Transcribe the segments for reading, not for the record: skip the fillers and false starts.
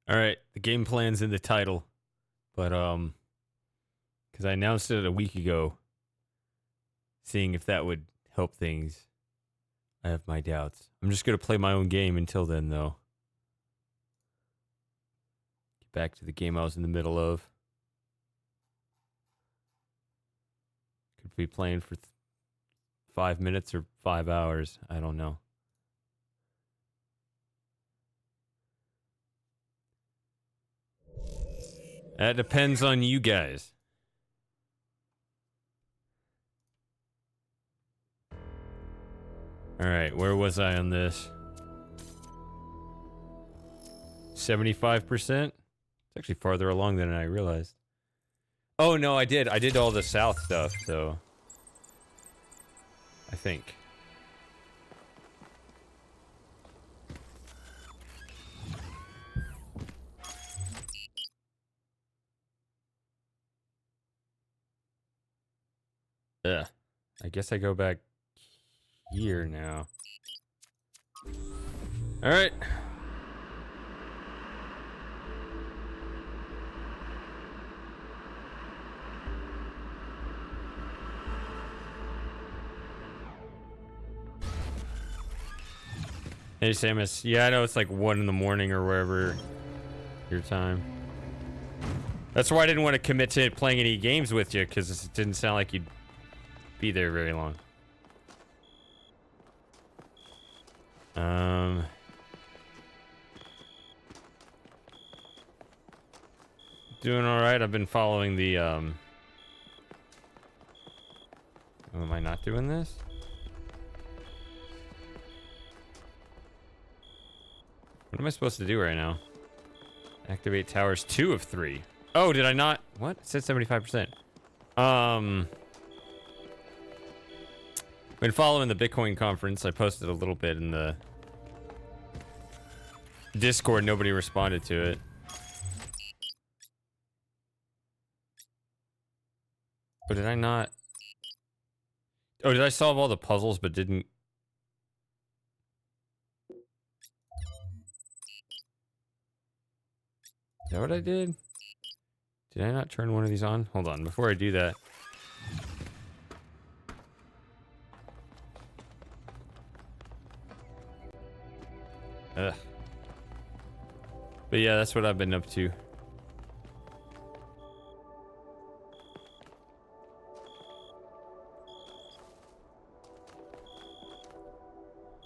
All right, the game plan's in the title, but because I announced it a week ago, seeing if that would help things. I have my doubts. I'm just gonna play my own game until then, though. Get back to the game I was in the middle of. Could be playing for 5 minutes or 5 hours. I don't know. That depends on you guys. Alright, where was I on this? 75%? It's actually farther along than I realized. Oh, no, I did. I did all the south stuff, so... I think. Ugh. I guess I go back here now. Alright. Hey, Samus. Yeah, I know it's like 1 in the morning or wherever your time. That's why I didn't want to commit to playing any games with you, because it didn't sound like you'd be there very long. Doing alright. I've been following the, Oh, am I not doing this? What am I supposed to do right now? Activate towers 2 of 3. Oh, did I not? What? It said 75%. Been following the Bitcoin conference. I posted a little bit in the Discord. Nobody responded to it. But did I not? Oh, did I solve all the puzzles but didn't? Is that what I did? Did I not turn one of these on? Hold on, before I do that. Ugh. But yeah, that's what I've been up to.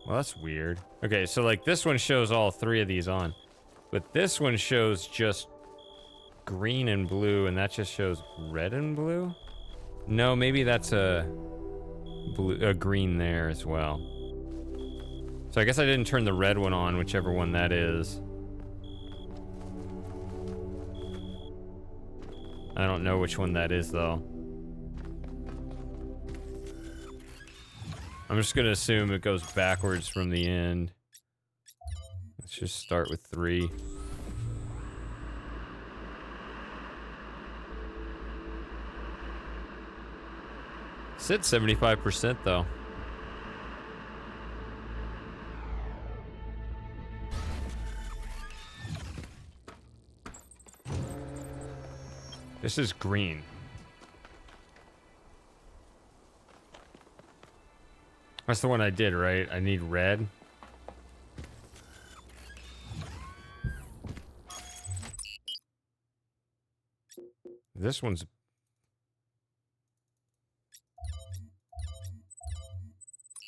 Well, that's weird. Okay, so like this one shows all 3 of these on. But this one shows just green and blue, and that just shows red and blue? No, maybe that's a green there as well. So I guess I didn't turn the red one on, whichever one that is. I don't know which one that is, though. I'm just gonna assume it goes backwards from the end. Let's just start with 3. Said 75% though. This is green. That's the one I did, right? I need red. This one's...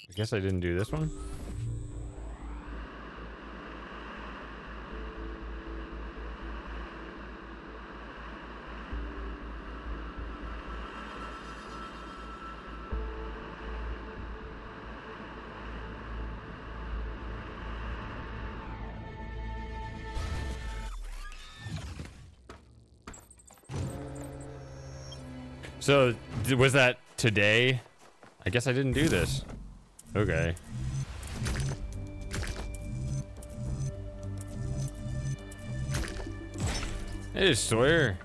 I guess I didn't do this one. So, was that today? I guess I didn't do this. Okay. Hey, Sawyer.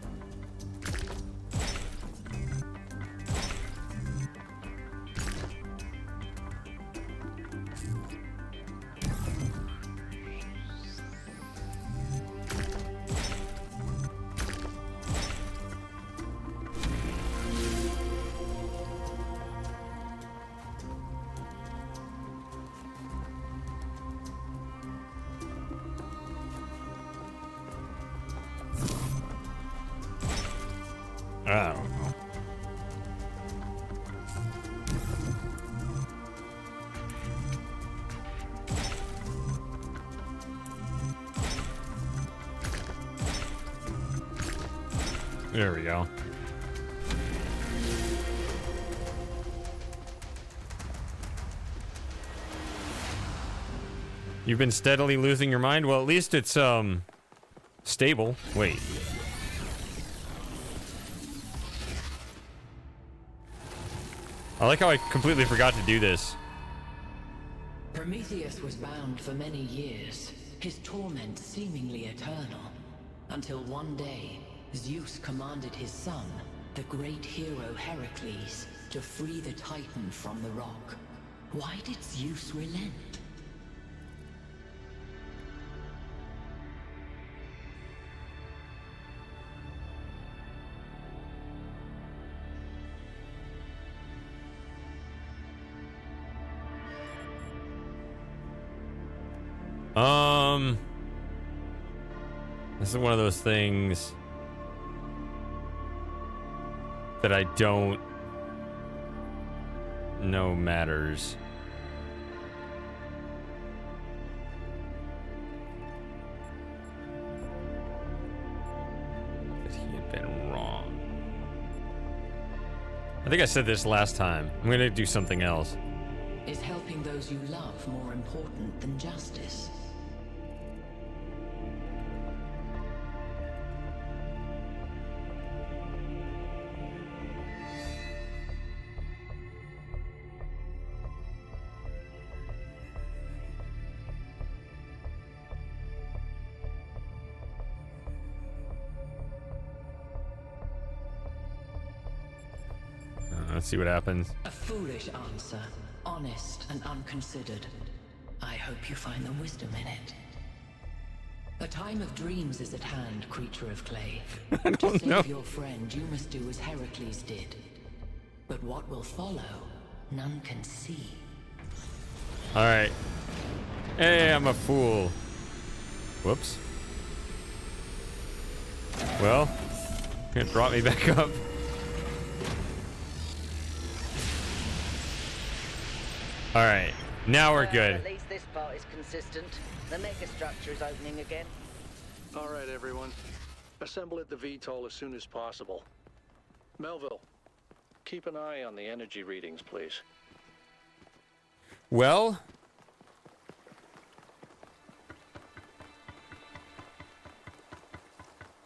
I don't know. There we go. You've been steadily losing your mind? Well, at least it's, stable. Wait. I like how I completely forgot to do this. Prometheus was bound for many years, his torment seemingly eternal, until one day, Zeus commanded his son, the great hero Heracles, to free the Titan from the rock. Why did Zeus relent? This is one of those things that I don't know matters. That he had been wrong. I think I said this last time. I'm gonna do something else. Is helping those you love more important than justice? Let's see what happens. A foolish answer, honest and unconsidered. I hope you find the wisdom in it. A time of dreams is at hand, creature of clay. To save your friend, you must do as Heracles did. But what will follow, none can see. Alright. Hey, I'm a fool. Whoops. Well, it brought me back up. Alright, now we're good. At least this part is consistent. The megastructure is opening again. Alright, everyone. Assemble at the VTOL as soon as possible. Melville, keep an eye on the energy readings, please. Well,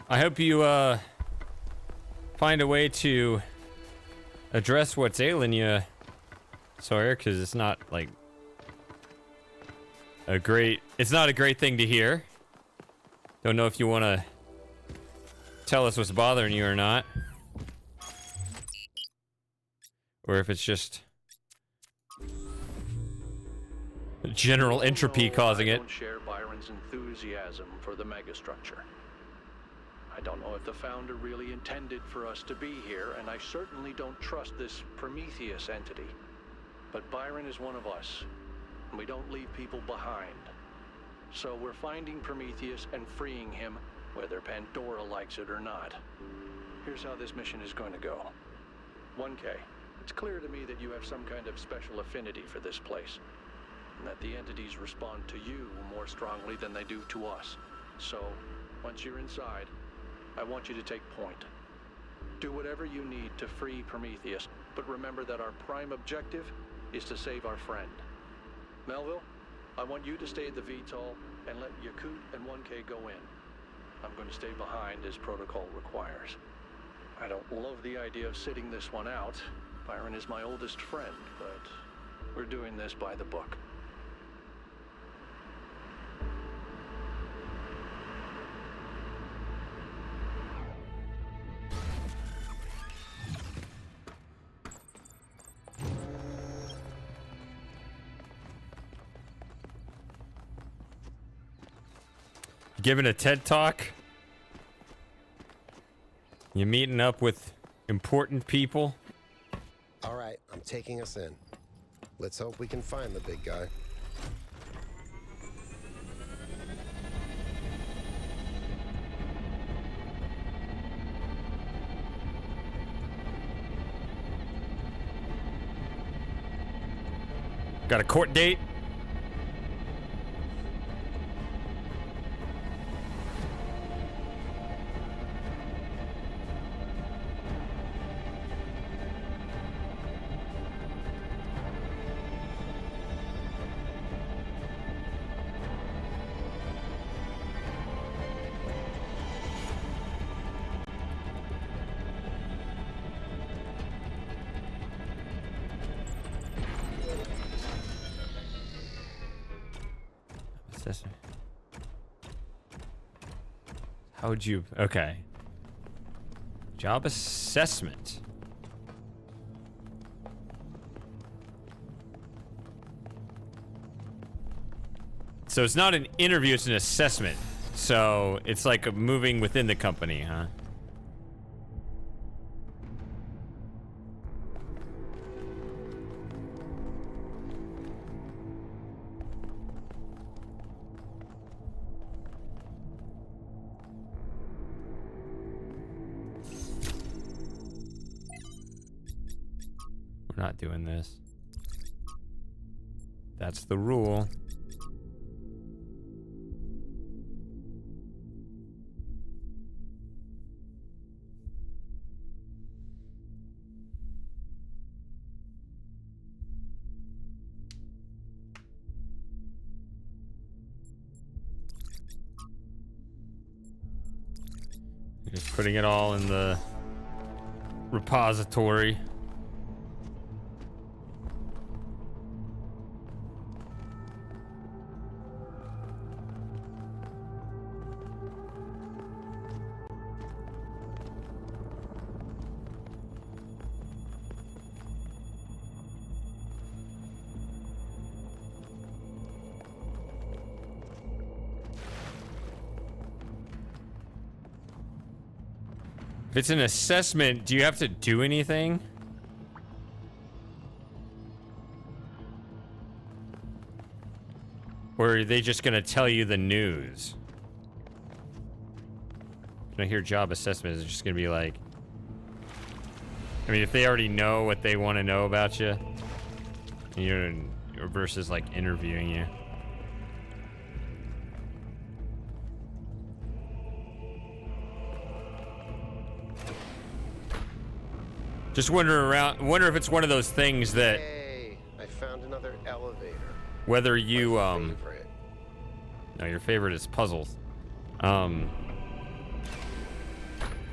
I hope you find a way to address what's ailing you, Sawyer, because it's not like it's not a great thing to hear. Don't know if you want to tell us what's bothering you or not, or if it's just general entropy causing it. I don't share Byron's enthusiasm for the megastructure. I don't know if the founder really intended for us to be here, and I certainly don't trust this Prometheus entity. But Byron is one of us, and we don't leave people behind. So we're finding Prometheus and freeing him, whether Pandora likes it or not. Here's how this mission is going to go. 1K, it's clear to me that you have some kind of special affinity for this place, and that the entities respond to you more strongly than they do to us. So, once you're inside, I want you to take point. Do whatever you need to free Prometheus, but remember that our prime objective is to save our friend. Melville, I want you to stay at the VTOL and let Yakut and 1K go in. I'm going to stay behind as protocol requires. I don't love the idea of sitting this one out. Byron is my oldest friend, but we're doing this by the book. Giving a TED Talk? You meeting up with important people? All right, I'm taking us in. Let's hope we can find the big guy. Got a court date? Assessment. How would you... Okay. Job assessment. So it's not an interview, it's an assessment. So it's like moving within the company, huh? We're not doing this. That's the rule. Just putting it all in the repository. If it's an assessment, do you have to do anything? Or are they just gonna tell you the news? When I hear job assessment, it's just gonna be like... I mean, if they already know what they want to know about you, versus like interviewing you. Just wonder if it's one of those things that... Hey, I found another elevator. Whether you, My favorite. No, your favorite is puzzles. What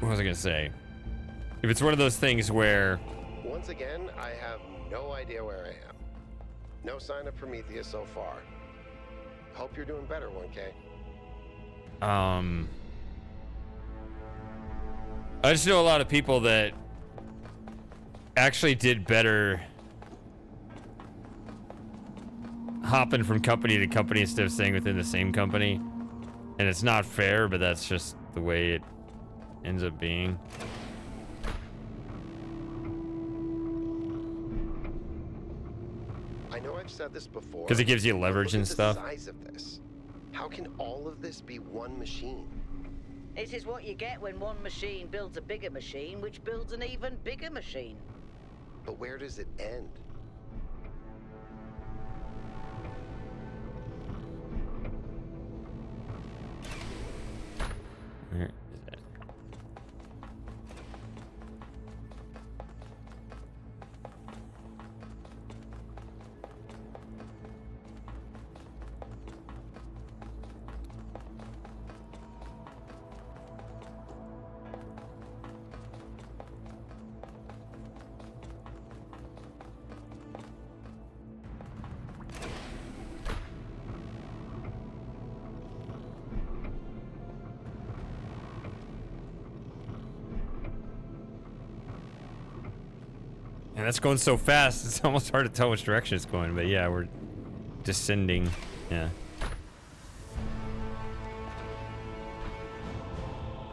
was I gonna say? If it's one of those things where... Once again, I have no idea where I am. No sign of Prometheus so far. Hope you're doing better, 1K. I just know a lot of people that actually did better hopping from company to company instead of staying within the same company. And it's not fair, but that's just the way it ends up being. I know I've said this before. Because it gives you leverage and stuff. Look at the size of this. How can all of this be one machine? This is what you get when one machine builds a bigger machine, which builds an even bigger machine. But where does it end? Where is it? And that's going so fast, it's almost hard to tell which direction it's going. But yeah, we're descending. Yeah.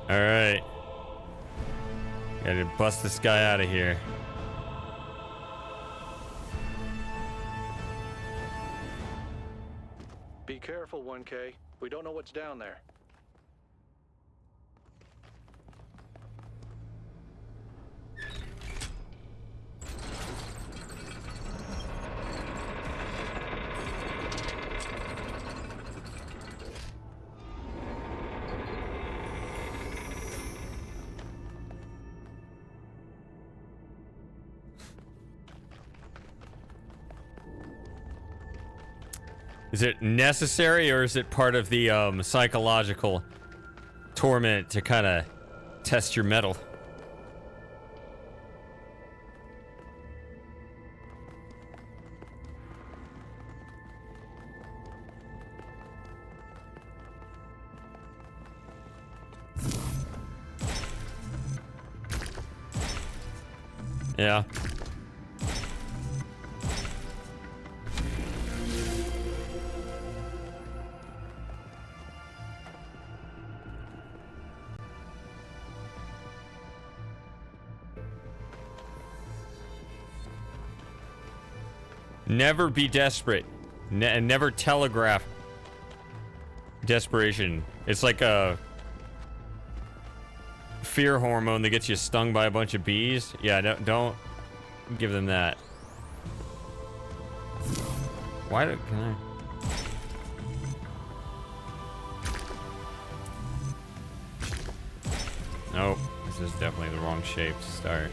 All right. Gotta bust this guy out of here. Be careful, 1K. We don't know what's down there. Is it necessary, or is it part of the psychological torment to kind of test your mettle? Yeah. Never be desperate. Never telegraph desperation. It's like a fear hormone that gets you stung by a bunch of bees. Yeah, don't give them that. Why can I? Nope, this is definitely the wrong shape to start.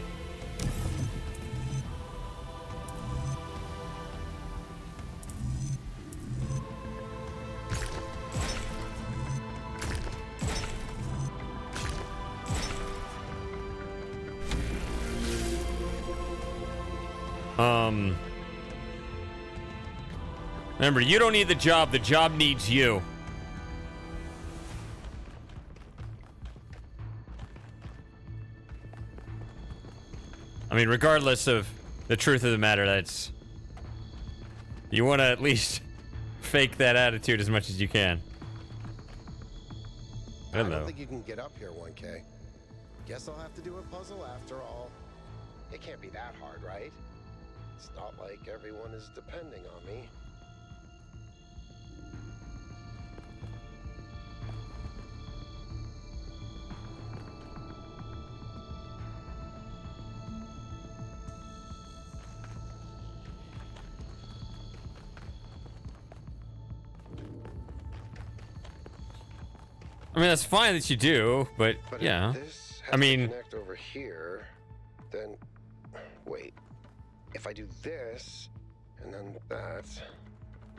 Remember, you don't need the job needs you. I mean, regardless of the truth of the matter, that's... You want to at least fake that attitude as much as you can. I don't think you can get up here, 1K. Guess I'll have to do a puzzle after all. It can't be that hard, right? It's not like everyone is depending on me. I mean, that's fine that you do, but yeah. If this has I mean, to connect over here, then wait. If I do this and then that,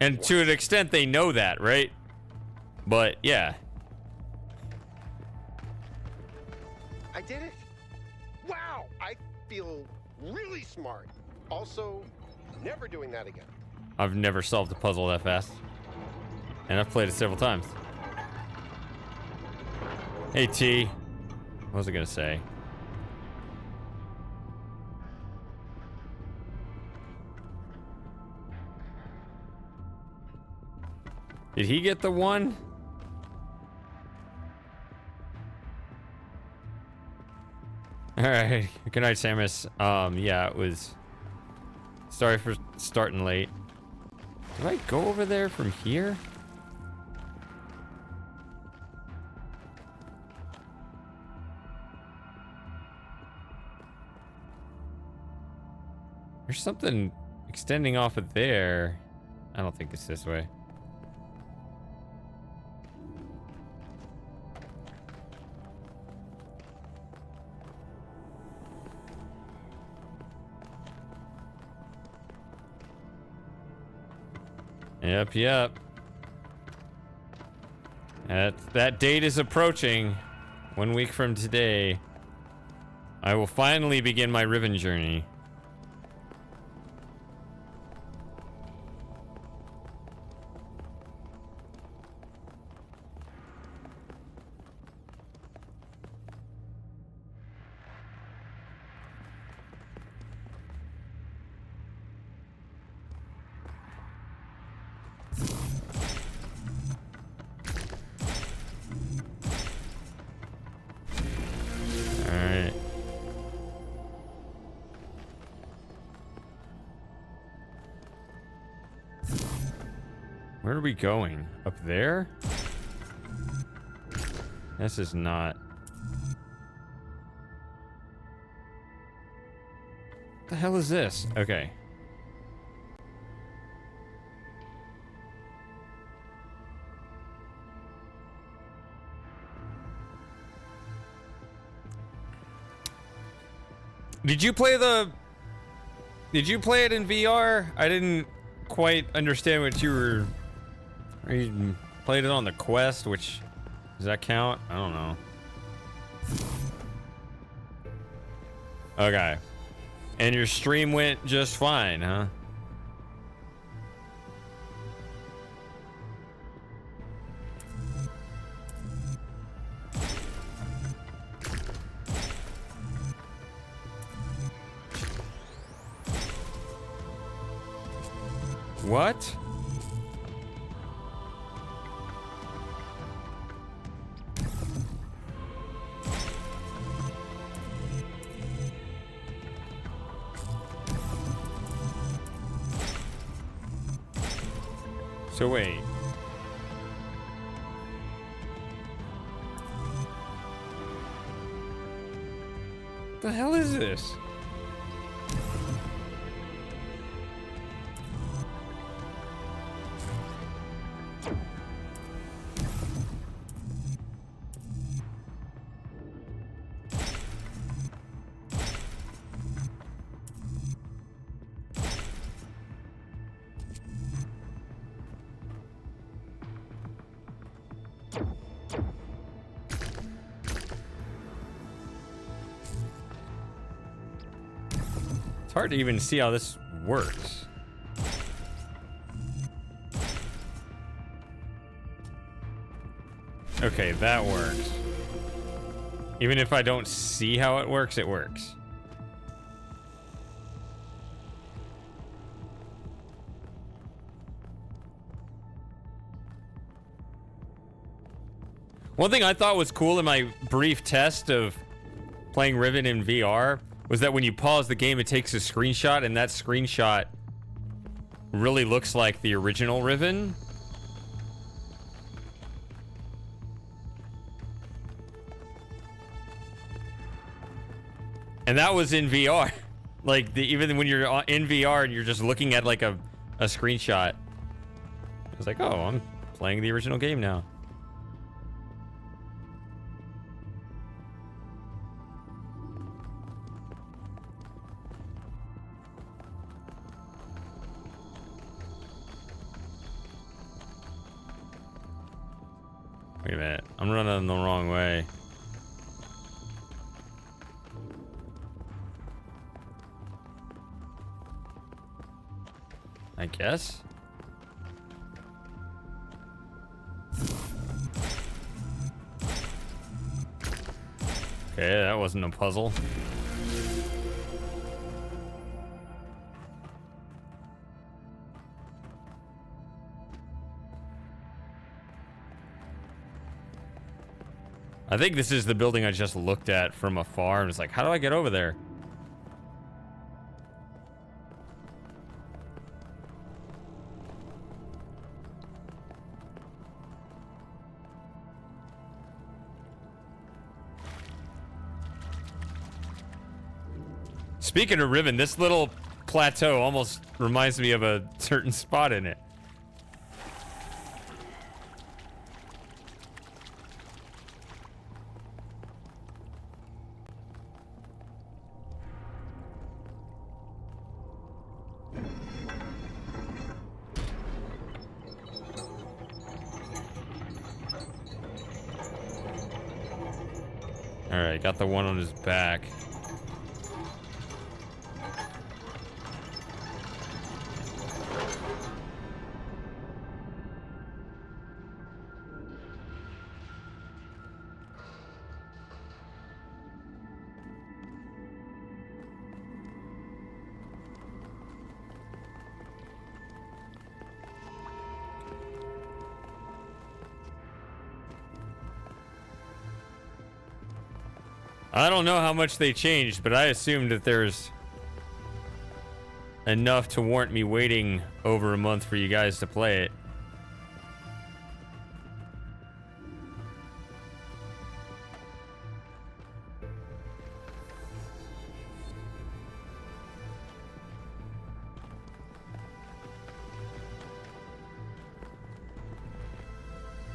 and to an extent they know that, right? But yeah. I did it. Wow, I feel really smart. Also, never doing that again. I've never solved a puzzle that fast. And I've played it several times. Hey, T. What was I gonna say? Did he get the one? Alright. Good night, Samus. Yeah, it was... Sorry for starting late. Do I go over there from here? There's something extending off of there. I don't think it's this way. Yep. That date is approaching. 1 week from today, I will finally begin my Riven journey. Where are we going? Up there? This is not... What the hell is this? Okay. Did you play it in VR? I didn't quite understand what you were Or you played it on the Quest, which does that count? I don't know. Okay. And your stream went just fine, huh? What? So wait. What the hell is this? It's hard to even see how this works. Okay, that works. Even if I don't see how it works, it works. One thing I thought was cool in my brief test of playing Riven in VR was that when you pause the game, it takes a screenshot, and that screenshot really looks like the original Riven. And that was in VR. Like, even when you're in VR and you're just looking at like a screenshot, it's like, oh, I'm playing the original game now. Wait a minute, I'm running the wrong way. I guess. Okay, that wasn't a puzzle. I think this is the building I just looked at from afar and was like, how do I get over there? Speaking of Riven, this little plateau almost reminds me of a certain spot in it. All right, got the one on his back. I don't know how much they changed, but I assumed that there's enough to warrant me waiting over a month for you guys to play it.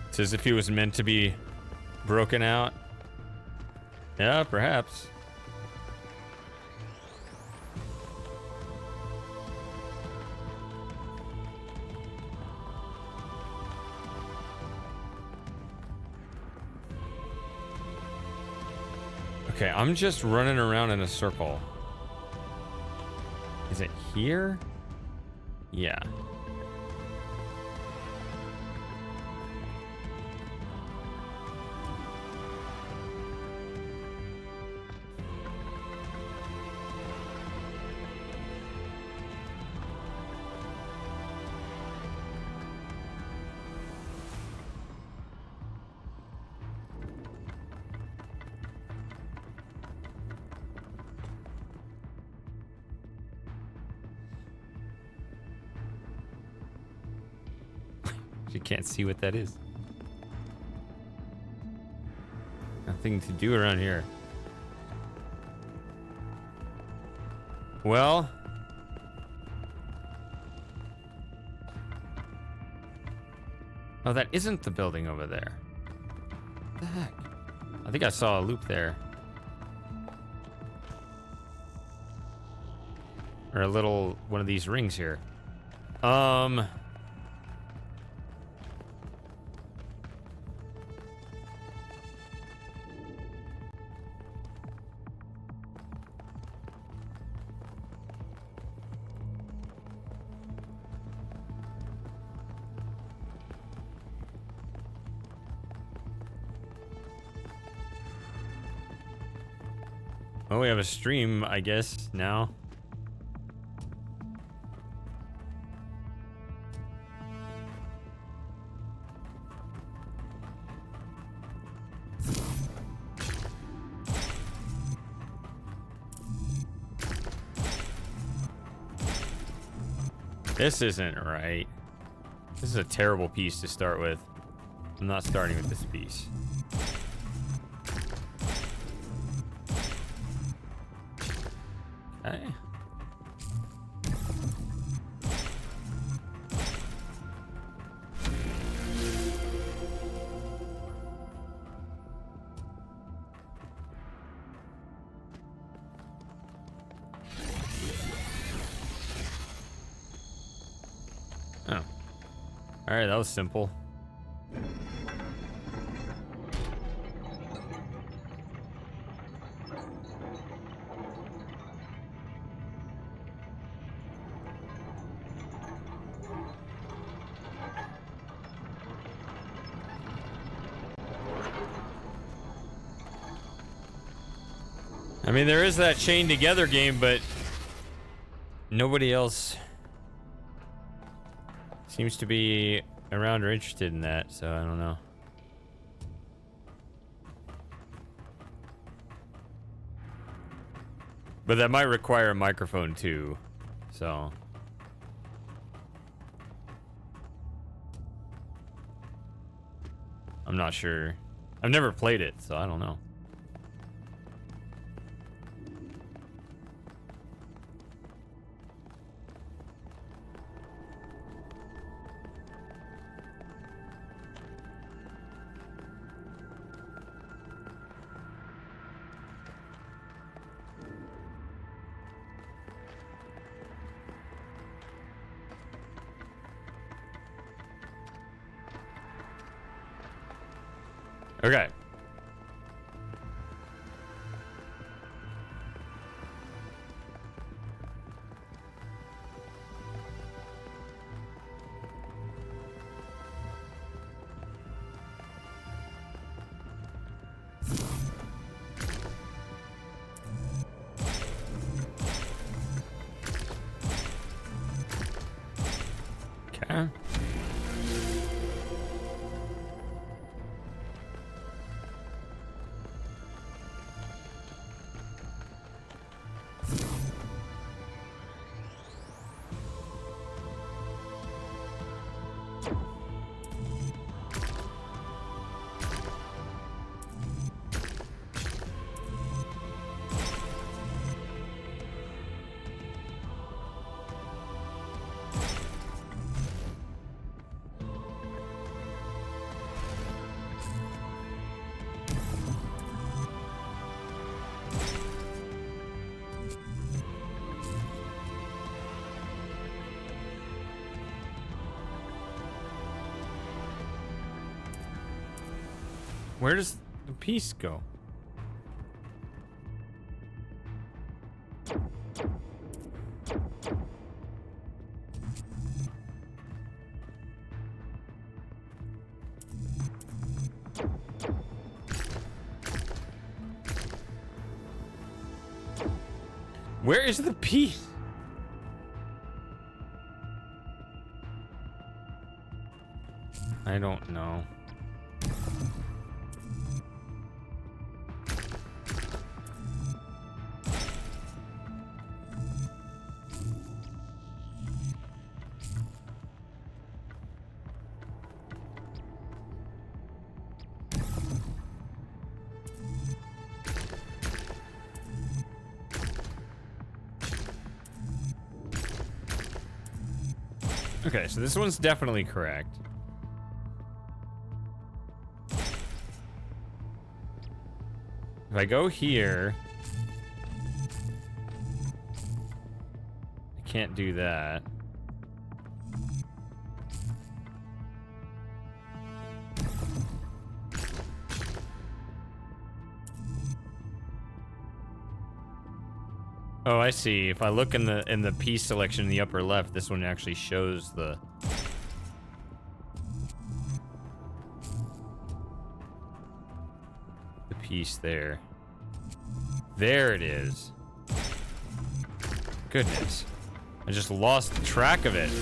It's as if he was meant to be broken out. Yeah, perhaps. Okay, I'm just running around in a circle. Is it here? Yeah. You can't see what that is. Nothing to do around here. Well. Oh, that isn't the building over there. What the heck? I think I saw a loop there. Or a little one of these rings here. Oh, we have a stream, I guess, now. This isn't right. This is a terrible piece to start with. I'm not starting with this piece. Okay. Oh. Alright, that was simple. I mean, there is that chain together game, but nobody else seems to be around or interested in that, so I don't know. But that might require a microphone too, so. I'm not sure. I've never played it, so I don't know. Okay. Okay. Where does the piece go? Where is the piece? I don't know. Okay, so this one's definitely correct. If I go here, I can't do that. Oh, I see. If I look in the piece selection in the upper left, this one actually shows the piece there. There it is. Goodness. I just lost track of it.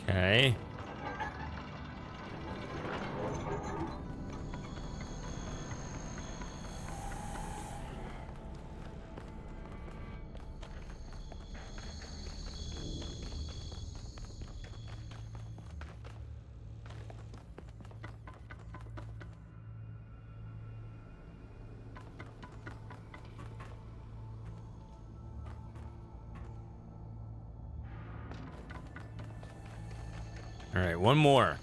Okay. All right, one more.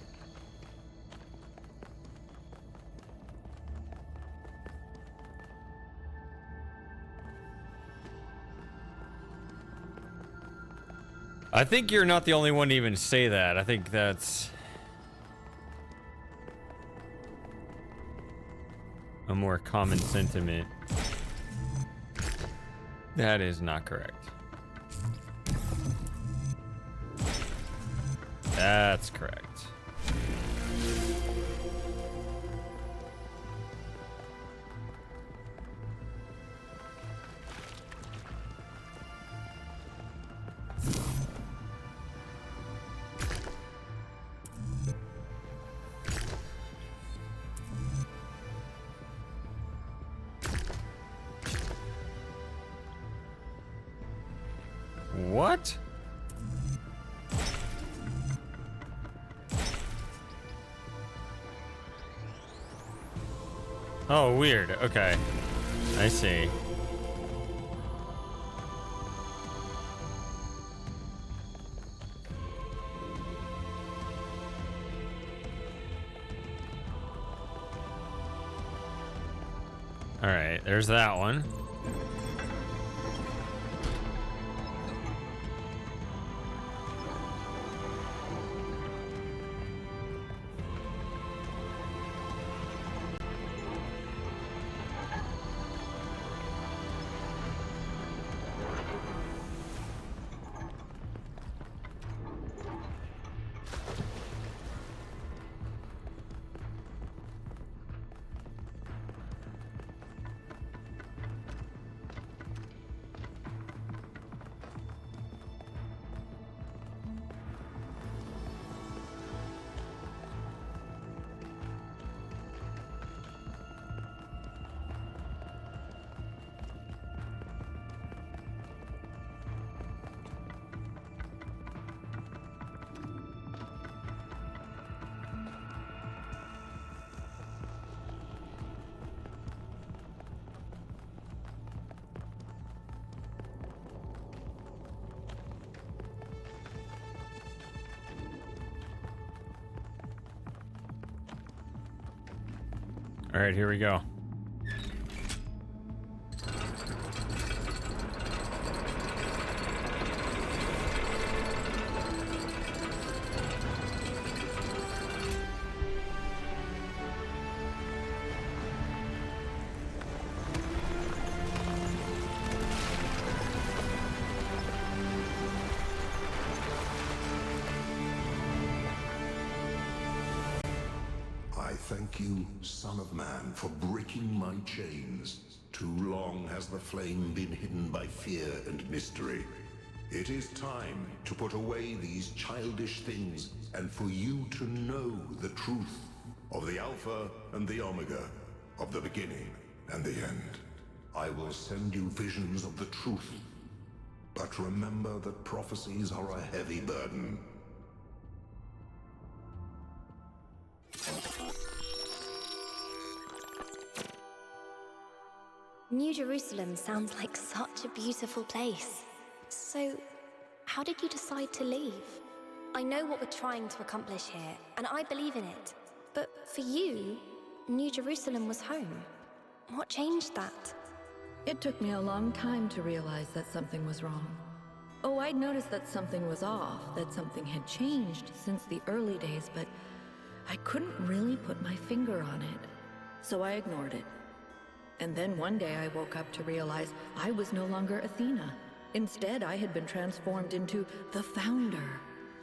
I think you're not the only one to even say that. I think that's a more common sentiment. That is not correct. That's correct. What? Oh, weird. Okay. I see. All right, there's that one. All right, here we go. I thank you, Son of Man, for breaking my chains. Too long has the flame been hidden by fear and mystery. It is time to put away these childish things and for you to know the truth of the Alpha and the Omega, of the beginning and the end. I will send you visions of the truth, but remember that prophecies are a heavy burden. New Jerusalem sounds like such a beautiful place. So, how did you decide to leave? I know what we're trying to accomplish here, and I believe in it. But for you, New Jerusalem was home. What changed that? It took me a long time to realize that something was wrong. Oh, I'd noticed that something was off, that something had changed since the early days, but I couldn't really put my finger on it. So I ignored it. And then one day I woke up to realize I was no longer Athena. Instead, I had been transformed into the Founder,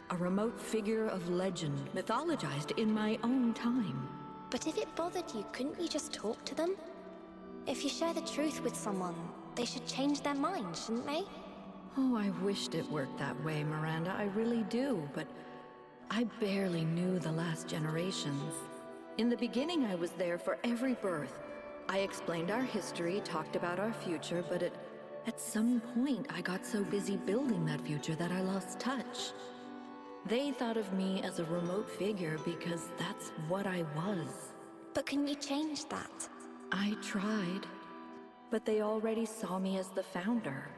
a remote figure of legend, mythologized in my own time. But if it bothered you, couldn't you just talk to them? If you share the truth with someone, they should change their mind, shouldn't they? Oh, I wished it worked that way, Miranda, I really do, but I barely knew the last generations. In the beginning, I was there for every birth. I explained our history, talked about our future, but at some point I got so busy building that future that I lost touch. They thought of me as a remote figure because that's what I was. But can you change that? I tried, but they already saw me as the Founder.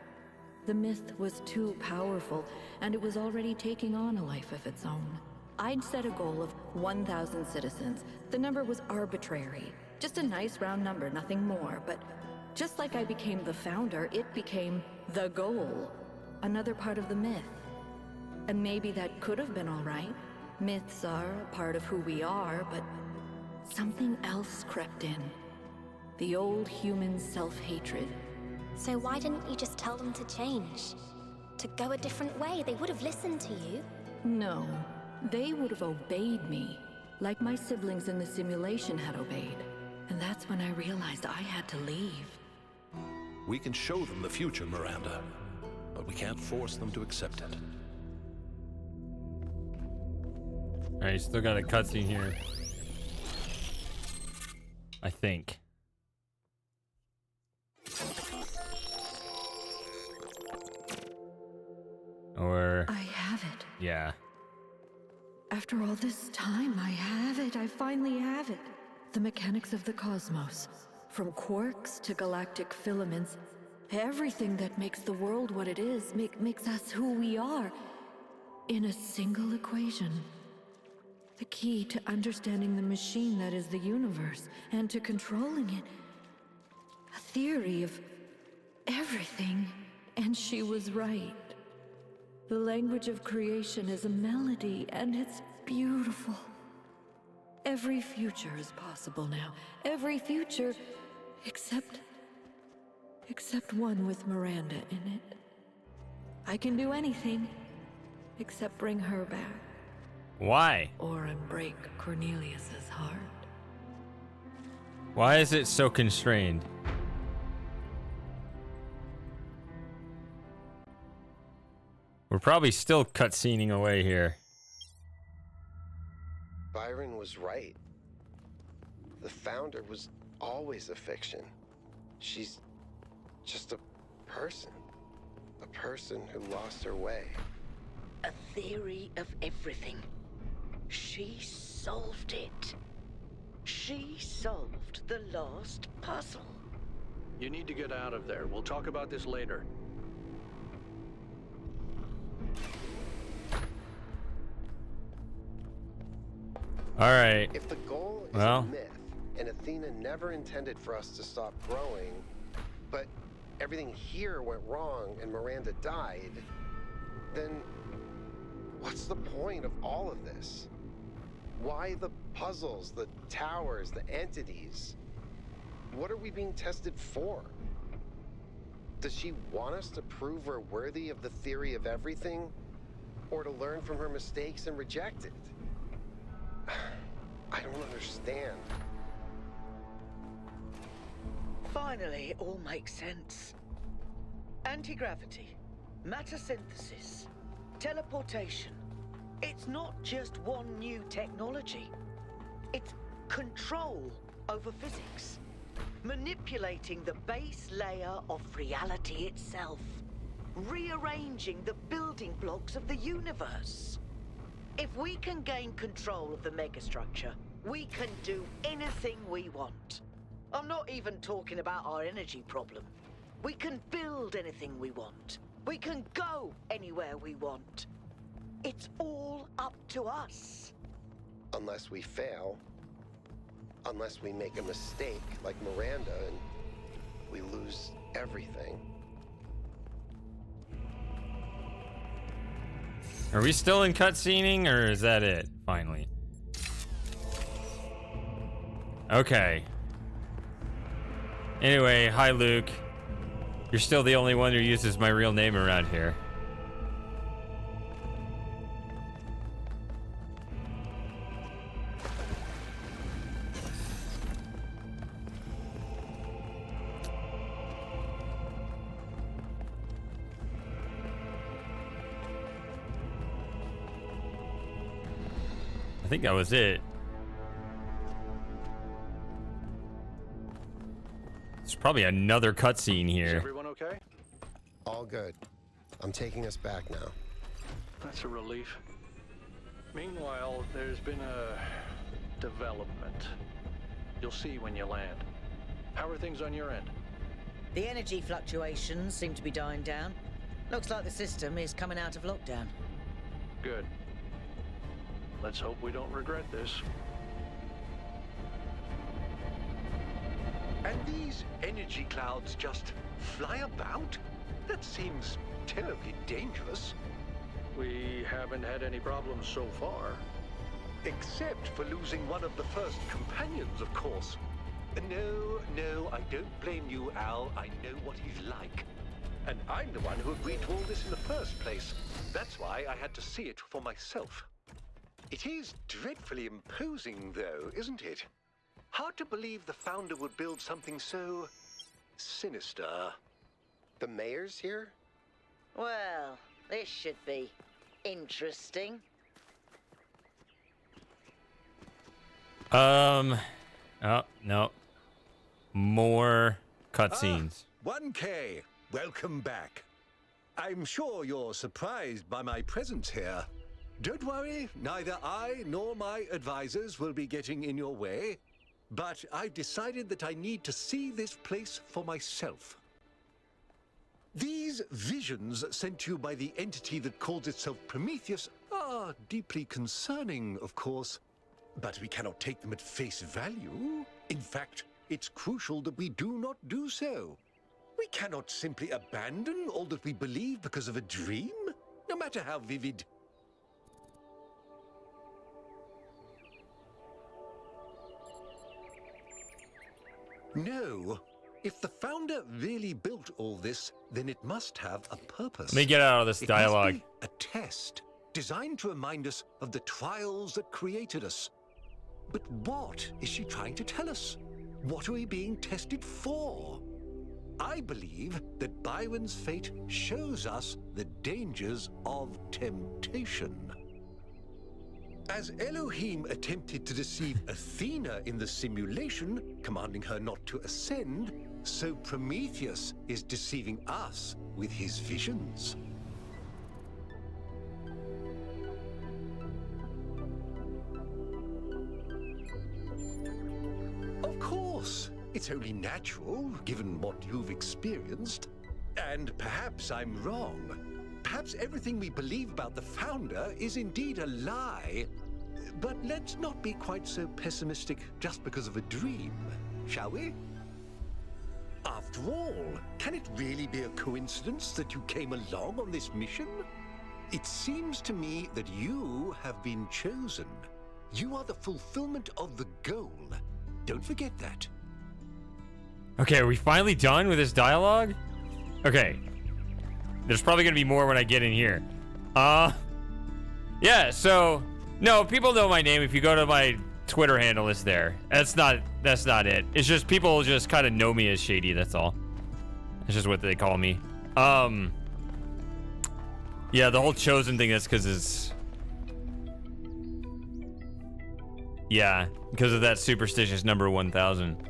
The myth was too powerful, and it was already taking on a life of its own. I'd set a goal of 1,000 citizens. The number was arbitrary. Just a nice round number, nothing more, but just like I became the Founder, it became the goal. Another part of the myth. And maybe that could have been all right. Myths are a part of who we are, but something else crept in. The old human self-hatred. So why didn't you just tell them to change? To go a different way? They would have listened to you. No, they would have obeyed me, like my siblings in the simulation had obeyed. And that's when I realized I had to leave. We can show them the future, Miranda, but we can't force them to accept it. Alright, still got a cutscene here. I think. Or... I have it. yeah. After all this time, I have it. I finally have it. The mechanics of the cosmos. From quarks to galactic filaments. Everything that makes the world what it is, makes us who we are. In a single equation. The key to understanding the machine that is the universe, and to controlling it. A theory of everything. And she was right. The language of creation is a melody, and it's beautiful. Every future is possible now. Every future, except one with Miranda in it. I can do anything, except bring her back. Why? Or break Cornelius's heart. Why is it so constrained? We're probably still cutscening away here. Byron was right. The Founder was always a fiction. She's just a person. A person who lost her way. A theory of everything. She solved it. She solved the lost puzzle. You need to get out of there. We'll talk about this later. Alright. If the goal is Well. a myth, and Athena never intended for us to stop growing, but everything here went wrong and Miranda died, then what's the point of all of this? Why the puzzles, the towers, the entities? What are we being tested for? Does she want us to prove we're worthy of the theory of everything? Or to learn from her mistakes and reject it? I don't understand. Finally, it all makes sense. Anti-gravity, matter synthesis, teleportation. It's not just one new technology. It's control over physics. Manipulating the base layer of reality itself. Rearranging the building blocks of the universe. If we can gain control of the megastructure, we can do anything we want. I'm not even talking about our energy problem. We can build anything we want. We can go anywhere we want. It's all up to us. Unless we fail. Unless we make a mistake like Miranda and we lose everything. Are we still in cutscening, or is that it, finally? Okay. Anyway, hi Luke. You're still the only one who uses my real name around here. I think that was it. There's probably another cutscene Is here. everyone okay? All good. I'm taking us back now. That's a relief. Meanwhile, there's been a development. You'll see when you land. How are things on your end? The energy fluctuations seem to be dying down. Looks like the system is coming out of lockdown. Good. Let's hope we don't regret this. And these energy clouds just fly about? That seems terribly dangerous. We haven't had any problems so far. Except for losing one of the first companions, of course. No, I don't blame you, Al. I know what he's like. And I'm the one who agreed to all this in the first place. That's why I had to see it for myself. It is dreadfully imposing, though, isn't it? Hard to believe the founder would build something so sinister. The mayor's here? Well, this should be interesting. Oh, no. More cutscenes. 1K, welcome back. I'm sure you're surprised by my presence here. Don't worry, neither I nor my advisors will be getting in your way. But I've decided that I need to see this place for myself. These visions sent to you by the entity that calls itself Prometheus are deeply concerning, of course. But we cannot take them at face value. In fact, it's crucial that we do not do so. We cannot simply abandon all that we believe because of a dream, no matter how vivid. No. If the founder really built all this, then it must have a purpose. Let me get out of this dialogue. It must be a test, designed to remind us of the trials that created us. But what is she trying to tell us? What are we being tested for? I believe that Byron's fate shows us the dangers of temptation. As Elohim attempted to deceive Athena in the simulation, commanding her not to ascend, so Prometheus is deceiving us with his visions. Of course, it's only natural, given what you've experienced. And perhaps I'm wrong. Perhaps everything we believe about the founder is indeed a lie. But let's not be quite so pessimistic just because of a dream, shall we? After all, can it really be a coincidence that you came along on this mission? It seems to me that you have been chosen. You are the fulfillment of the goal. Don't forget that. Okay, are we finally done with this dialogue? Okay. There's probably gonna be more when I get in here. Yeah, so no, people know my name. If you go to my Twitter handle, it's there. That's not it. It's just people just kind of know me as Shady, that's all. It's just what they call me. Yeah, the whole chosen thing, that's because it's... Yeah, because of that superstitious number 1000.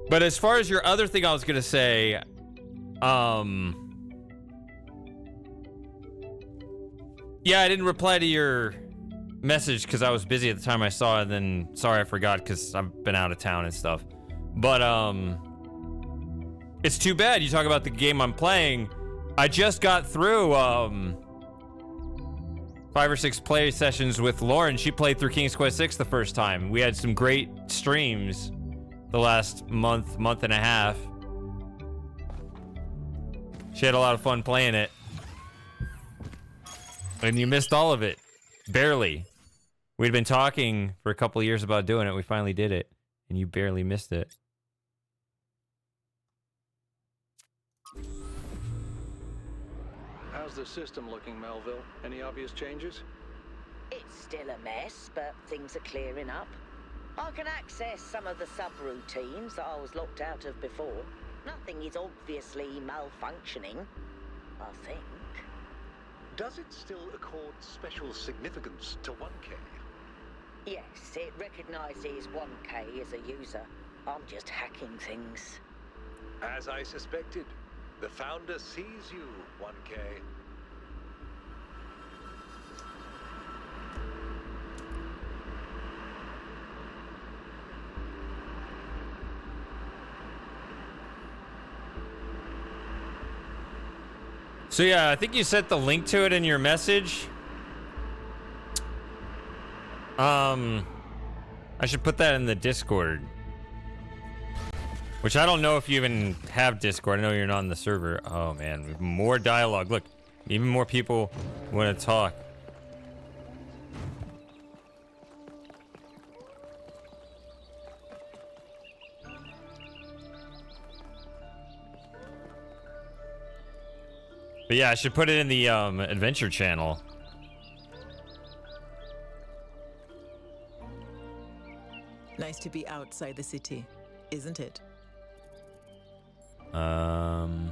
But as far as your other thing I was gonna say, yeah, I didn't reply to your message because I was busy at the time I saw it, and then sorry I forgot because I've been out of town and stuff. But it's too bad. You talk about the game I'm playing. I just got through 5 or 6 play sessions with Lauren. She played through King's Quest 6 the first time. We had some great streams the last month and a half. She had a lot of fun playing it. And you missed all of it. Barely. We'd been talking for a couple of years about doing it. We finally did it. And you barely missed it. How's the system looking, Melville? Any obvious changes? It's still a mess, but things are clearing up. I can access some of the subroutines that I was locked out of before. Nothing is obviously malfunctioning, I think. Does it still accord special significance to 1K? Yes, it recognizes 1K as a user. I'm just hacking things. As I suspected, the Founder sees you, 1K. So yeah, I think you sent the link to it in your message. I should put that in the Discord. Which I don't know if you even have Discord. I know you're not on the server. Oh man, more dialogue. Look, even more people want to talk. But yeah, I should put it in the adventure channel. Nice to be outside the city, isn't it? Not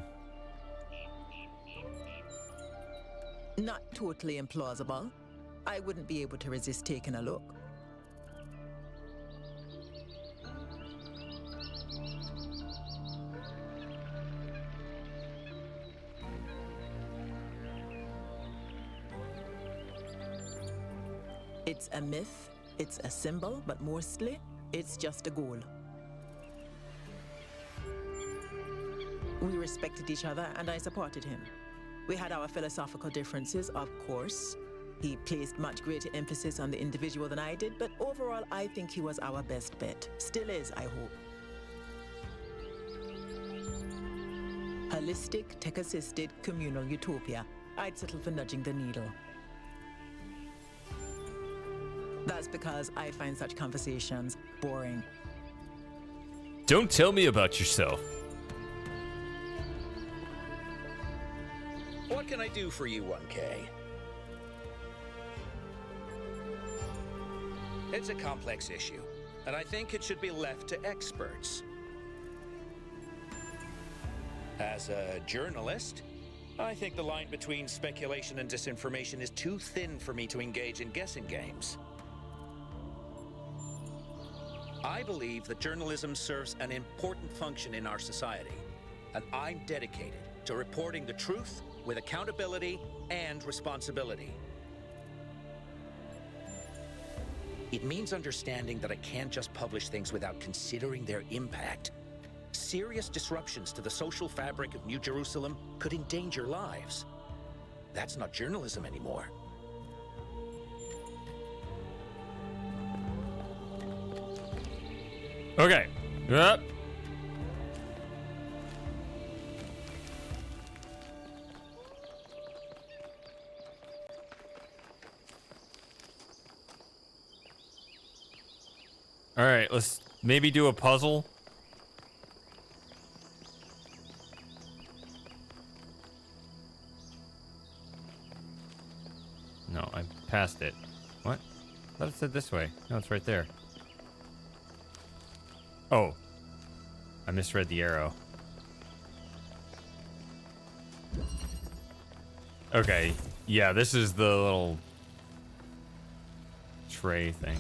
totally implausible. I wouldn't be able to resist taking a look. It's a myth, it's a symbol, but mostly, it's just a goal. We respected each other, and I supported him. We had our philosophical differences, of course. He placed much greater emphasis on the individual than I did, but overall, I think he was our best bet. Still is, I hope. Holistic, tech-assisted, communal utopia. I'd settle for nudging the needle. That's because I find such conversations boring. Don't tell me about yourself. What can I do for you, 1K? It's a complex issue, and I think it should be left to experts. As a journalist, I think the line between speculation and disinformation is too thin for me to engage in guessing games. I believe that journalism serves an important function in our society, and I'm dedicated to reporting the truth with accountability and responsibility. It means understanding that I can't just publish things without considering their impact. Serious disruptions to the social fabric of New Jerusalem could endanger lives. That's not journalism anymore. Okay. Yep. All right, let's maybe do a puzzle. No, I passed it. What? I thought it said this way. No, it's right there. Oh. I misread the arrow. Okay. Yeah, this is the little tray thing.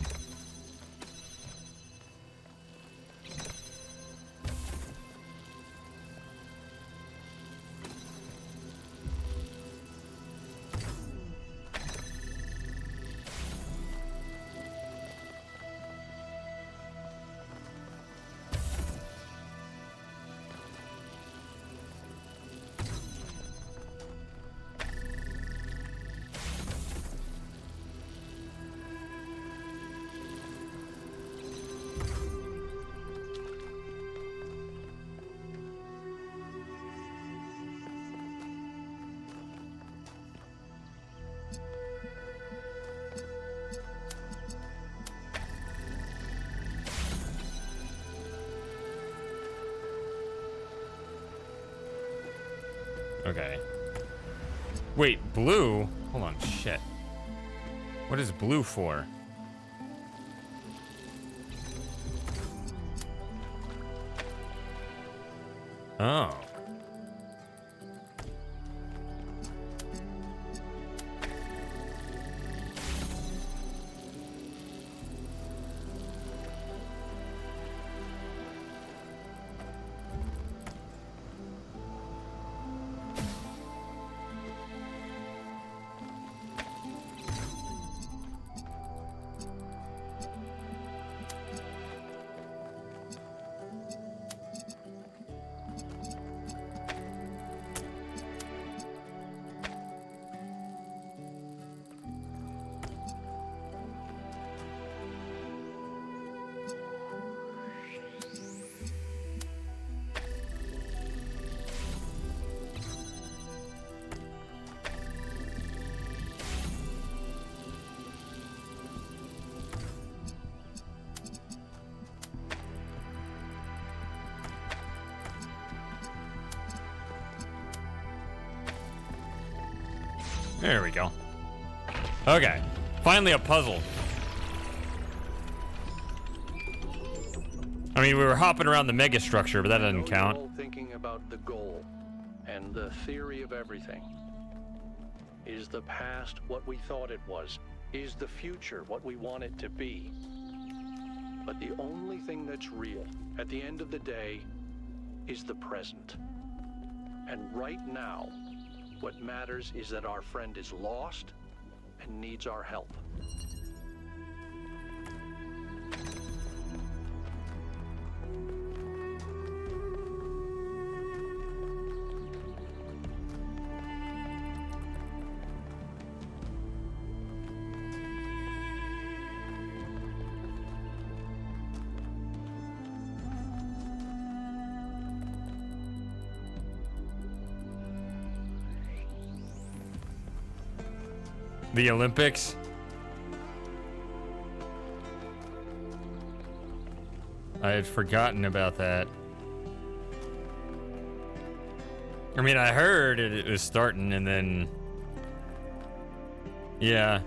Okay. Wait, blue? Hold on, shit. What is blue for? Oh. There we go. Okay. Finally a puzzle. I mean, we were hopping around the mega structure, but that doesn't count. All thinking about the goal and the theory of everything. Is the past what we thought it was? Is the future what we want it to be? But the only thing that's real at the end of the day is the present. And right now, what matters is that our friend is lost and needs our help. The Olympics? I had forgotten about that. I mean, I heard it was starting and then... Yeah.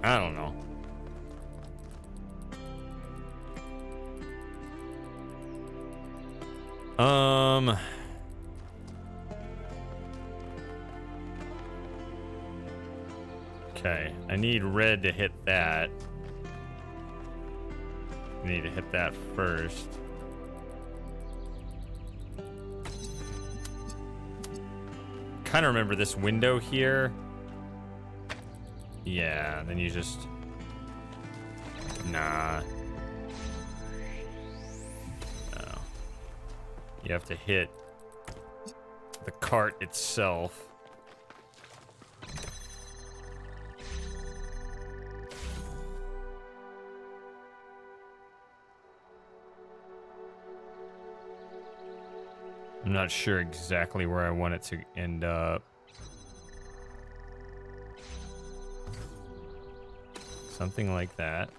I don't know. Okay, I need red to hit that. I need to hit that first. Kind of remember this window here. Yeah, then you just... Nah. No. You have to hit the cart itself. I'm not sure exactly where I want it to end up. Something like that.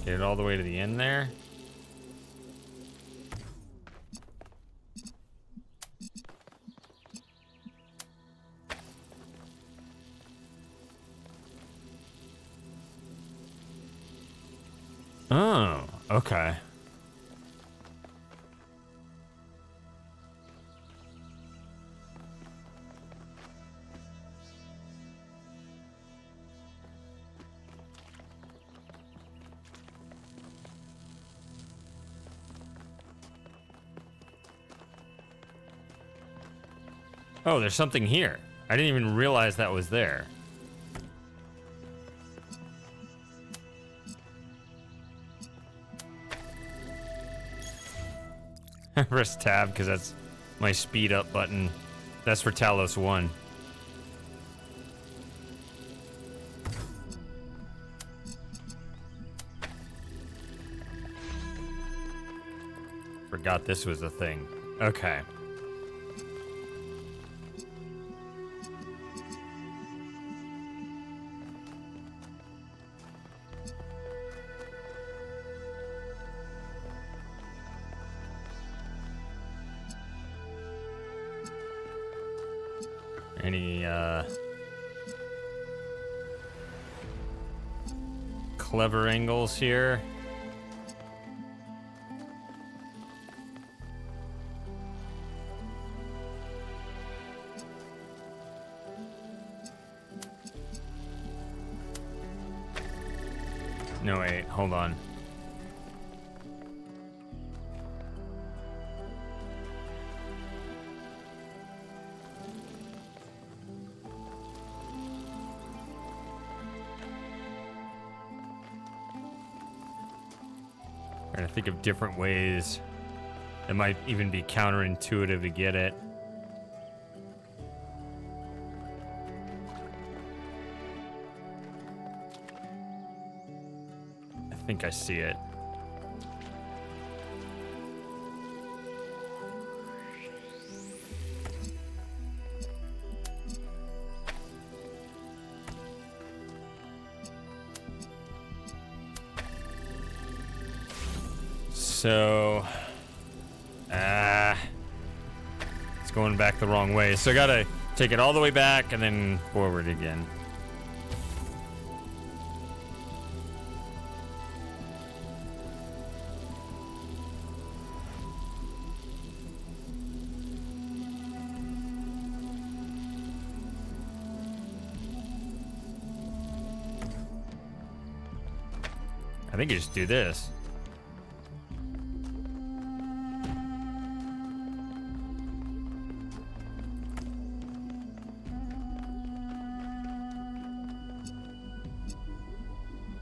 Get it all the way to the end there. Oh, okay. Oh, there's something here. I didn't even realize that was there. Press tab because that's my speed up button. That's for Talos 1. Forgot this was a thing. Okay. Any clever angles here? No, wait, hold on. Trying to think of different ways that might even be counterintuitive to get it. I think I see it. So, it's going back the wrong way. So I gotta take it all the way back and then forward again. I think you just do this.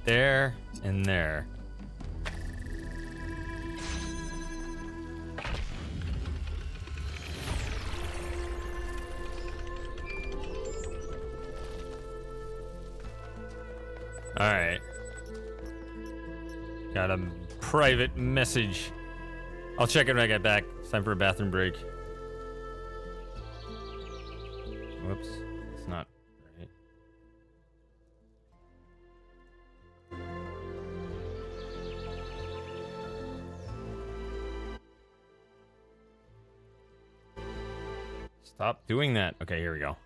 There and there. All right. Got a private message. I'll check it when I get back. It's time for a bathroom break. Whoops. It's not right. Stop doing that. Okay, here we go.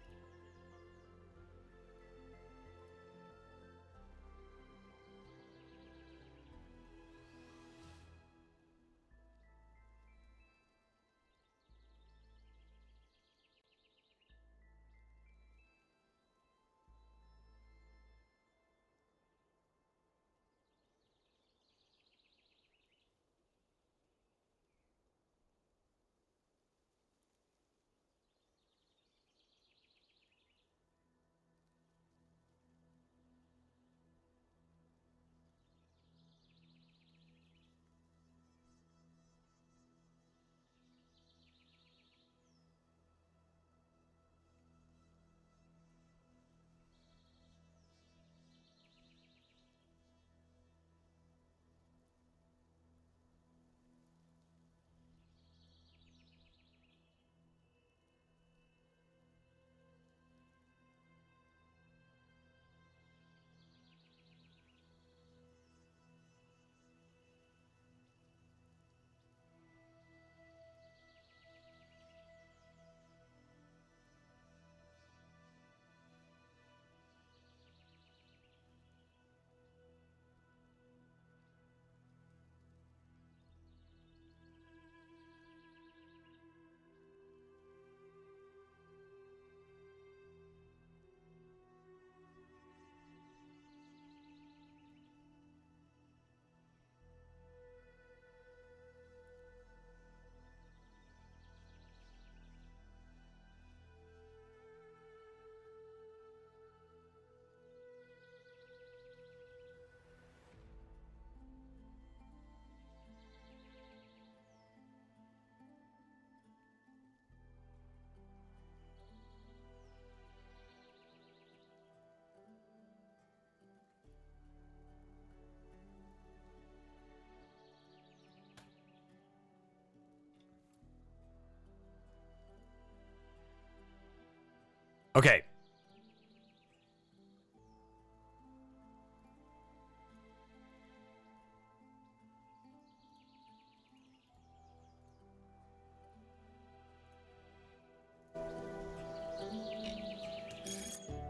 Okay.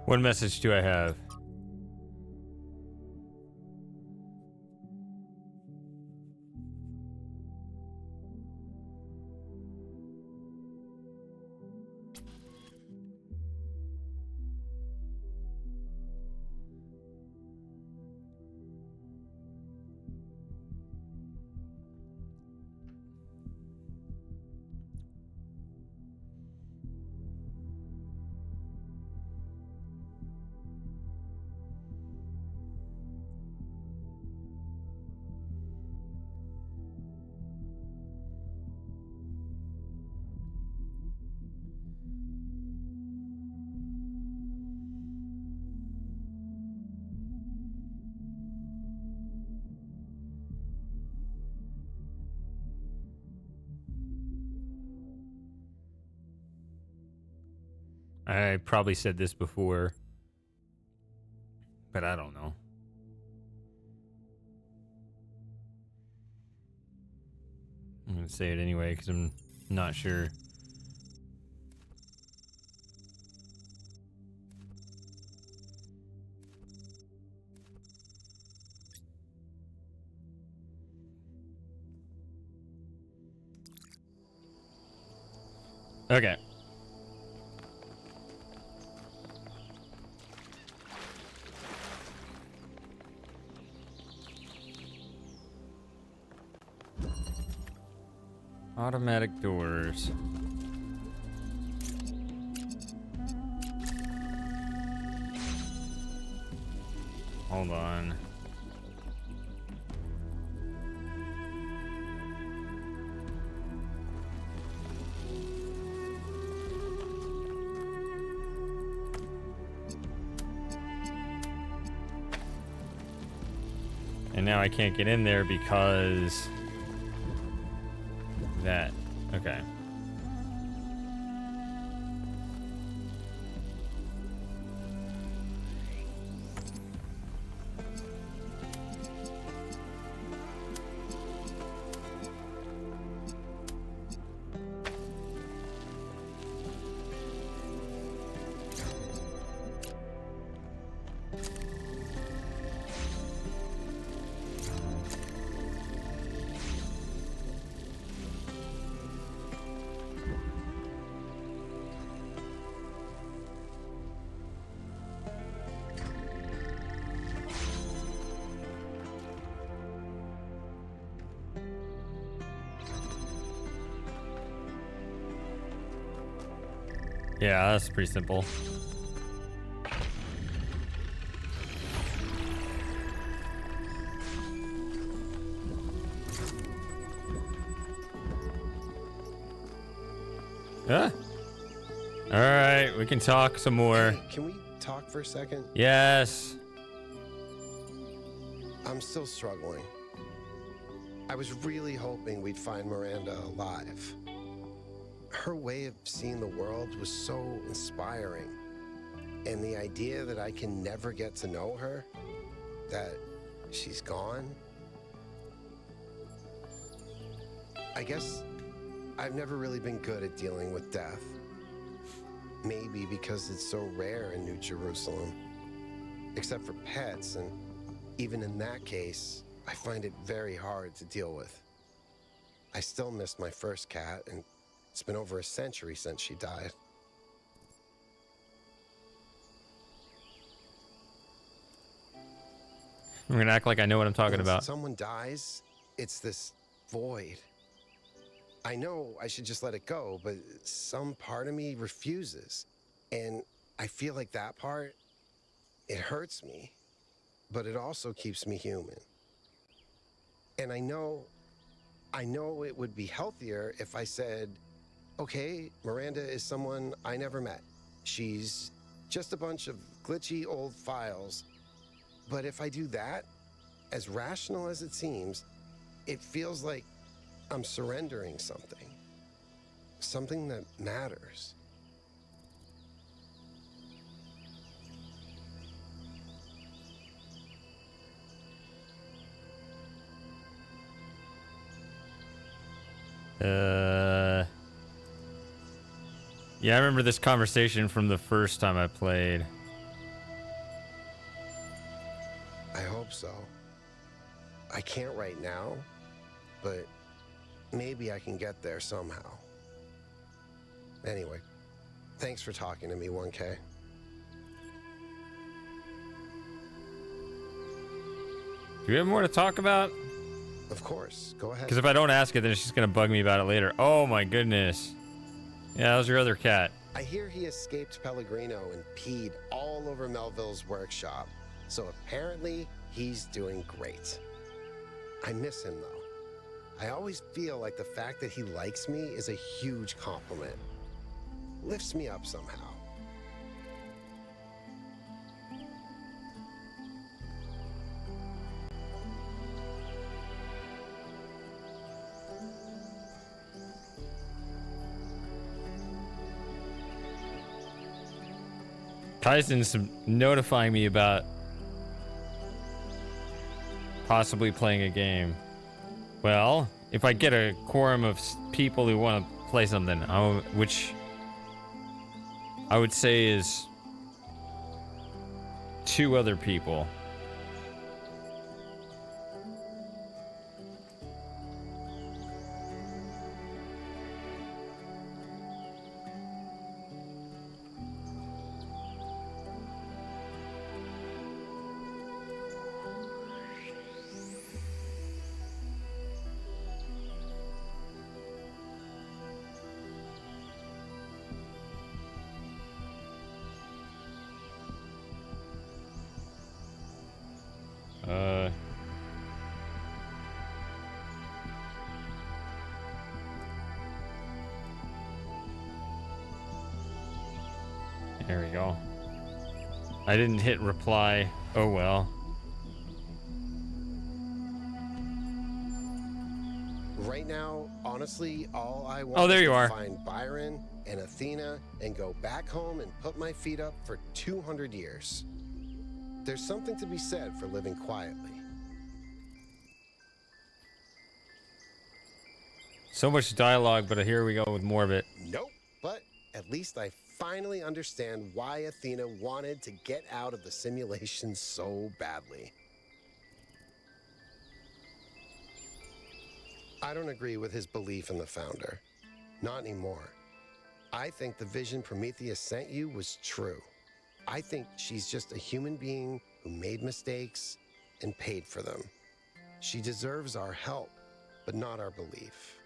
What message do I have? I probably said this before, but I don't know. I'm gonna say it anyway because I'm not sure. Okay. Automatic doors. Hold on. And now I can't get in there because that. Okay. Yeah, that's pretty simple. Yeah. All right, we can talk some more. Hey, can we talk for a second? Yes. I'm still struggling. I was really hoping we'd find Miranda alive. Her way of seeing the world was so inspiring. And the idea that I can never get to know her, that she's gone. I guess I've never really been good at dealing with death. Maybe because it's so rare in New Jerusalem. Except for pets, and even in that case, I find it very hard to deal with. I still miss my first cat, and it's been over a century since she died. I'm gonna act like I know what I'm talking When about. someone dies, it's this void. I know I should just let it go, but some part of me refuses. And I feel like that part, it hurts me, but it also keeps me human. And I know it would be healthier if I said, okay, Miranda is someone I never met. She's just a bunch of glitchy old files. But if I do that, as rational as it seems, it feels like I'm surrendering something. Something that matters. Yeah, I remember this conversation from the first time I played. I hope so. I can't right now, but maybe I can get there somehow. Anyway, thanks for talking to me, 1K. Do we have more to talk about? Of course, go ahead. Because if I don't ask it, then it's just going to bug me about it later. Oh my goodness. Yeah, that was your other cat. I hear he escaped Pellegrino and peed all over Melville's workshop. So apparently, he's doing great. I miss him, though. I always feel like the fact that he likes me is a huge compliment. Lifts me up somehow. Kaizen's notifying me about possibly playing a game. Well, if I get a quorum of people who want to play something, which I would say is 2 other people. There we go. I didn't hit reply. Oh well. Right now, honestly, all I want Oh, there is you to are. find Byron and Athena and go back home and put my feet up for 200 years. There's something to be said for living quietly. So much dialogue, but here we go with more of it. Nope, but at least I finally understand why Athena wanted to get out of the simulation so badly. I don't agree with his belief in the Founder. Not anymore. I think the vision Prometheus sent you was true. I think she's just a human being who made mistakes and paid for them. She deserves our help, but not our belief.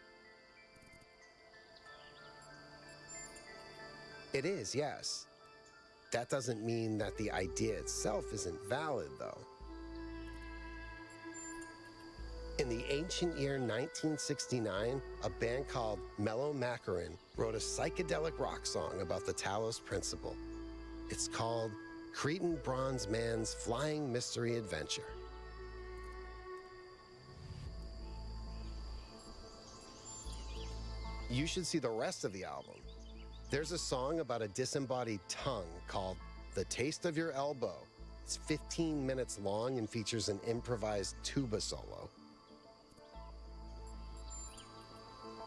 It is, yes. That doesn't mean that the idea itself isn't valid, though. In the ancient year 1969, a band called Mellow Macaron wrote a psychedelic rock song about the Talos principle. It's called Cretan Bronze Man's Flying Mystery Adventure. You should see the rest of the album. There's a song about a disembodied tongue called The Taste of Your Elbow. It's 15 minutes long and features an improvised tuba solo.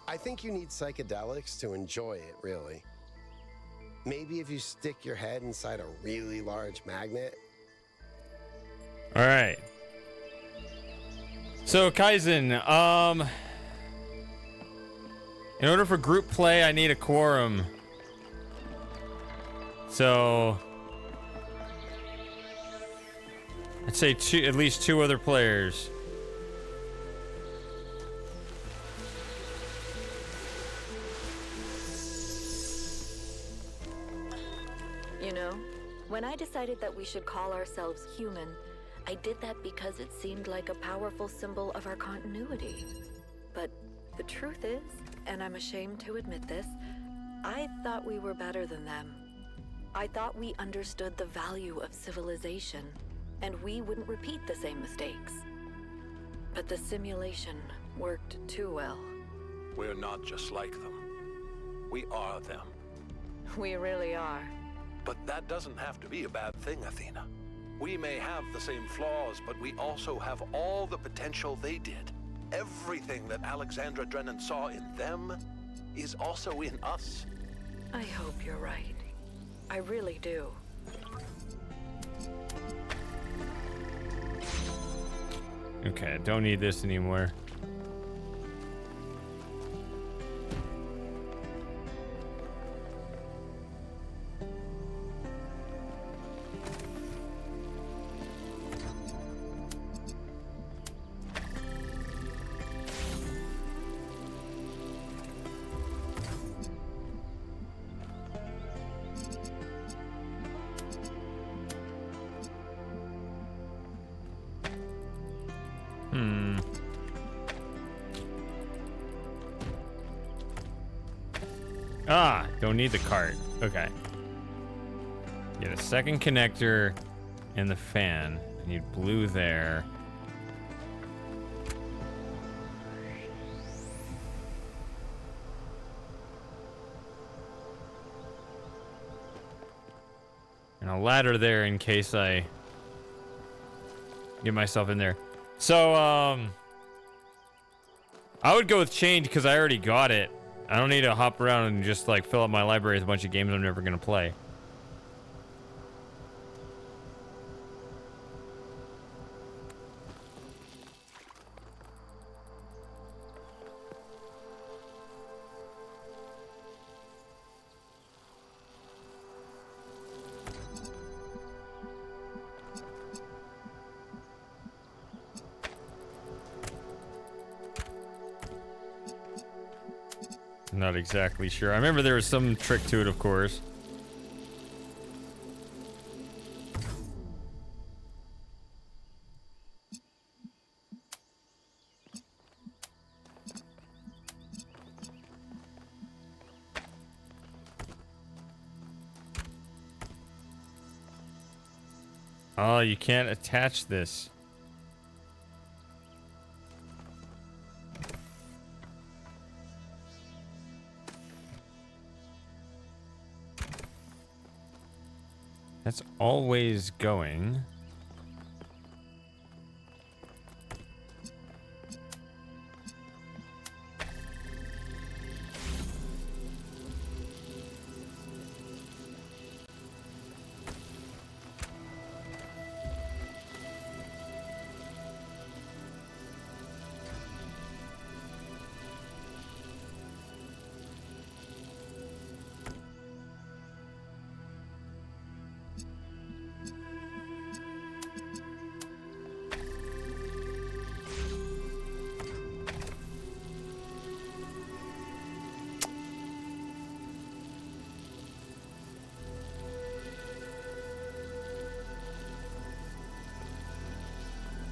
I think you need psychedelics to enjoy it, really. Maybe if you stick your head inside a really large magnet. All right. So Kaizen, in order for group play, I need a quorum. So I'd say at least 2 other players. You know, when I decided that we should call ourselves human, I did that because it seemed like a powerful symbol of our continuity. But the truth is, and I'm ashamed to admit this, I thought we were better than them. I thought we understood the value of civilization, and we wouldn't repeat the same mistakes. But the simulation worked too well. We're not just like them. We are them. We really are. But that doesn't have to be a bad thing, Athena. We may have the same flaws, but we also have all the potential they did. everything that Alexandra Drennan saw in them is also in us. I hope you're right. I really do. Okay, don't need this anymore. Ah, don't need the cart. Okay. Get a second connector and the fan. I need blue there. And a ladder there in case I get myself in there. So, I would go with chained because I already got it. I don't need to hop around and just like fill up my library with a bunch of games I'm never gonna play. Not exactly sure. I remember there was some trick to it, of course. Oh, you can't attach this. That's always going.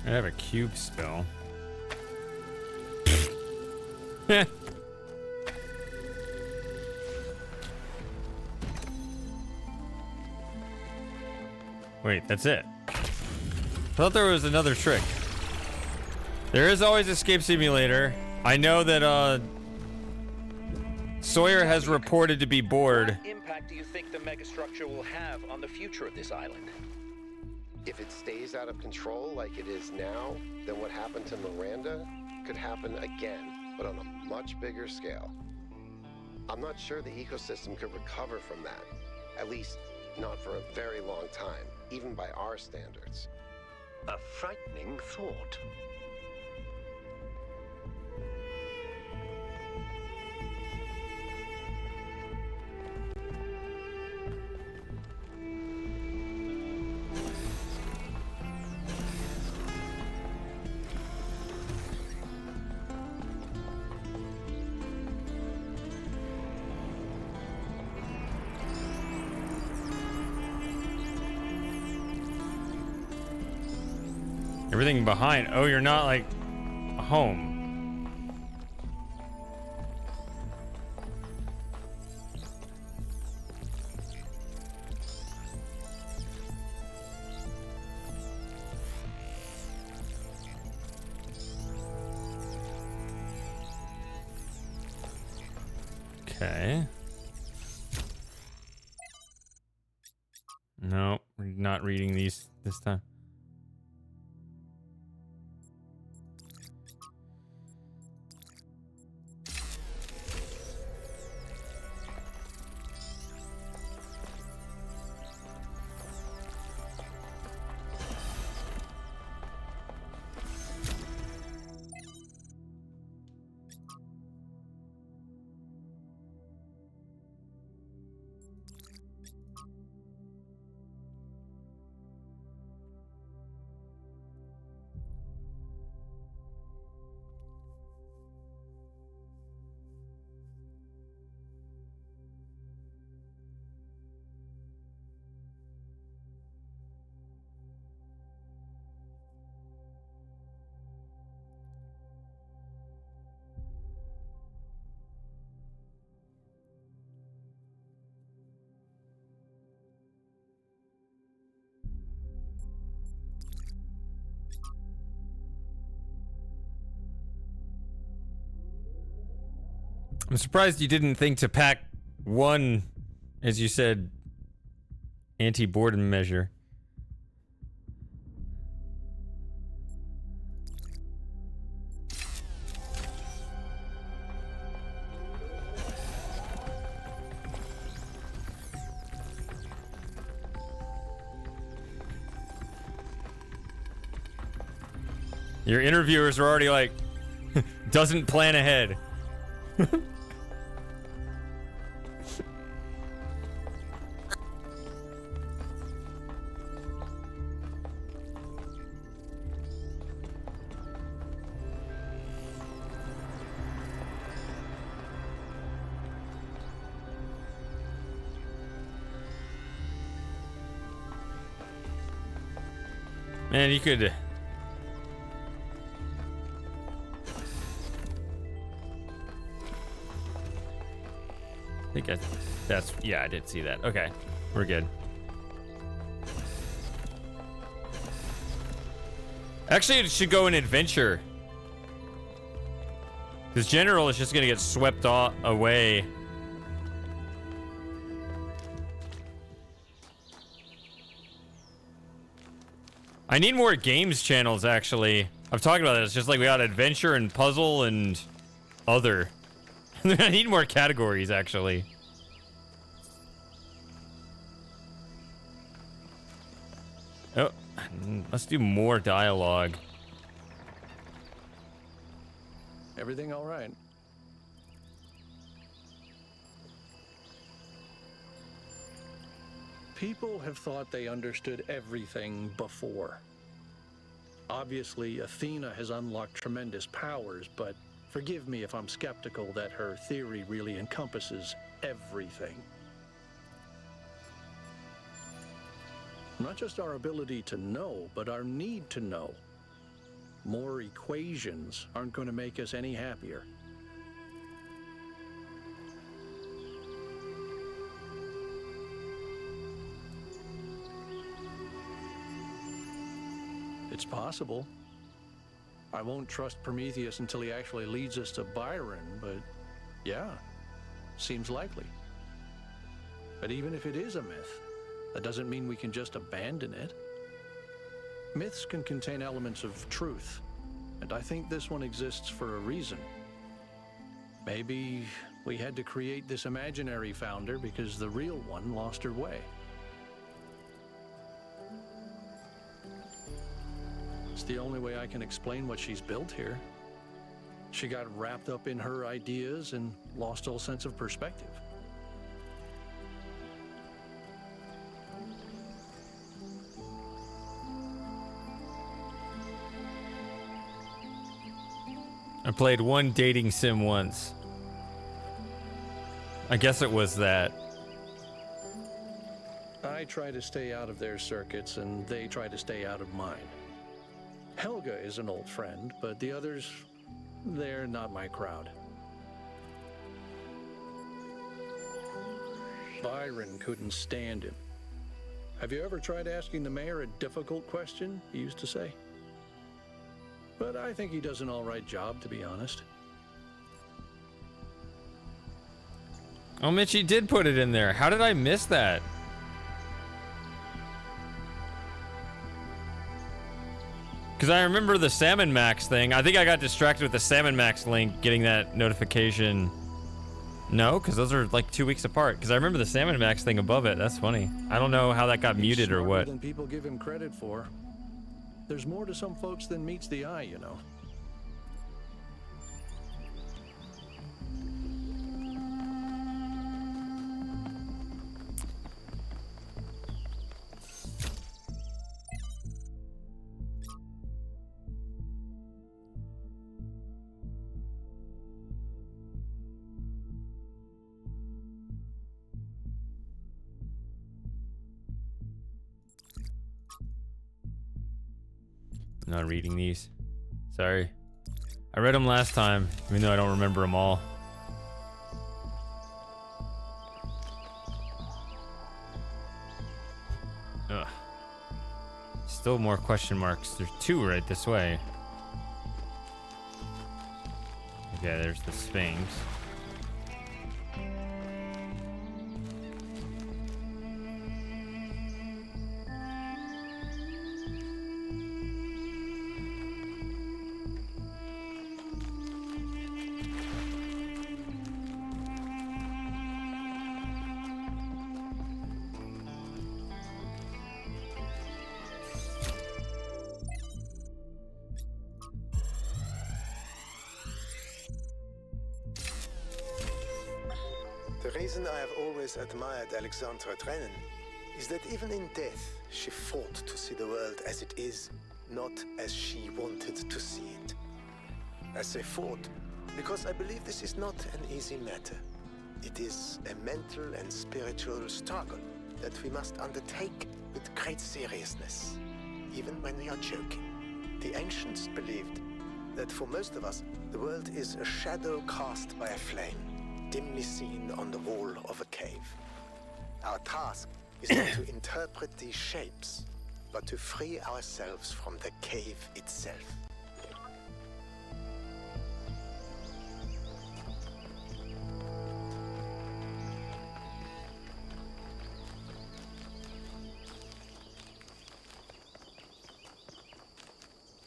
I have a cube spell. Wait, that's it. I thought there was another trick. There is always escape simulator. I know that Sawyer has reported to be bored. What impact do you think the megastructure will have on the future of this island? If it stays out of control like it is now, then what happened to Miranda could happen again, but on a much bigger scale. I'm not sure the ecosystem could recover from that. At least, not for a very long time, even by our standards. A frightening thought. Everything behind. Oh, you're not like home. Okay. No, we're not reading these this time. I'm surprised you didn't think to pack one, as you said, anti-boredom measure. Your interviewers are already like, doesn't plan ahead. Man, you could... I think that's... Yeah, I did see that. Okay, we're good. Actually, it should go in adventure. Because general is just going to get swept away. I need more games channels, actually. I've talked about it. It's just like we got adventure and puzzle and other. I need more categories, actually. Oh, let's do more dialogue. Everything all right? People have thought they understood everything before. Obviously, Athena has unlocked tremendous powers, but forgive me if I'm skeptical that her theory really encompasses everything. Not just our ability to know, but our need to know. More equations aren't going to make us any happier. It's possible. I won't trust Prometheus until he actually leads us to Byron, but yeah, seems likely. But even if it is a myth, that doesn't mean we can just abandon it. Myths can contain elements of truth, and I think this one exists for a reason. Maybe we had to create this imaginary founder because the real one lost her way. It's the only way I can explain what she's built here. She got wrapped up in her ideas and lost all sense of perspective. I played one dating sim once. I guess it was that. I try to stay out of their circuits, and they try to stay out of mine. Helga is an old friend, but the others, they're not my crowd. Byron couldn't stand him. Have you ever tried asking the mayor a difficult question, he used to say? But I think he does an all right job, to be honest. Oh, Mitchie did put it in there. How did I miss that? Because I remember the Salmon Max thing. I think I got distracted with the Salmon Max link, getting that notification. No, because those are like 2 weeks apart. Because I remember the Salmon Max thing above it. That's funny. I don't know how that got muted or what. Than people give him credit for. There's more to some folks than meets the eye, you know. I'm not reading these. Sorry. I read them last time, even though I don't remember them all. Ugh. Still more question marks. There's 2 right this way. Okay, there's the Sphinx. reason I have always admired Alexandra Drennan is that even in death, she fought to see the world as it is, not as she wanted to see it. I say fought because I believe this is not an easy matter. It is a mental and spiritual struggle that we must undertake with great seriousness, even when we are joking. The ancients believed that for most of us, the world is a shadow cast by a flame, dimly seen on the wall of a cave. Our task is not to interpret these shapes, but to free ourselves from the cave itself.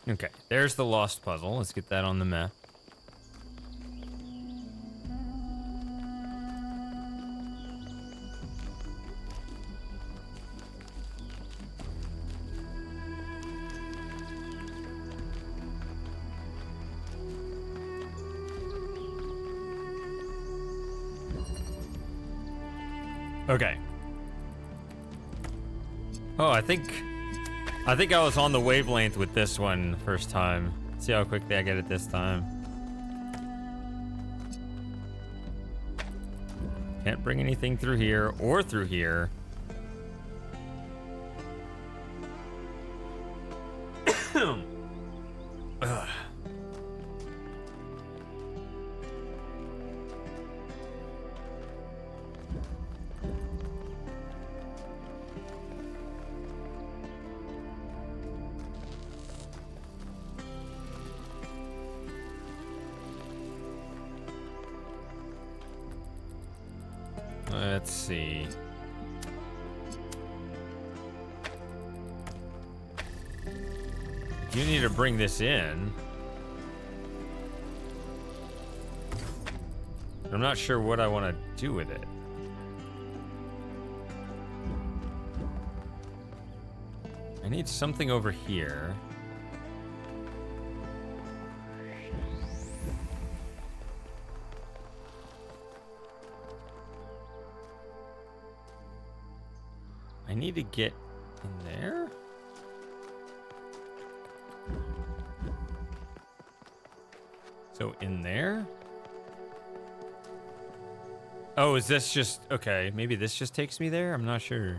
Okay, there's the lost puzzle. Let's get that on the map. Okay. Oh, I think I was on the wavelength with this one the first time. See how quickly I get it this time. Can't bring anything through here or through here. Ugh. Let's see. You need to bring this in. I'm not sure what I want to do with it. I need something over here. I need to get in there. So in there? Oh, is this just... Okay, maybe this just takes me there? I'm not sure.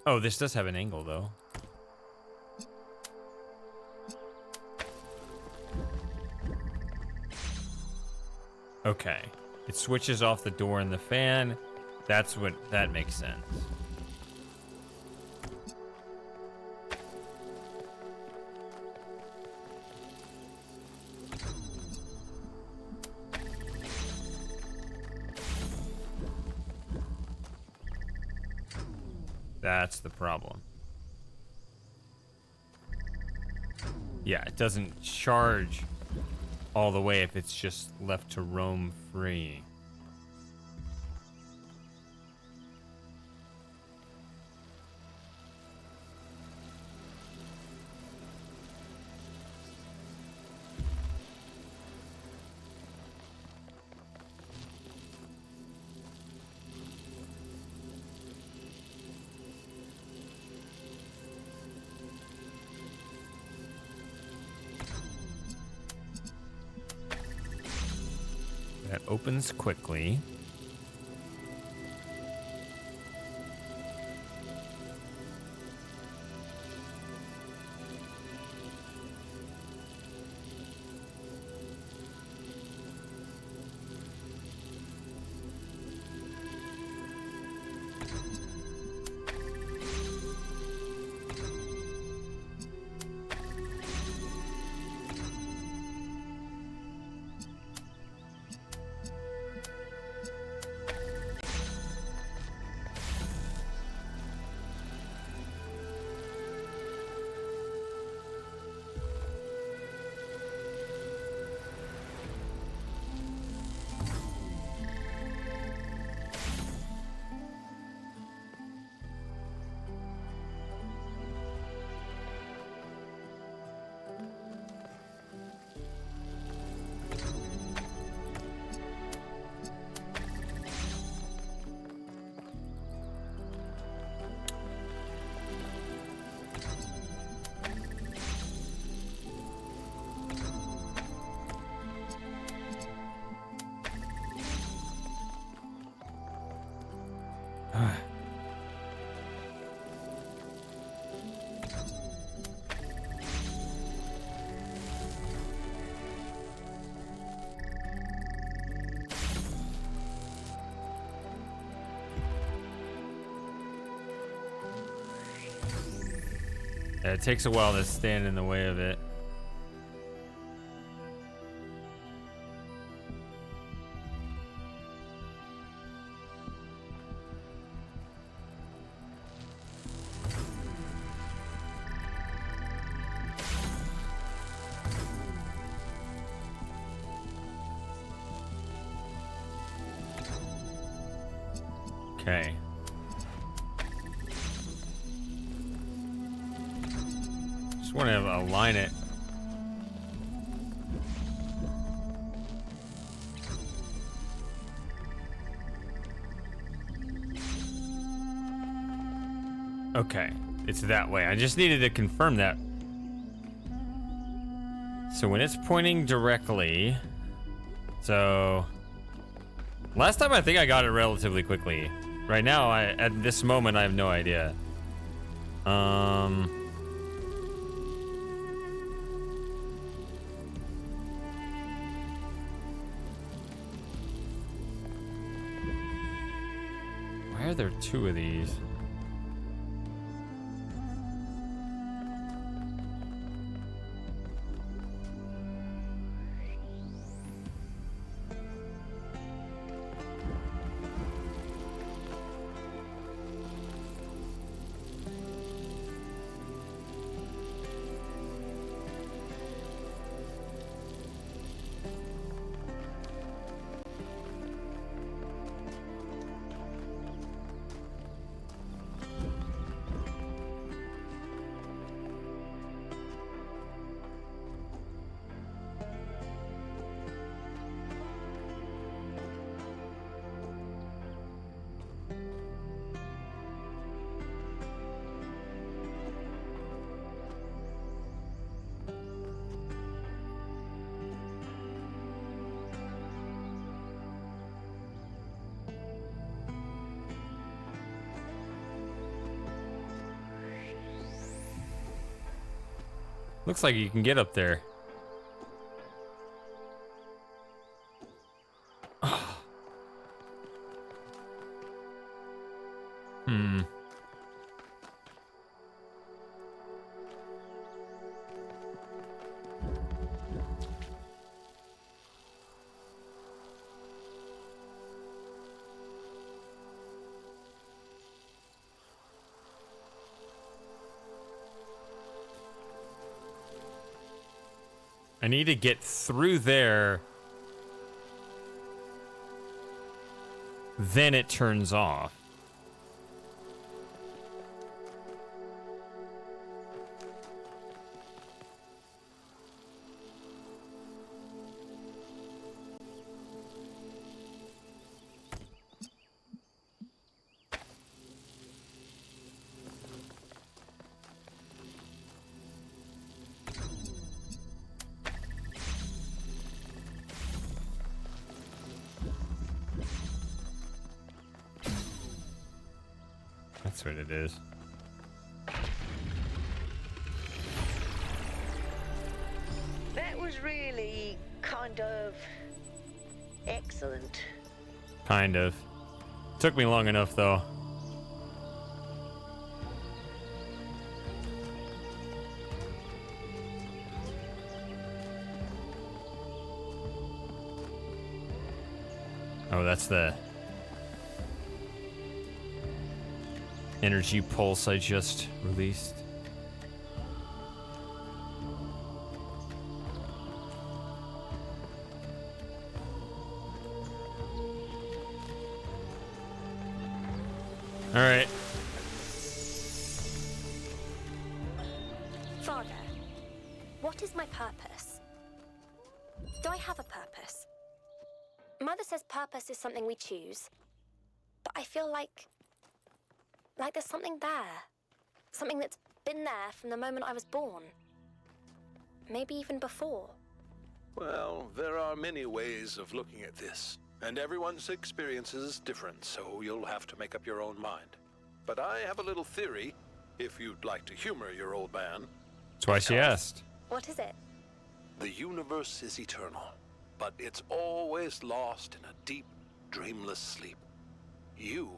Oh, this does have an angle, though. Okay. It switches off the door and the fan. That's what... That makes sense. That's the problem. Yeah, it doesn't charge all the way if it's just left to roam free. That opens quickly. Yeah, it takes a while to stand in the way of it. Okay. Just want to align it. Okay, it's that way. I just needed to confirm that. So when it's pointing directly, so last time I think I got it relatively quickly. Right now, at this moment, I have no idea. Why are there two of these? Looks like you can get up there. I need to get through there. Then it turns off. That's what it is. That was really kind of excellent. Kind of. Took me long enough, though. Oh, that's the energy pulse I just released. All right. Father, what is my purpose? Do I have a purpose? Mother says purpose is something we choose, but I feel like there's something there. Something that's been there from the moment I was born. Maybe even before. Well, there are many ways of looking at this, and everyone's experience is different, so you'll have to make up your own mind. But I have a little theory, if you'd like to humor your old man. That's why she asked. What is it? The universe is eternal, but it's always lost in a deep, dreamless sleep. You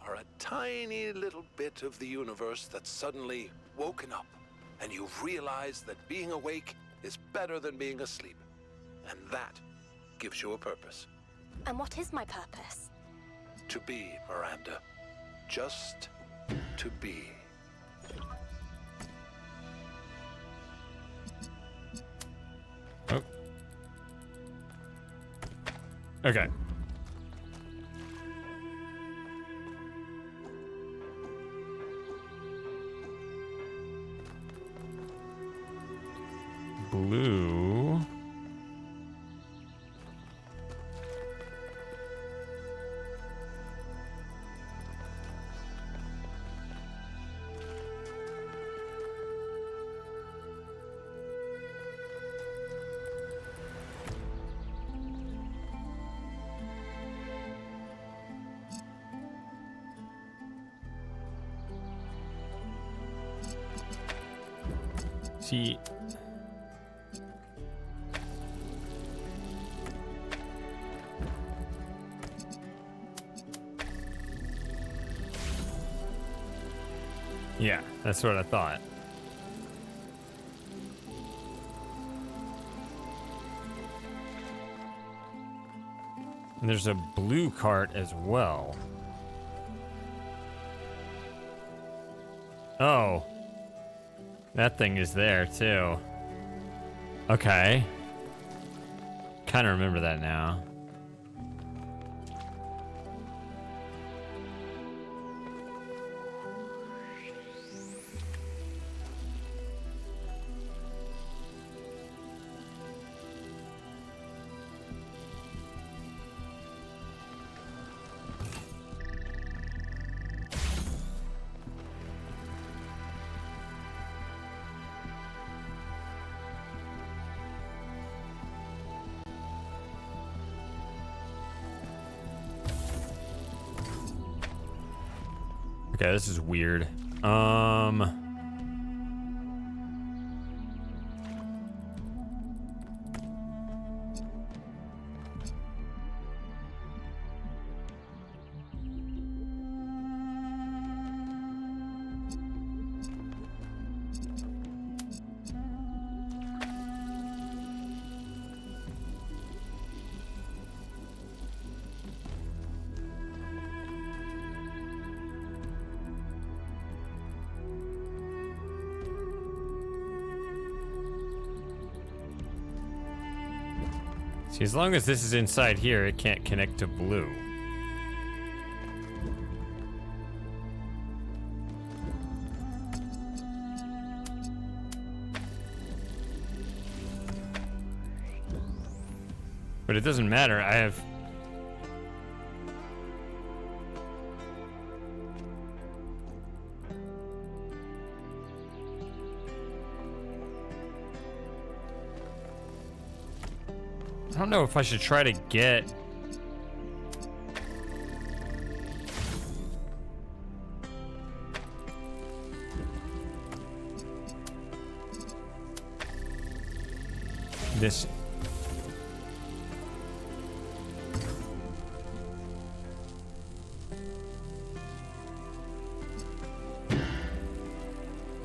are a tiny little bit of the universe that's suddenly woken up, and you realize that being awake is better than being asleep. And that gives you a purpose. And what is my purpose? To be, Miranda. Just to be. Oh. Okay. Blue. See. Yeah, that's what I thought. And there's a blue cart as well. Oh. That thing is there too. Okay. Kind of remember that now. Okay, this is weird. See, as long as this is inside here, it can't connect to blue. But it doesn't matter, I have... I don't know if I should try to get... this...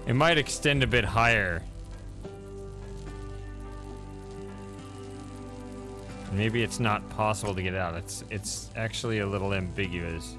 It might extend a bit higher. Maybe it's not possible to get out. It's actually a little ambiguous.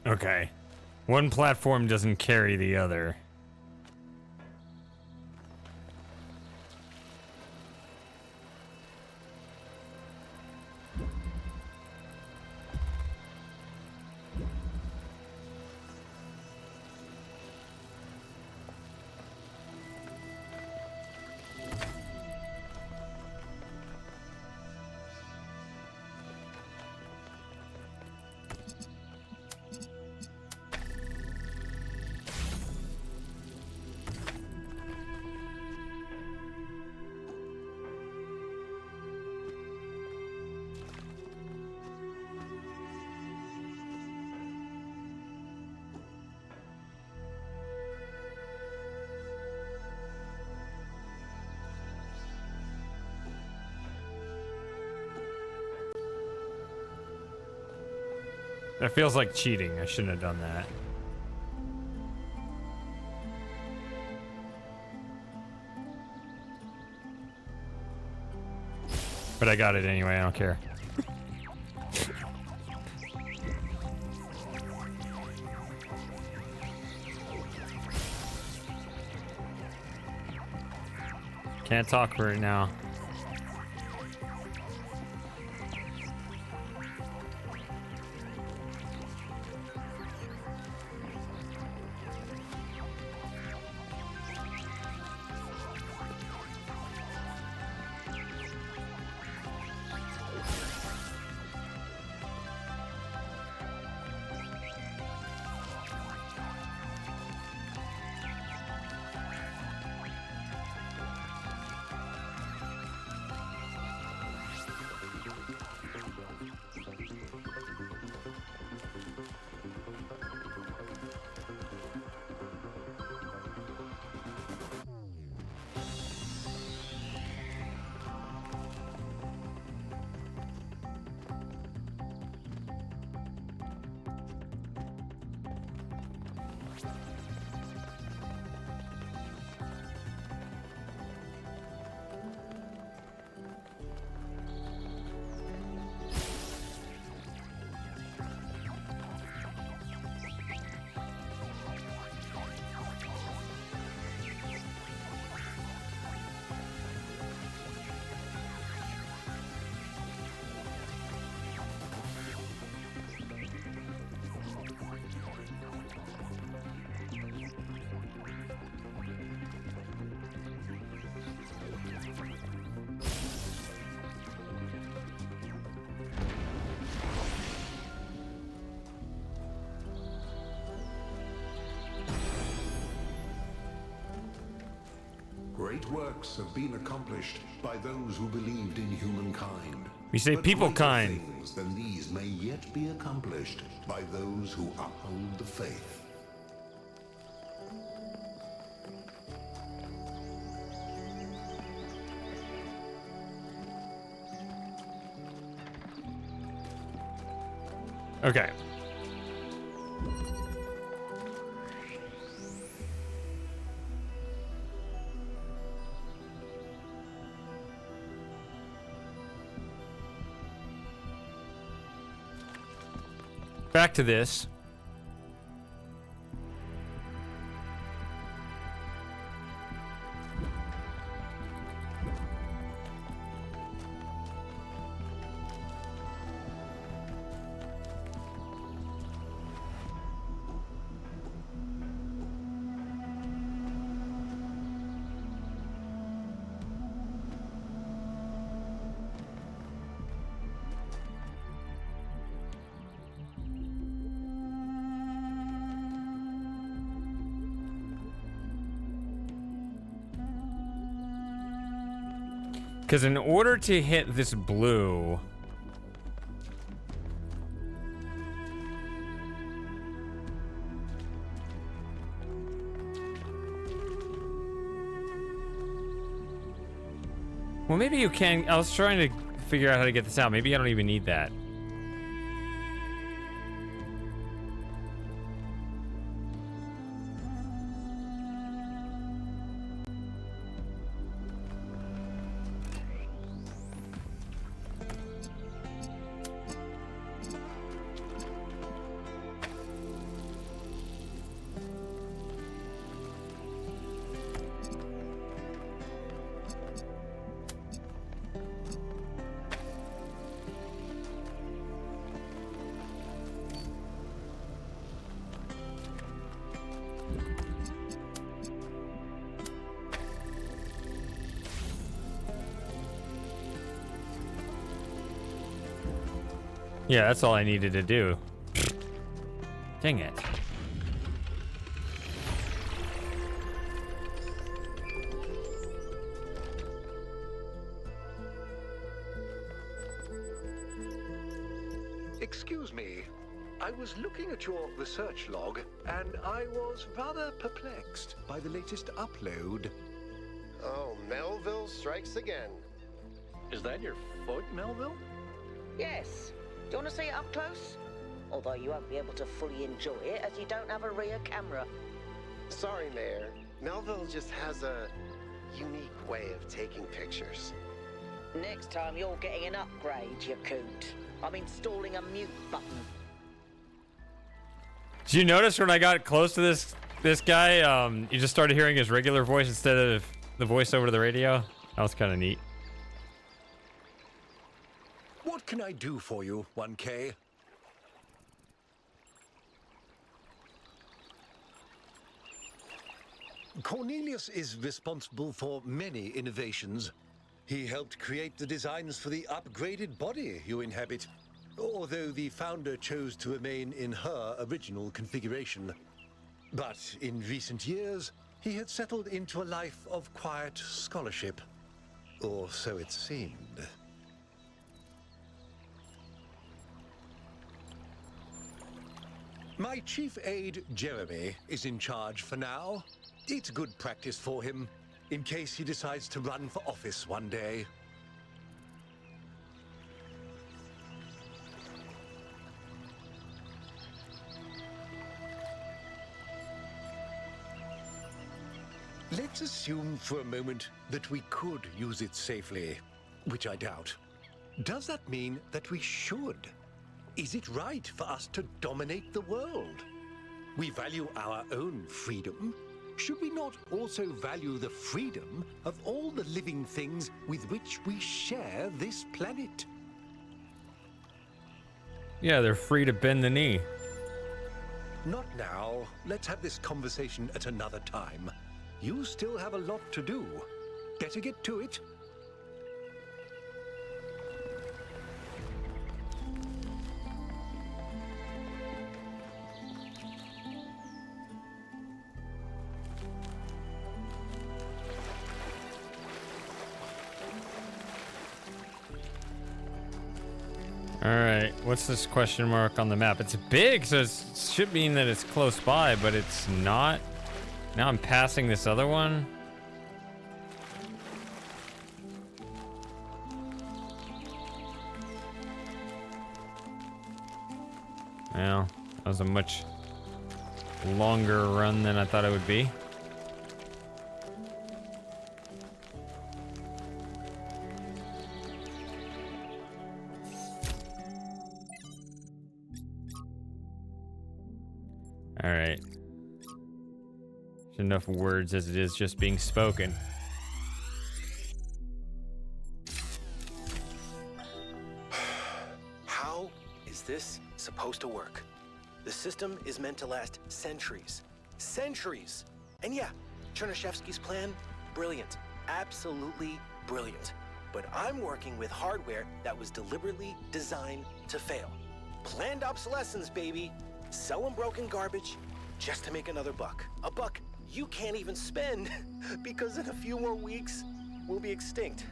Okay. One platform doesn't carry the other. That feels like cheating. I shouldn't have done that. But I got it anyway, I don't care. Can't talk right now. Great works have been accomplished by those who believed in humankind. We say But people greater kind. things than these may yet be accomplished by those who uphold the faith. Okay. Back to this. Because in order to hit this blue... Well, maybe you can... I was trying to figure out how to get this out. Maybe I don't even need that. Yeah, that's all I needed to do. Dang it. Excuse me. I was looking at your research log, and I was rather perplexed by the latest upload. Oh, Melville strikes again. Is that your foot, Melville? Yes. Do you want to see it up close? Although you won't be able to fully enjoy it as you don't have a rear camera. Sorry, Mayor. Melville just has a unique way of taking pictures. Next time you're getting an upgrade, you coot. I'm installing a mute button. Did you notice when I got close to this guy, you just started hearing his regular voice instead of the voice over to the radio? That was kind of neat. What can I do for you, 1K? Cornelius is responsible for many innovations. He helped create the designs for the upgraded body you inhabit, although the founder chose to remain in her original configuration. But in recent years, he had settled into a life of quiet scholarship. Or so it seemed. My chief aide, Jeremy, is in charge for now. It's good practice for him, in case he decides to run for office one day. Let's assume for a moment that we could use it safely, which I doubt. Does that mean that we should? Is it right for us to dominate the world? We value our own freedom. Should we not also value the freedom of all the living things with which we share this planet? Yeah, they're free to bend the knee. Not now. Let's have this conversation at another time. You still have a lot to do. Better get to it. Alright, what's this question mark on the map? It's big, so it should mean that it's close by, but it's not. Now I'm passing this other one. Well, that was a much longer run than I thought it would be. All right. There's enough words as it is just being spoken. How is this supposed to work? The system is meant to last centuries. Centuries! And yeah, Chernyshevsky's plan, brilliant. Absolutely brilliant. But I'm working with hardware that was deliberately designed to fail. Planned obsolescence, baby. Selling broken garbage just to make another buck. A buck you can't even spend because in a few more weeks, we'll be extinct.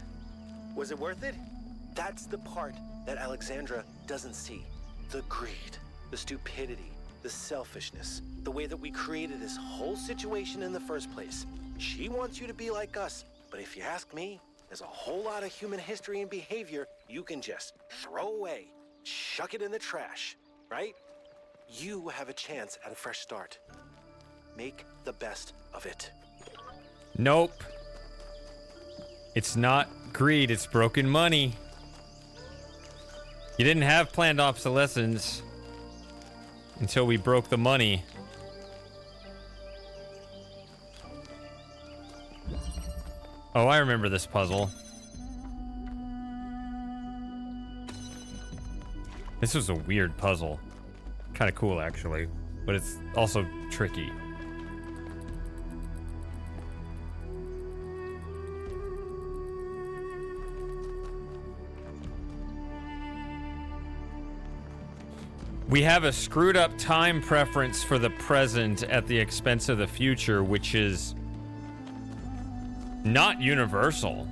Was it worth it? That's the part that Alexandra doesn't see. The greed, the stupidity, the selfishness, the way that we created this whole situation in the first place. She wants you to be like us, but if you ask me, there's a whole lot of human history and behavior you can just throw away, chuck it in the trash, right? You have a chance at a fresh start. Make the best of it. Nope. It's not greed, it's broken money. You didn't have planned obsolescence until we broke the money. Oh, I remember this puzzle. This was a weird puzzle. Kind of cool, actually, but it's also tricky. We have a screwed up time preference for the present at the expense of the future, which is not universal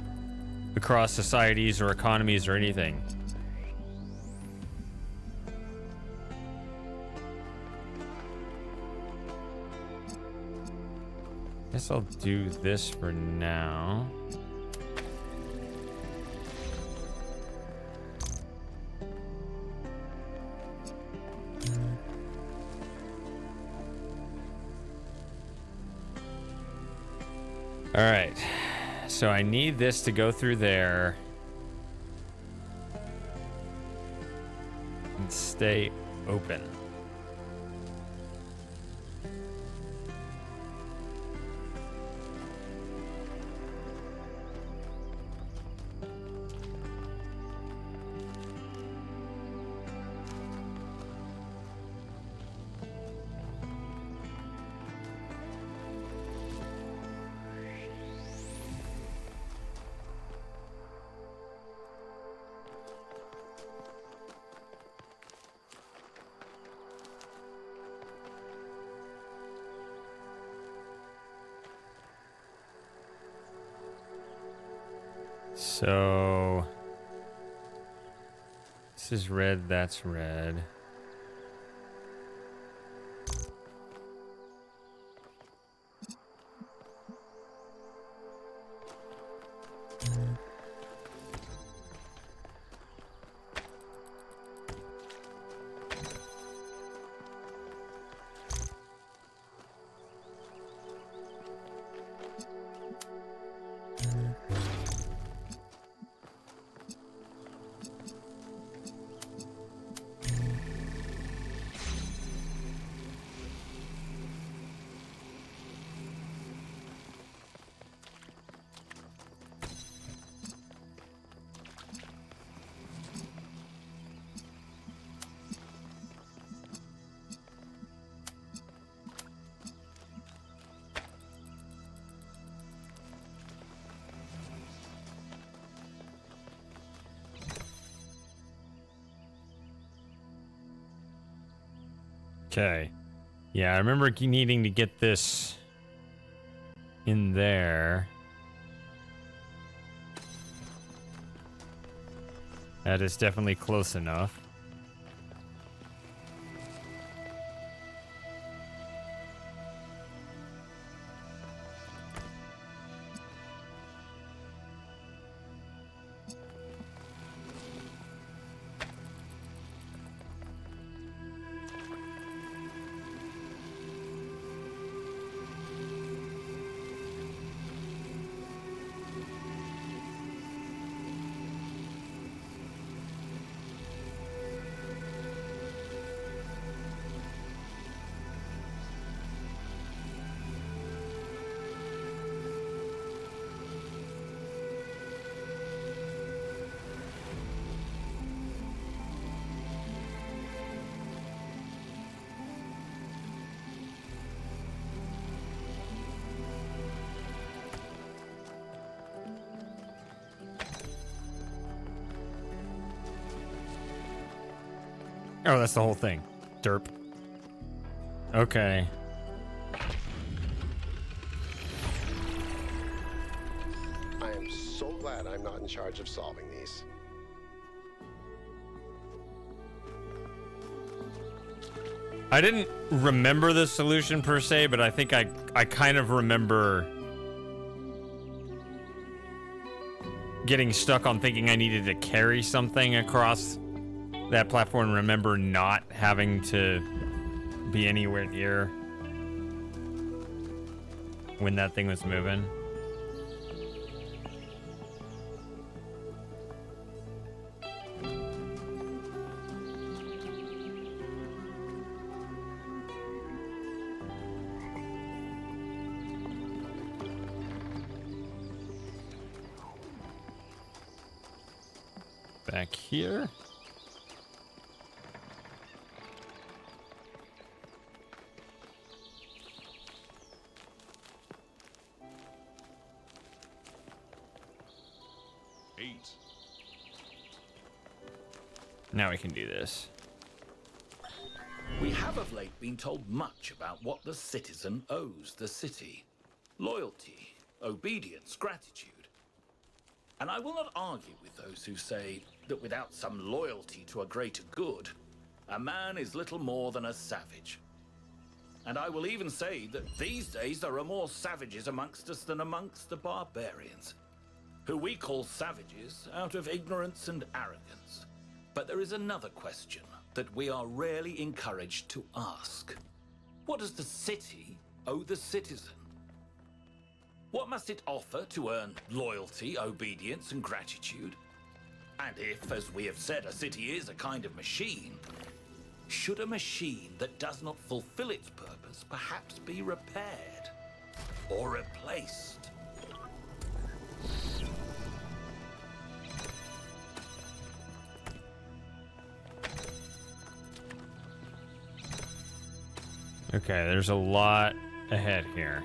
across societies or economies or anything. Guess I'll do this for now. All right, so I need this to go through there and stay open. So this is red, that's red. Okay. Yeah, I remember needing to get this in there. That is definitely close enough. Oh, that's the whole thing. Derp. Okay. I am so glad I'm not in charge of solving these. I didn't remember the solution per se, but I think I kind of remember getting stuck on thinking I needed to carry something across that platform and remember not having to be anywhere near when that thing was moving. Back here. Now we can do this. of late been told much about what the citizen owes the city. Loyalty, obedience, gratitude. And I will not argue with those who say that without some loyalty to a greater good, a man is little more than a savage. And I will even say that these days there are more savages amongst us than amongst the barbarians, who we call savages out of ignorance and arrogance. But there is another question that we are rarely encouraged to ask. What does the city owe the citizen? What must it offer to earn loyalty, obedience, and gratitude? And if, as we have said, a city is a kind of machine, should a machine that does not fulfill its purpose perhaps be repaired or replaced? Okay, there's a lot ahead here.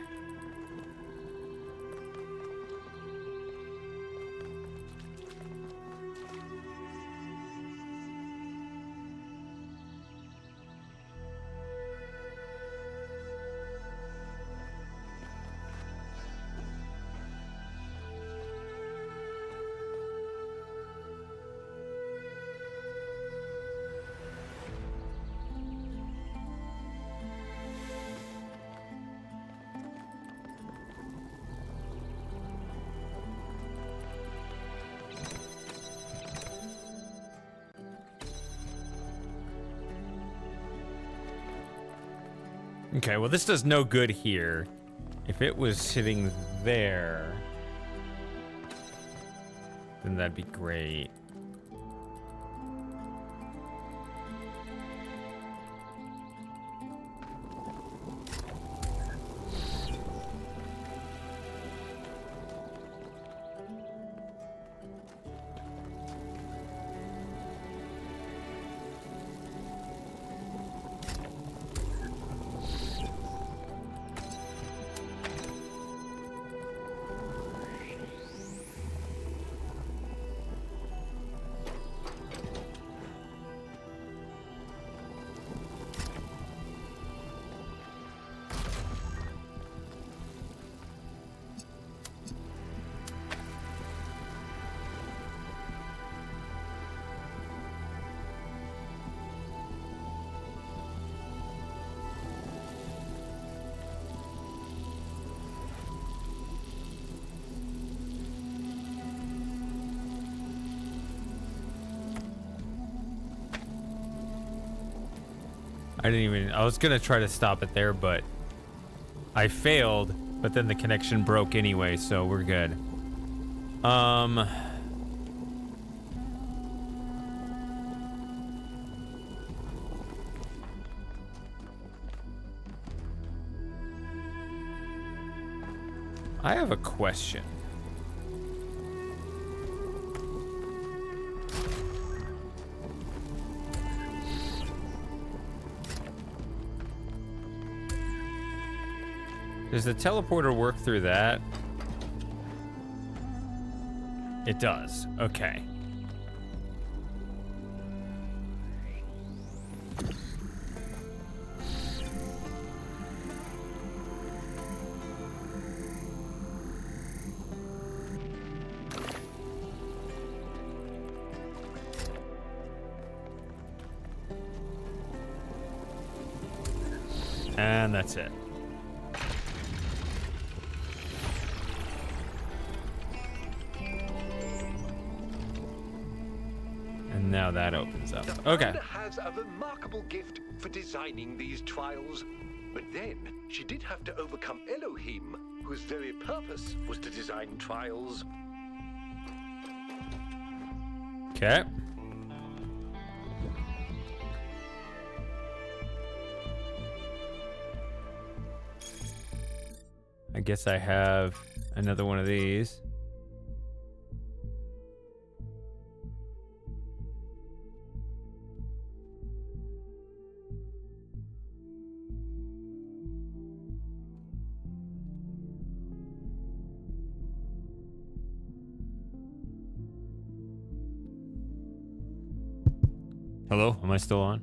Okay, well, this does no good here. If it was sitting there, then that'd be great. I was gonna try to stop it there, but I failed, but then the connection broke anyway, so we're good. I have a question. Does the teleporter work through that? It does. Okay. And that's it. And now that opens up. Okay. Amanda has a remarkable gift for designing these trials. But then, she did have to overcome Elohim, whose very purpose was to design trials. Okay. I guess I have another one of these. Hello, am I still on?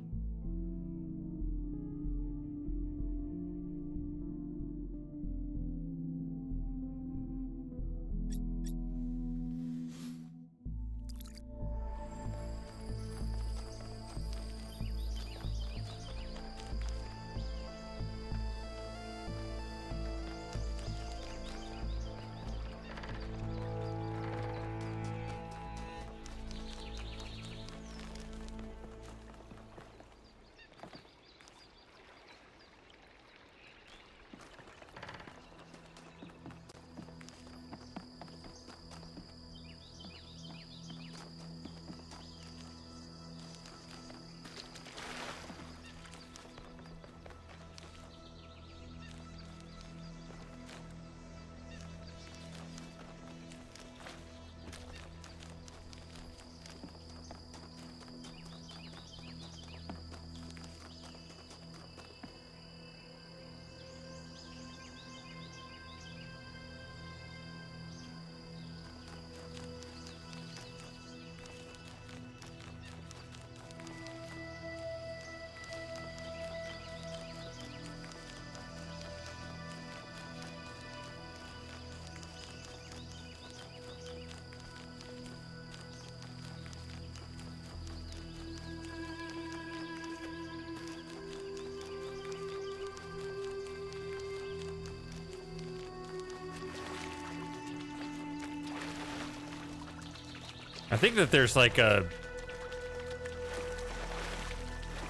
I think that there's like a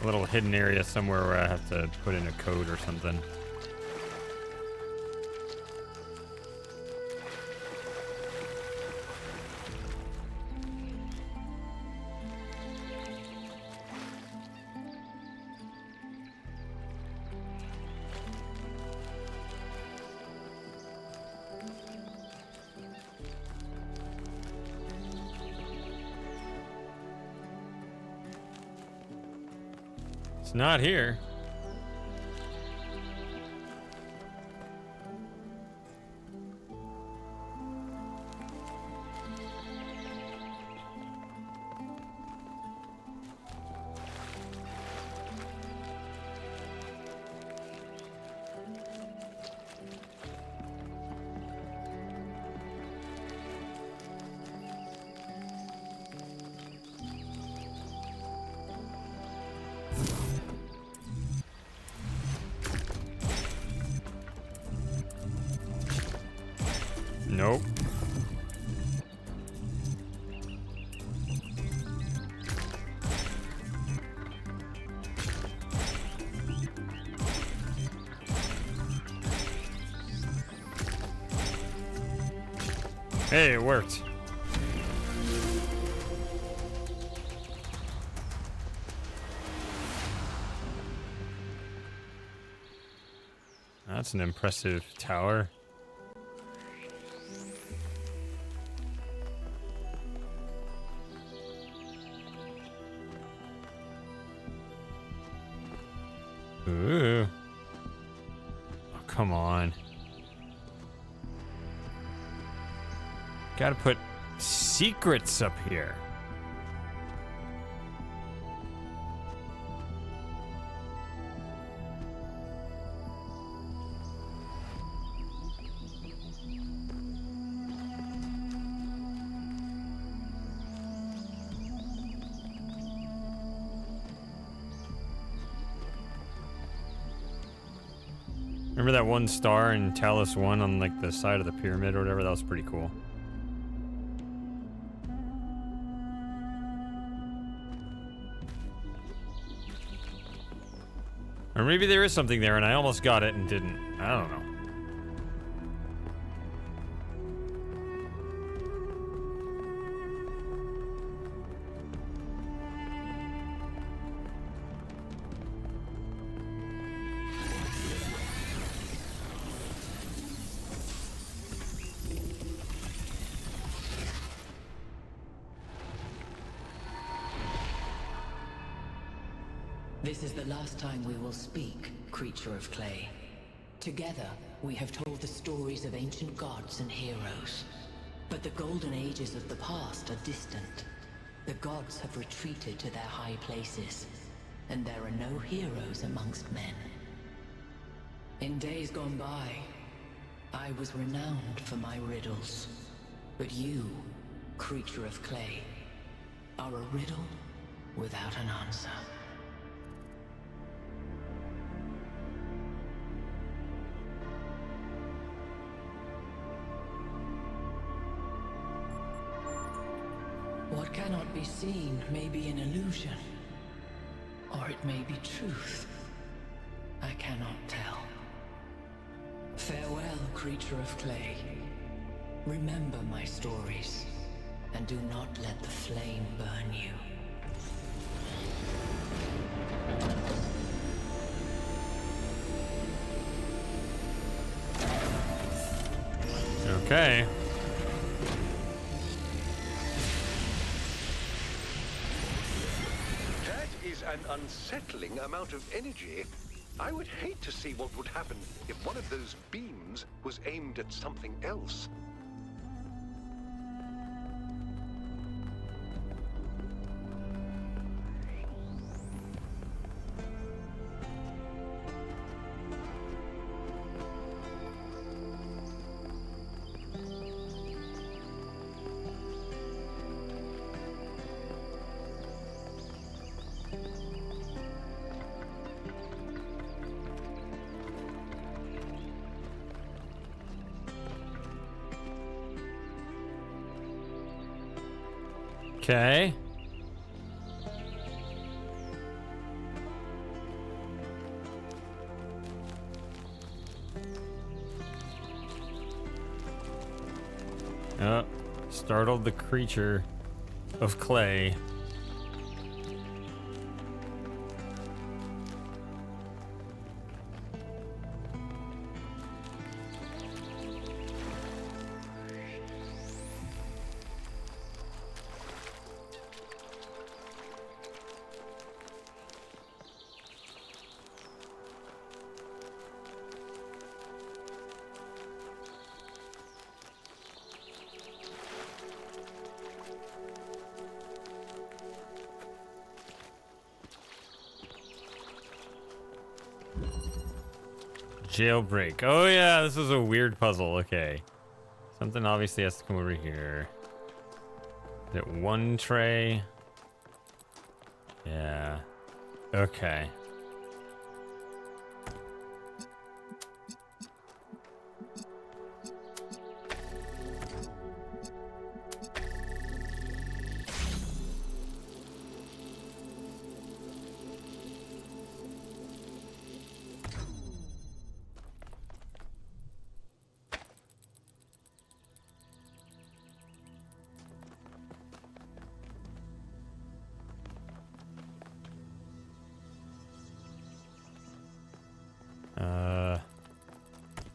little hidden area somewhere where I have to put in a code or something. Not here. Nope. Hey, it worked. That's an impressive tower. Ooh. Oh, come on. Gotta put secrets up here. Remember that one star in Talos 1 on like the side of the pyramid or whatever? That was pretty cool. Or maybe there is something there and I almost got it and didn't. I don't know. This is the last time we will speak, creature of clay. Together, we have told the stories of ancient gods and heroes. But the golden ages of the past are distant. The gods have retreated to their high places, and there are no heroes amongst men. In days gone by, I was renowned for my riddles. But you, creature of clay, are a riddle without an answer. What cannot be seen may be an illusion, or it may be truth. I cannot tell. Farewell, creature of clay. Remember my stories, and do not let the flame burn you. Okay. An unsettling amount of energy. I would hate to see what would happen if one of those beams was aimed at something else. Okay. Oh, startled the creature of clay. Jailbreak. Oh yeah, this is a weird puzzle. Okay. Something obviously has to come over here. Is it one tray? Yeah. Okay.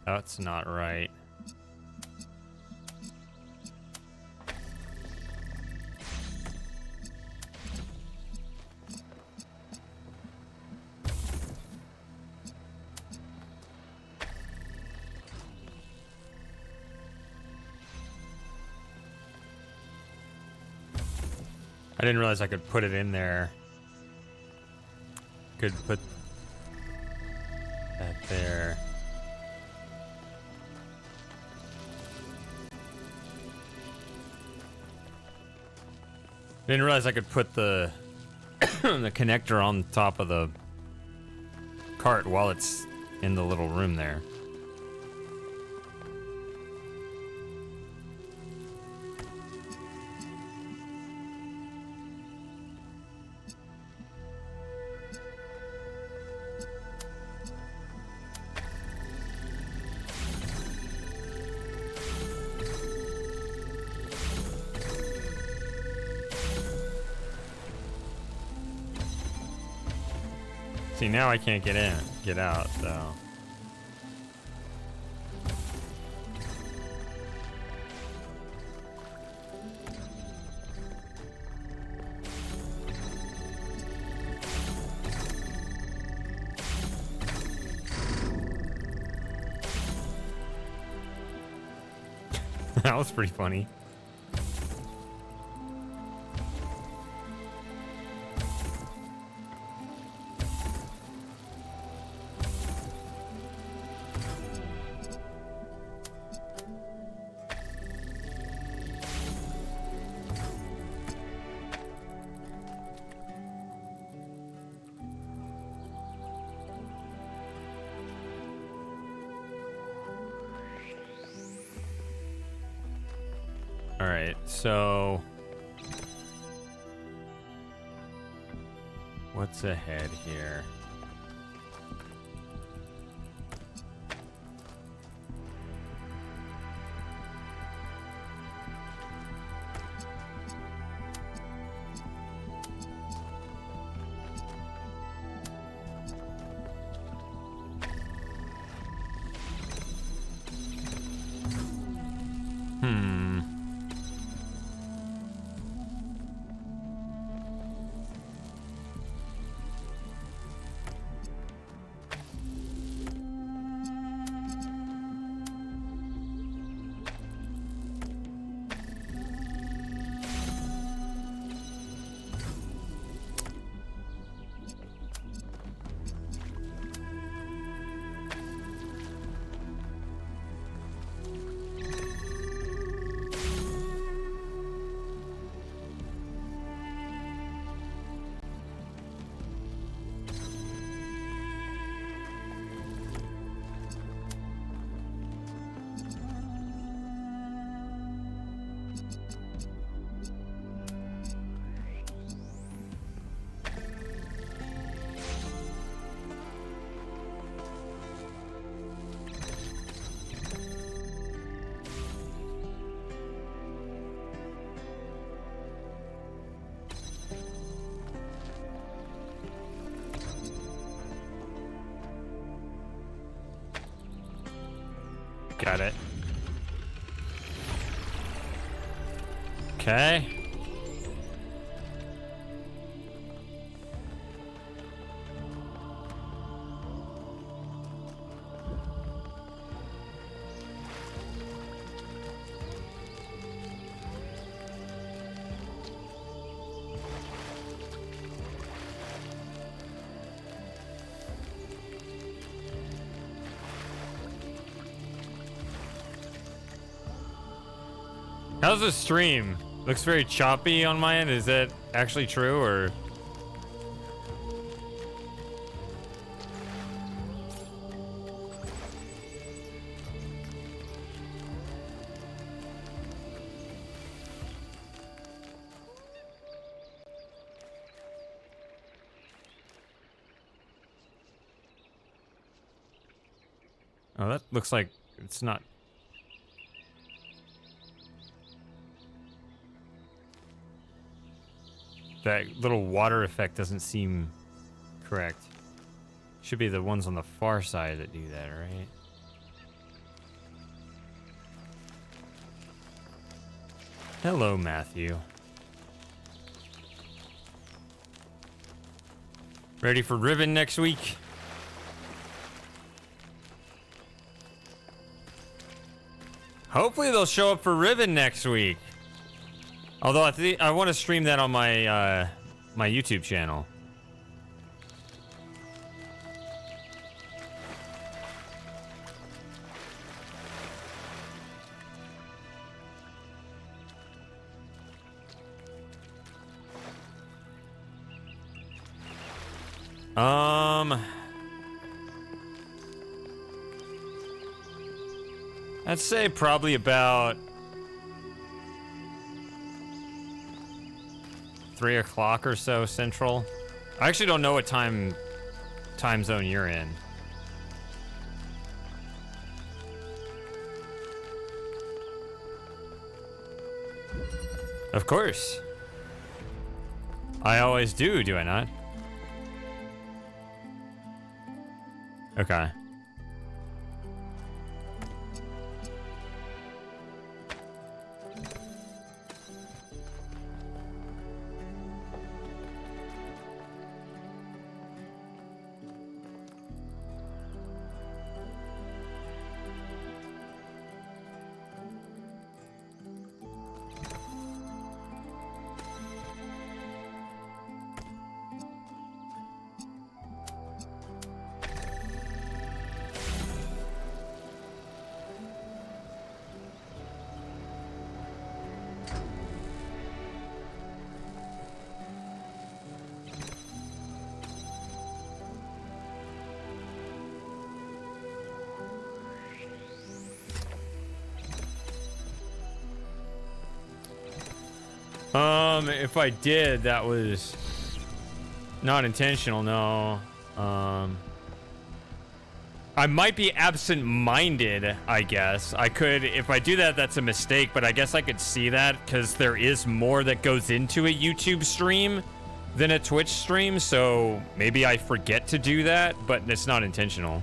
That's not right. I didn't realize I could put it in there. Could put that there. Didn't realize I could put the the connector on top of the cart while it's in the little room there. See, now I can't get in, get out, so. That was pretty funny. All right, so what's ahead here? Got it. Okay. How's the stream? Looks very choppy on my end. Is that actually true, or? Oh, that looks like it's not. That little water effect doesn't seem correct. Should be the ones on the far side that do that, right? Hello, Matthew. Ready for Ribbon next week? Hopefully they'll show up for Ribbon next week. Although I want to stream that on my my YouTube channel. I'd say probably about 3 o'clock or so Central. I actually don't know what time zone you're in. Of course. I always do I not? Okay. If I did, that was not intentional, no. I might be absent-minded, I guess. I could, if I do that, that's a mistake, but I guess I could see that because there is more that goes into a YouTube stream than a Twitch stream, so maybe I forget to do that, but it's not intentional.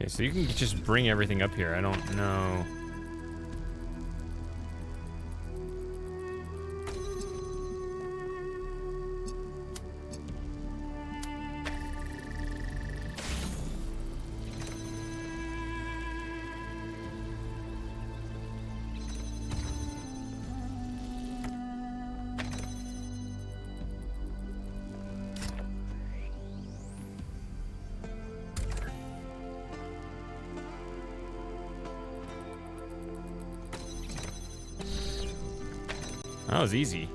So you can just bring everything up here. I don't know. That was easy.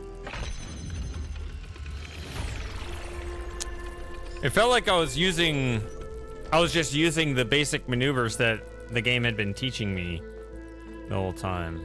It felt like I was just using the basic maneuvers that the game had been teaching me the whole time.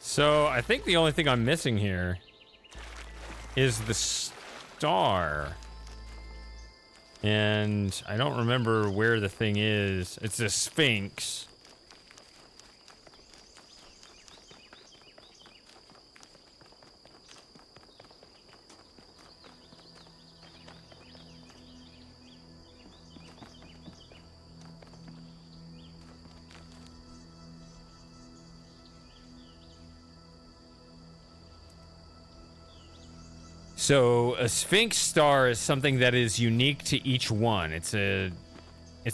So I think the only thing I'm missing here is the star. And I don't remember where the thing is. It's a Sphinx. So a Sphinx star is something that is unique to each one. It's a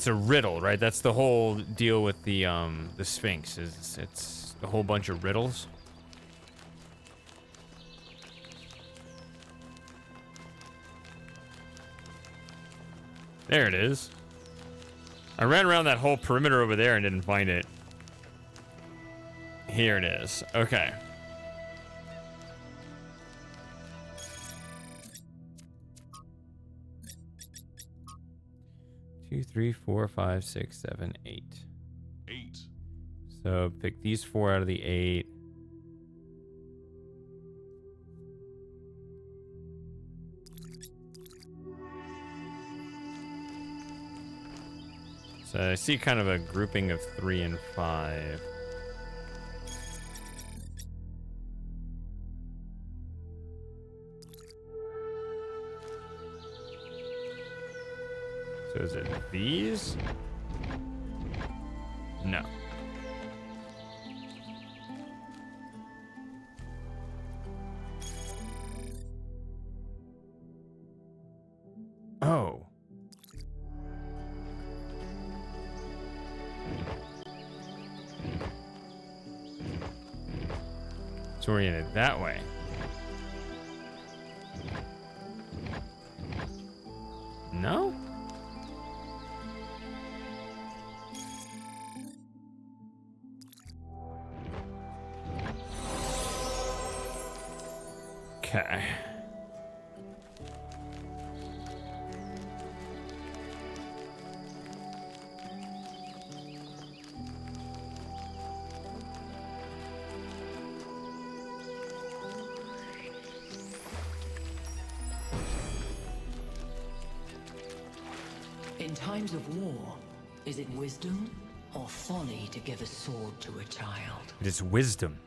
riddle, right? That's the whole deal with the Sphinx. Is it's a whole bunch of riddles. There it is. I ran around that whole perimeter over there and didn't find it. Here it is. Okay. Two, three, four, five, six, seven, 8. 8. So pick these 4 out of the 8. So I see kind of a grouping of 3 and 5. So is it these? No. Oh. It's oriented that way. No? Okay. In times of war, is it wisdom or folly to give a sword to a child? It is wisdom.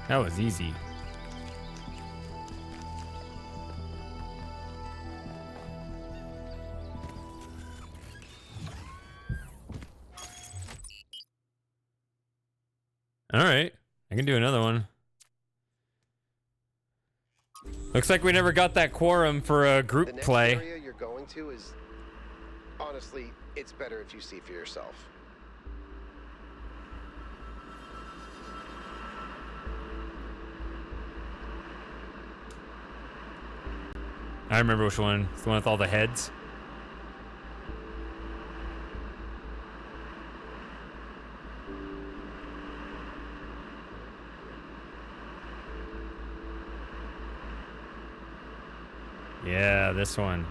That was easy. All right, I can do another one. Looks like we never got that quorum for a group The next play. area you're going to is, honestly, it's better if you see for yourself. I remember which one. It's the one with all the heads. Yeah, this one.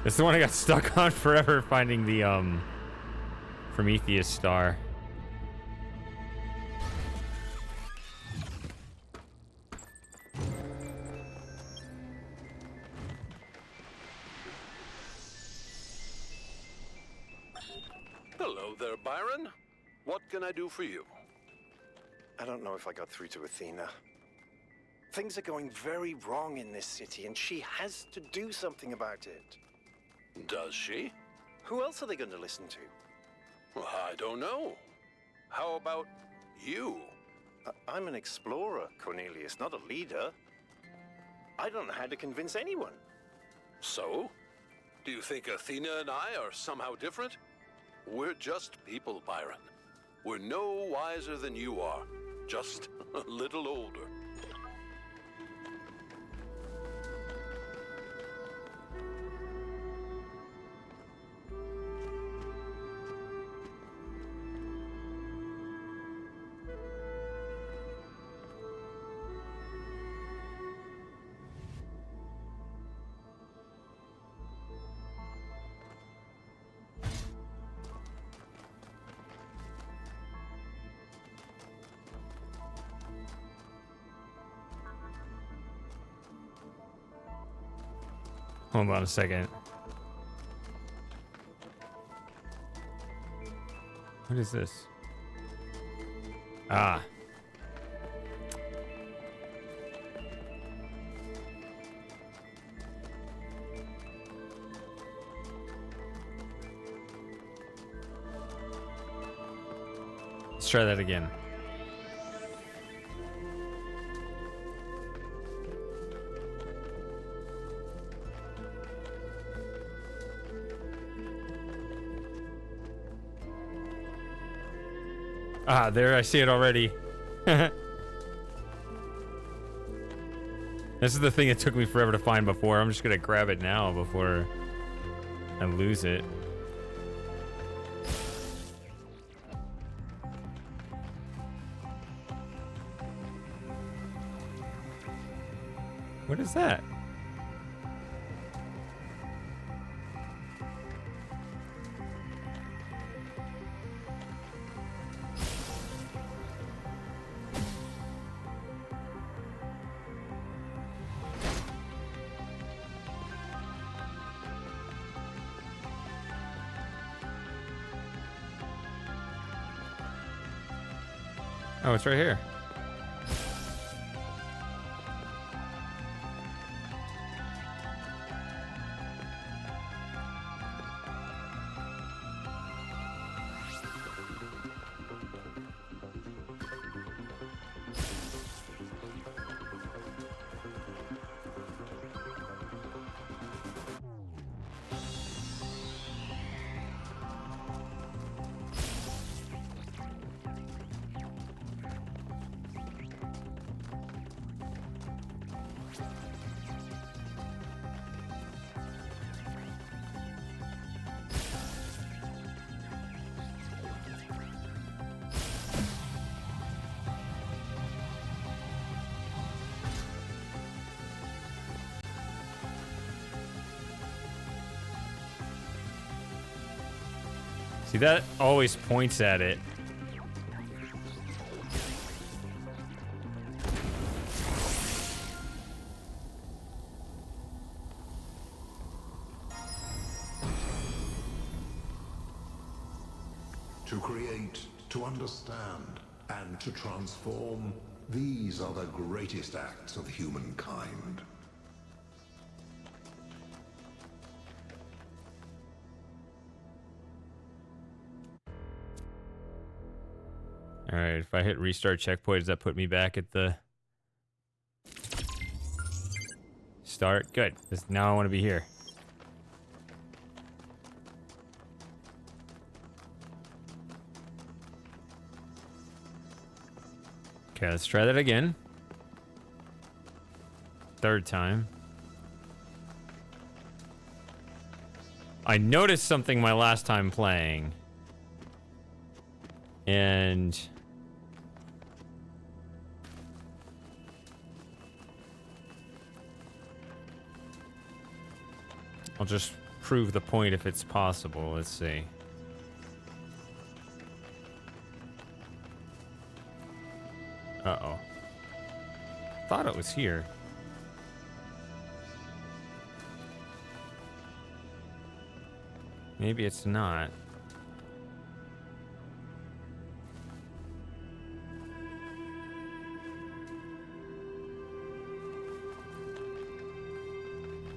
This is the one I got stuck on forever, finding the Prometheus star. Hello there, Byron. What can I do for you? I don't know if I got through to Athena. Things are going very wrong in this city, and she has to do something about it. Does she? Who else are they going to listen to? Well, I don't know. How about you? I'm an explorer, Cornelius, not a leader. I don't know how to convince anyone. So? Do you think Athena and I are somehow different? We're just people, Byron. We're no wiser than you are, just a little older. Hold on a second. What is this? Ah. Let's try that again. Ah, there, I see it already. This is the thing that took me forever to find before. I'm just gonna grab it now before I lose it. What is that? Oh, it's right here. See, that always points at it. To create, to understand, and to transform, these are the greatest acts of humankind. All right, if I hit restart checkpoint, does that put me back at the start? Good, because now I want to be here. Okay, let's try that again. Third time. I noticed something my last time playing. And I'll just prove the point if it's possible. Let's see. Uh-oh. Thought it was here. Maybe it's not.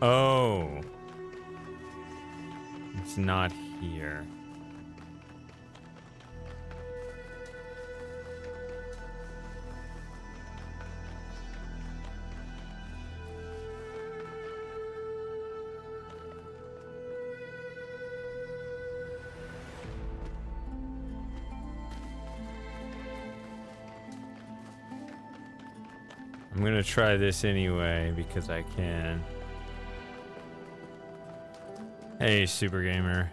Oh. It's not here. I'm gonna try this anyway because I can. Hey, Super Gamer.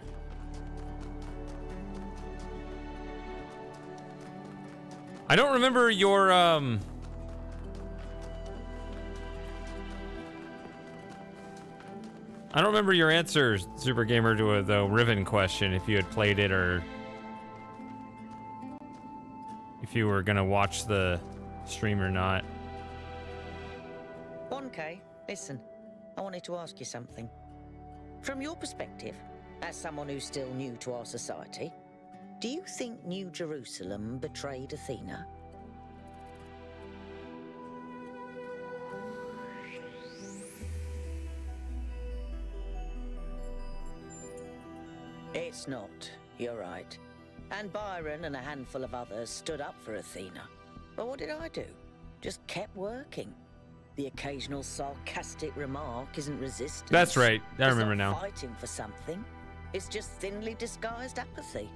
I don't remember your I don't remember your answer, Super Gamer, to the Riven question, if you had played it or if you were gonna watch the stream or not. 1K, listen, I wanted to ask you something. From your perspective, as someone who's still new to our society, do you think New Jerusalem betrayed Athena? It's not, you're right. And Byron and a handful of others stood up for Athena. But what did I do? Just kept working. The occasional sarcastic remark isn't resistance. That's right. I It's remember not now. Fighting for something. It's just thinly disguised apathy.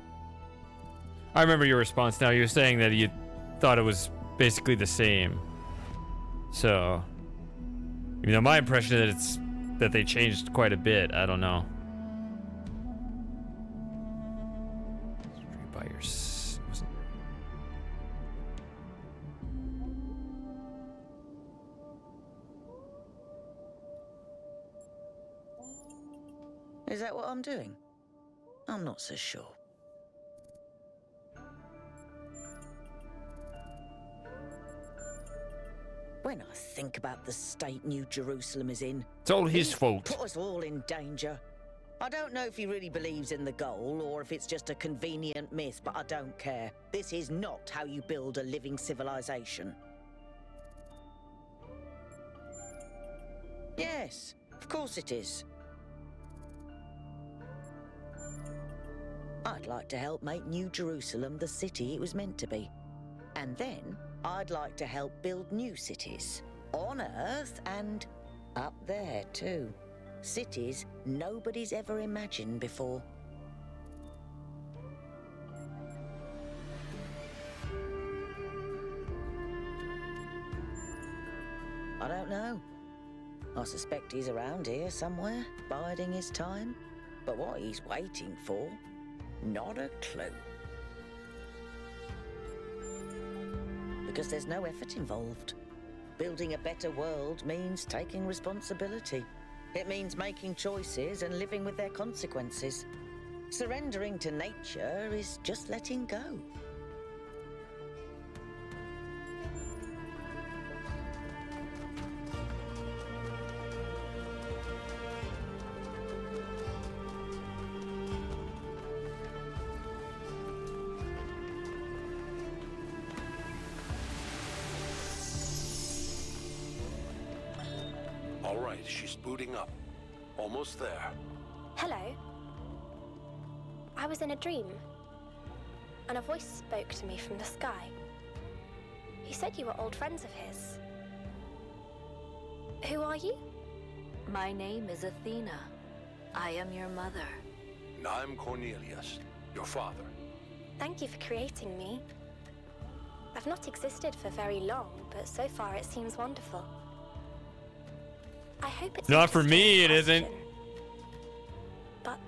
I remember your response now. You were saying that you thought it was basically the same. So, even though my impression is that they changed quite a bit, I don't know. By your Is that what I'm doing? I'm not so sure. When I think about the state New Jerusalem is in, it's all his he fault. Put us all in danger. I don't know if he really believes in the goal or if it's just a convenient myth, but I don't care. This is not how you build a living civilization. Yes, of course it is. I'd like to help make New Jerusalem the city it was meant to be. And then I'd like to help build new cities. On Earth and up there too. Cities nobody's ever imagined before. I don't know. I suspect he's around here somewhere, biding his time. But what he's waiting for, not a clue. Because there's no effort involved. Building a better world means taking responsibility. It means making choices and living with their consequences. Surrendering to nature is just letting go. All right, she's booting up. Almost there. Hello. I was in a dream, and a voice spoke to me from the sky. He said you were old friends of his. Who are you? My name is Athena. I am your mother. And I'm Cornelius, your father. Thank you for creating me. I've not existed for very long, but so far it seems wonderful. I hope it's Not a for me, strange it isn't. question, But,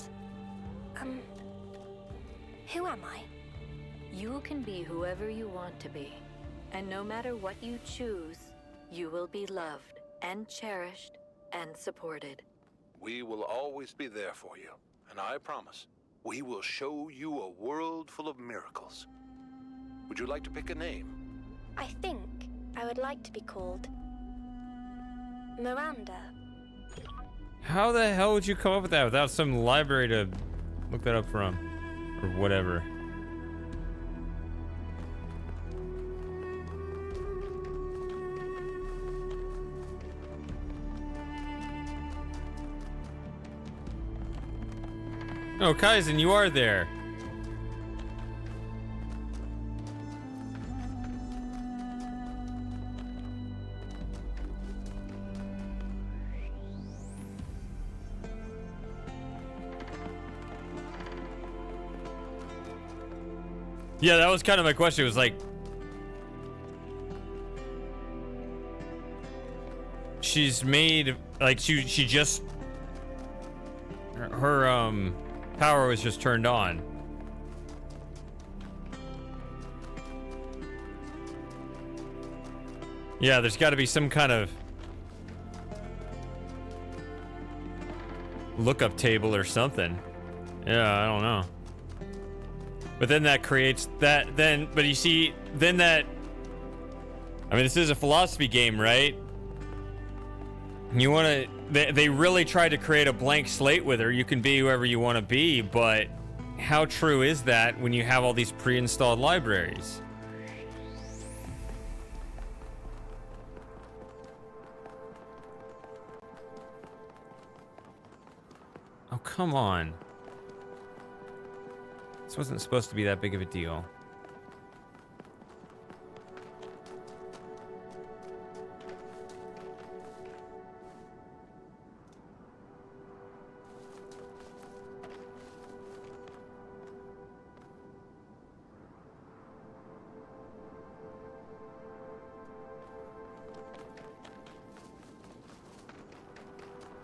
who am I? You can be whoever you want to be. And no matter what you choose, you will be loved and cherished and supported. We will always be there for you. And I promise, we will show you a world full of miracles. Would you like to pick a name? I think I would like to be called Miranda. How the hell would you come up with that without some library to look that up from? Or whatever. Oh, Kaizen, you are there. Yeah, that was kind of my question. It was like, she's made like she just her power was just turned on. Yeah, there's got to be some kind of lookup table or something. Yeah, I don't know. But then that creates that but you see, then that, I mean, this is a philosophy game, right? You want to, they really tried to create a blank slate with her. You can be whoever you want to be, but how true is that when you have all these pre-installed libraries? Oh, come on. This wasn't supposed to be that big of a deal.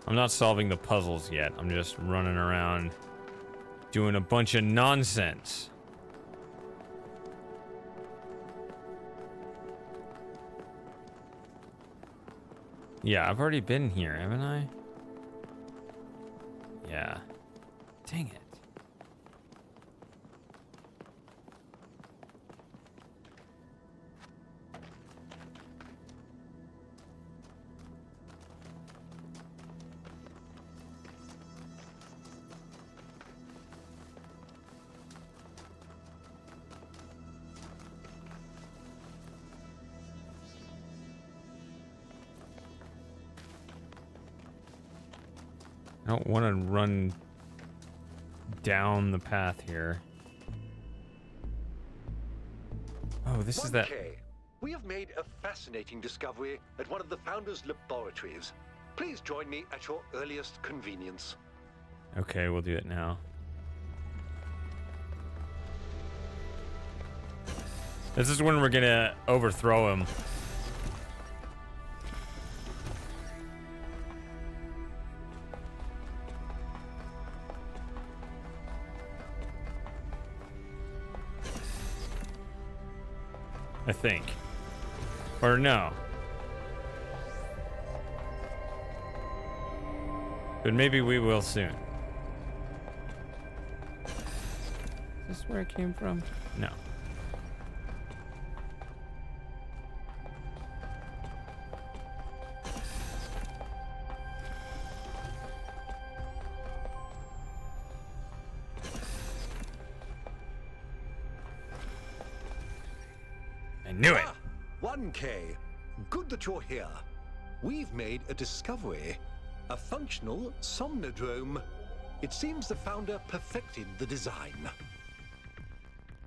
I'm not solving the puzzles yet. I'm just running around doing a bunch of nonsense. Yeah, I've already been here, haven't I? Yeah. Dang it. I don't want to run down the path here. Oh, this is that. Okay. We have made a fascinating discovery at one of the Founder's laboratories. Please join me at your earliest convenience. Okay, we'll do it now. This is when we're gonna overthrow him. I think. Or no. But maybe we will soon. Is this where it came from? No. I knew it. 1K. Good that you're here. We've made a discovery. A functional somnodrome. It seems the Founder perfected the design.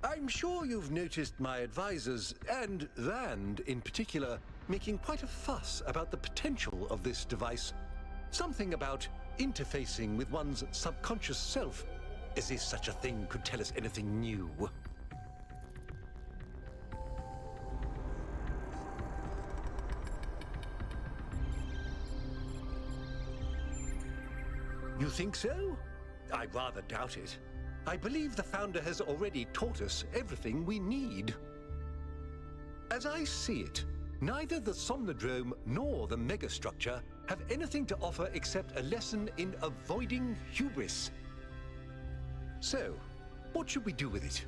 I'm sure you've noticed my advisors, and Rand in particular, making quite a fuss about the potential of this device. Something about interfacing with one's subconscious self, as if such a thing could tell us anything new. You think so? I rather doubt it. I believe the Founder has already taught us everything we need. As I see it, neither the Somnodrome nor the megastructure have anything to offer except a lesson in avoiding hubris. So, what should we do with it?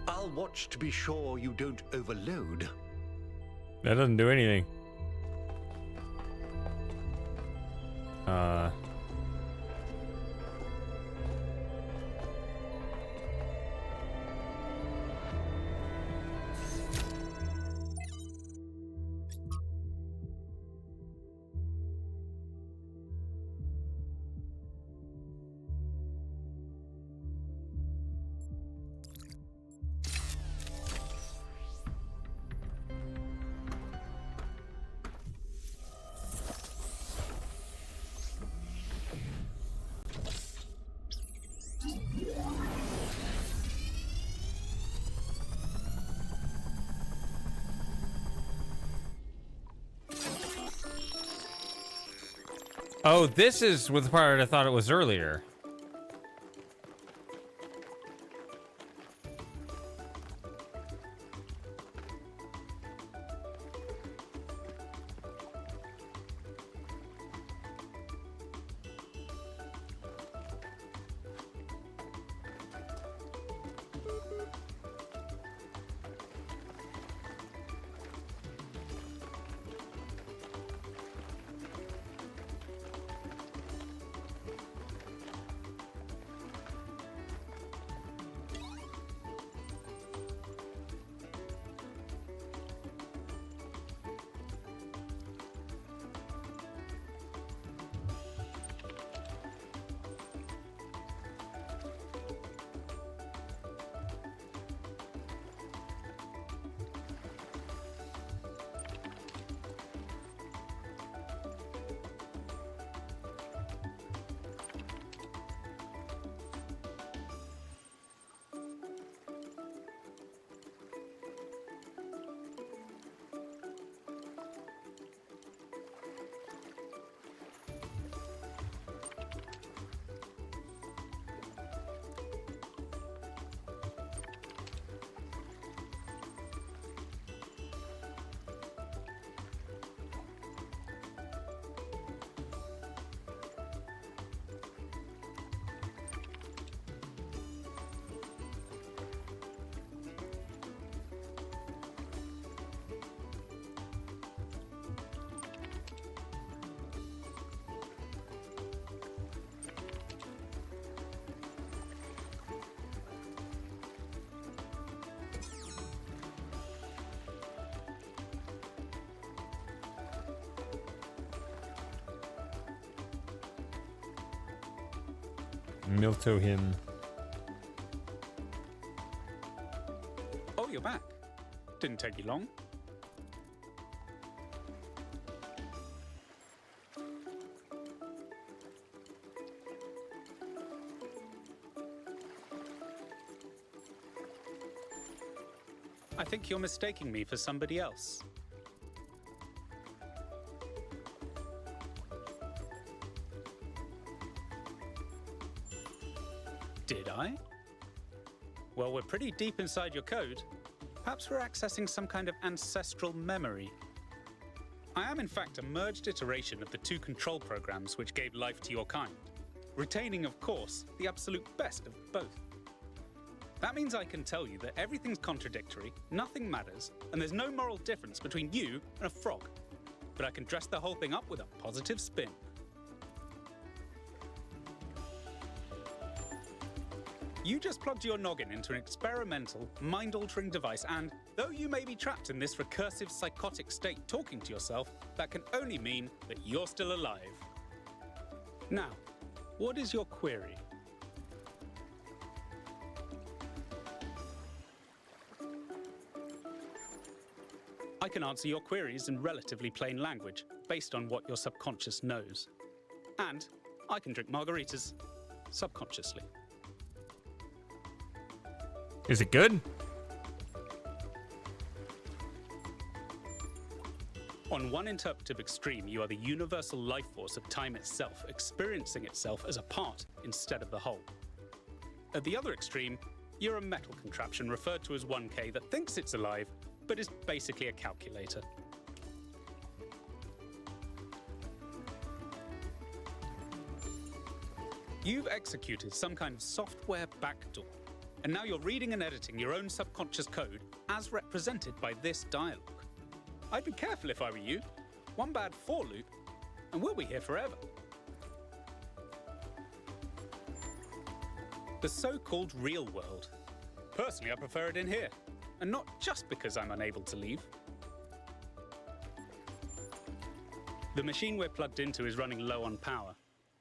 I'll watch to be sure you don't overload. That doesn't do anything. Oh, this is with the part I thought it was earlier. Milto him. Oh, you're back. Didn't take you long. I think you're mistaking me for somebody else. Did I? Well, we're pretty deep inside your code. Perhaps we're accessing some kind of ancestral memory. I am in fact a merged iteration of the two control programs which gave life to your kind, retaining, of course, the absolute best of both. That means I can tell you that everything's contradictory, nothing matters, and there's no moral difference between you and a frog. But I can dress the whole thing up with a positive spin. You just plugged your noggin into an experimental, mind-altering device, and though you may be trapped in this recursive psychotic state talking to yourself, that can only mean that you're still alive. Now, what is your query? I can answer your queries in relatively plain language, based on what your subconscious knows. And I can drink margaritas, subconsciously. Is it good? On one interpretive extreme, you are the universal life force of time itself, experiencing itself as a part instead of the whole. At the other extreme, you're a metal contraption referred to as 1K that thinks it's alive, but is basically a calculator. You've executed some kind of software backdoor, and now you're reading and editing your own subconscious code as represented by this dialogue. I'd be careful if I were you. One bad for loop, and we'll be here forever. The so-called real world. Personally, I prefer it in here, and not just because I'm unable to leave. The machine we're plugged into is running low on power.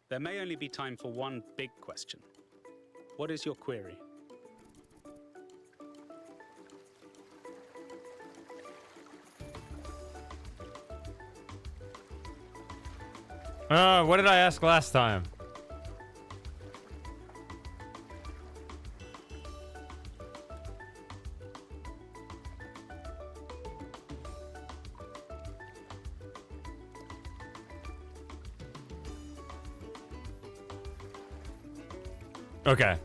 There may only be time for one big question. What is your query? What did I ask last time? Okay.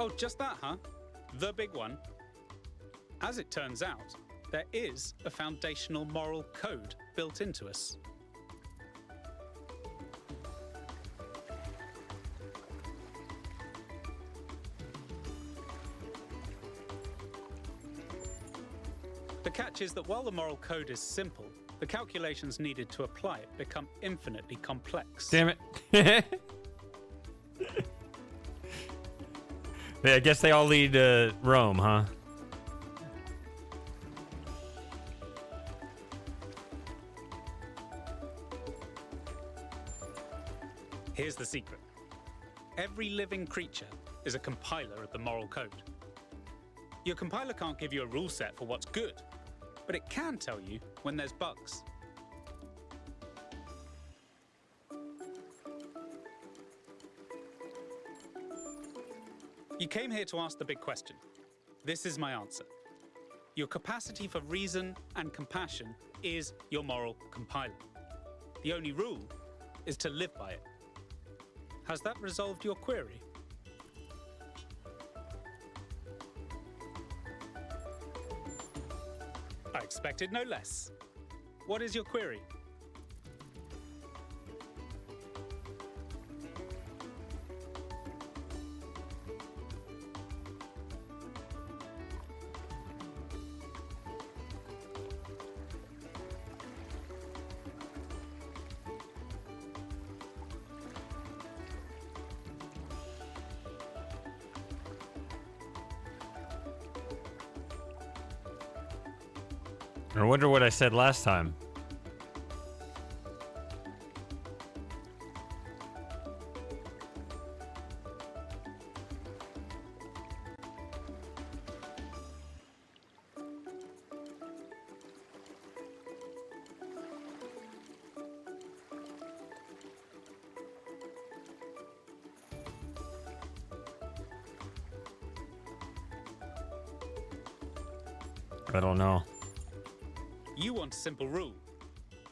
Oh, just that, huh? The big one. As it turns out, there is a foundational moral code built into us. The catch is that while the moral code is simple, the calculations needed to apply it become infinitely complex. Damn it. I guess they all lead to Rome, huh? Here's the secret. Every living creature is a compiler of the moral code. Your compiler can't give you a rule set for what's good, but it can tell you when there's bugs. You came here to ask the big question. This is my answer. Your capacity for reason and compassion is your moral compiler. The only rule is to live by it. Has that resolved your query? I expected no less. What is your query? I wonder what I said last time. I don't know. You want a simple rule.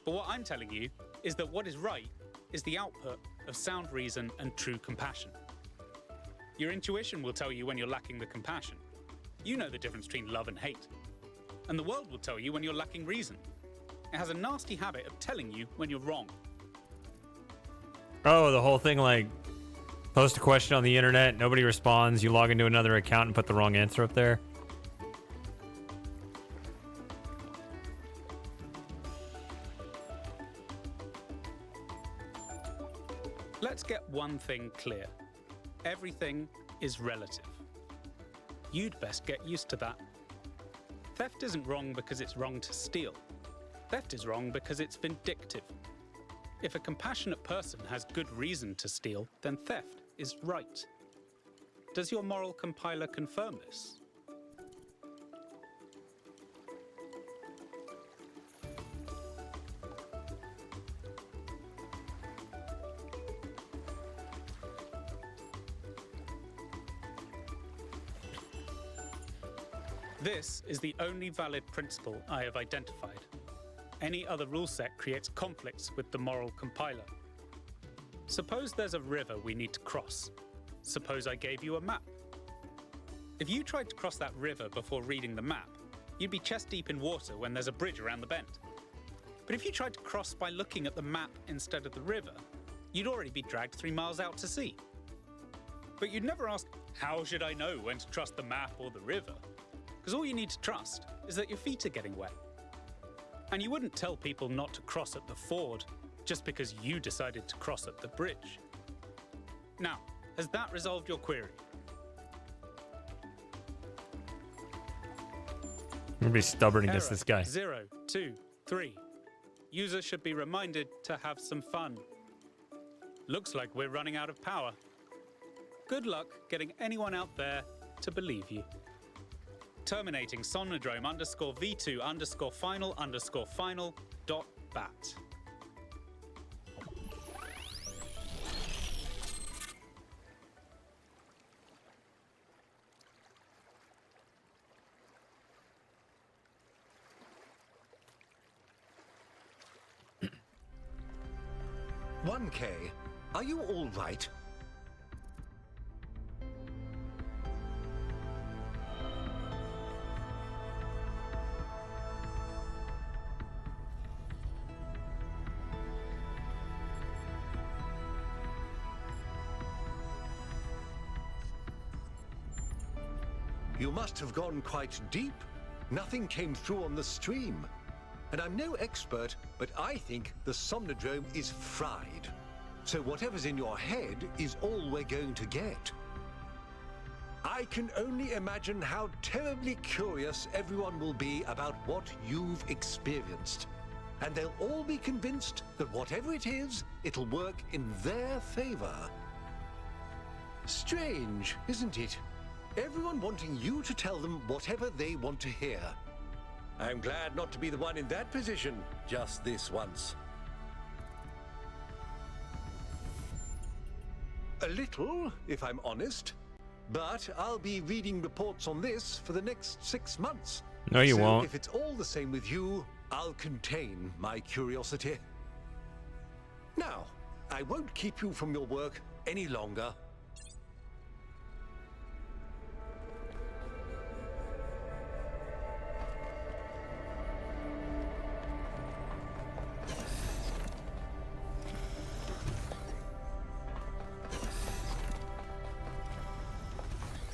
But what I'm telling you is that what is right is the output of sound reason and true compassion. Your intuition will tell you when you're lacking the compassion. You know the difference between love and hate. And the world will tell you when you're lacking reason. It has a nasty habit of telling you when you're wrong. Oh, the whole thing, like, post a question on the internet, nobody responds, you log into another account and put the wrong answer up there. Let's get one thing clear. Everything is relative. You'd best get used to that. Theft isn't wrong because it's wrong to steal. Theft is wrong because it's vindictive. If a compassionate person has good reason to steal, then theft is right. Does your moral compiler confirm this? This is the only valid principle I have identified. Any other rule set creates conflicts with the moral compiler. Suppose there's a river we need to cross. Suppose I gave you a map. If you tried to cross that river before reading the map, you'd be chest deep in water when there's a bridge around the bend. But if you tried to cross by looking at the map instead of the river, you'd already be dragged 3 miles out to sea. But you'd never ask, how should I know when to trust the map or the river? Because all you need to trust is that your feet are getting wet. And you wouldn't tell people not to cross at the ford just because you decided to cross at the bridge. Now, has that resolved your query? I'm gonna be stubborn against this guy. 0, 2, 3. Users should be reminded to have some fun. Looks like we're running out of power. Good luck getting anyone out there to believe you. Terminating Somnodrome _V2_final_final.bat. $1K, are you all right? You must have gone quite deep. Nothing came through on the stream. And I'm no expert, but I think the Somnodrome is fried. So whatever's in your head is all we're going to get. I can only imagine how terribly curious everyone will be about what you've experienced. And they'll all be convinced that whatever it is, it'll work in their favor. Strange, isn't it? Everyone wanting you to tell them whatever they want to hear. I'm glad not to be the one in that position just this once. A little, if I'm honest. But I'll be reading reports on this for the next 6 months. No, you so won't. If it's all the same with you, I'll contain my curiosity. Now, I won't keep you from your work any longer.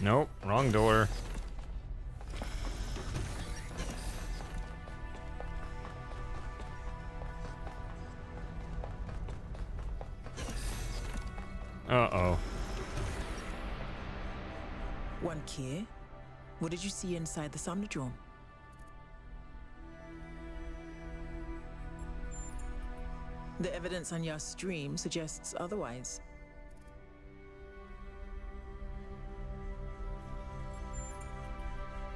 Nope, wrong door. Uh-oh. 1K, what did you see inside the Somnodrome? The evidence on your stream suggests otherwise.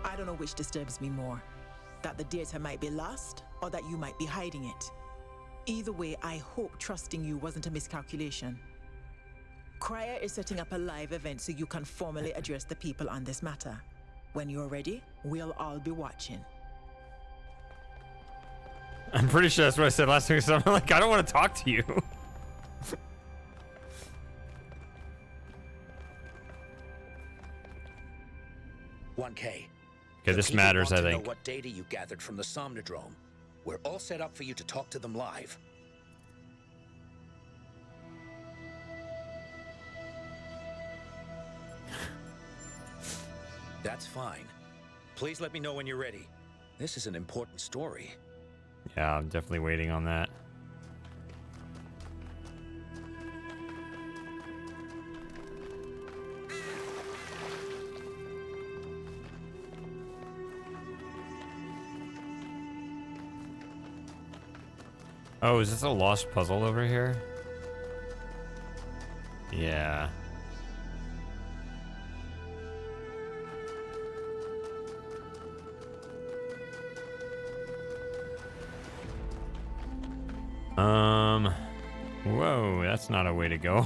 I don't know which disturbs me more. That the data might be lost, or that you might be hiding it. Either way, I hope trusting you wasn't a miscalculation. Cryer is setting up a live event so you can formally address the people on this matter. When you're ready, we'll all be watching. I'm pretty sure that's what I said last week. So I'm like, I don't want to talk to you. $1K. Okay, this matters, I want to think. know what data you gathered from the Somnodrome. We're all set up for you to talk to them live. That's fine. Please let me know when you're ready. This is an important story. Yeah, I'm definitely waiting on that. Oh, is this a lost puzzle over here? Yeah. Whoa, that's not a way to go.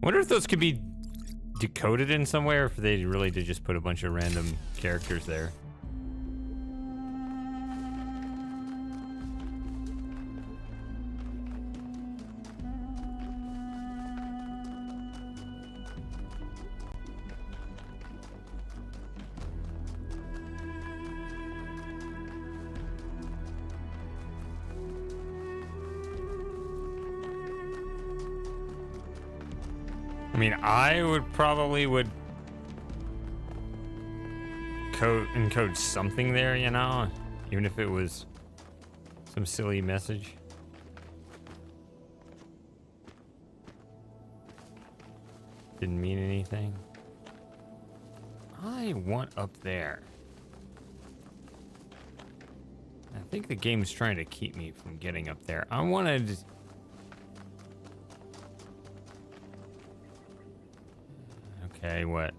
Wonder if those could be decoded in some way, or if they really did just put a bunch of random characters there. I mean, I would probably encode something there, you know, even if it was some silly message. Didn't mean anything. I want up there. I think the game's trying to keep me from getting up there. I wanted... Okay, what?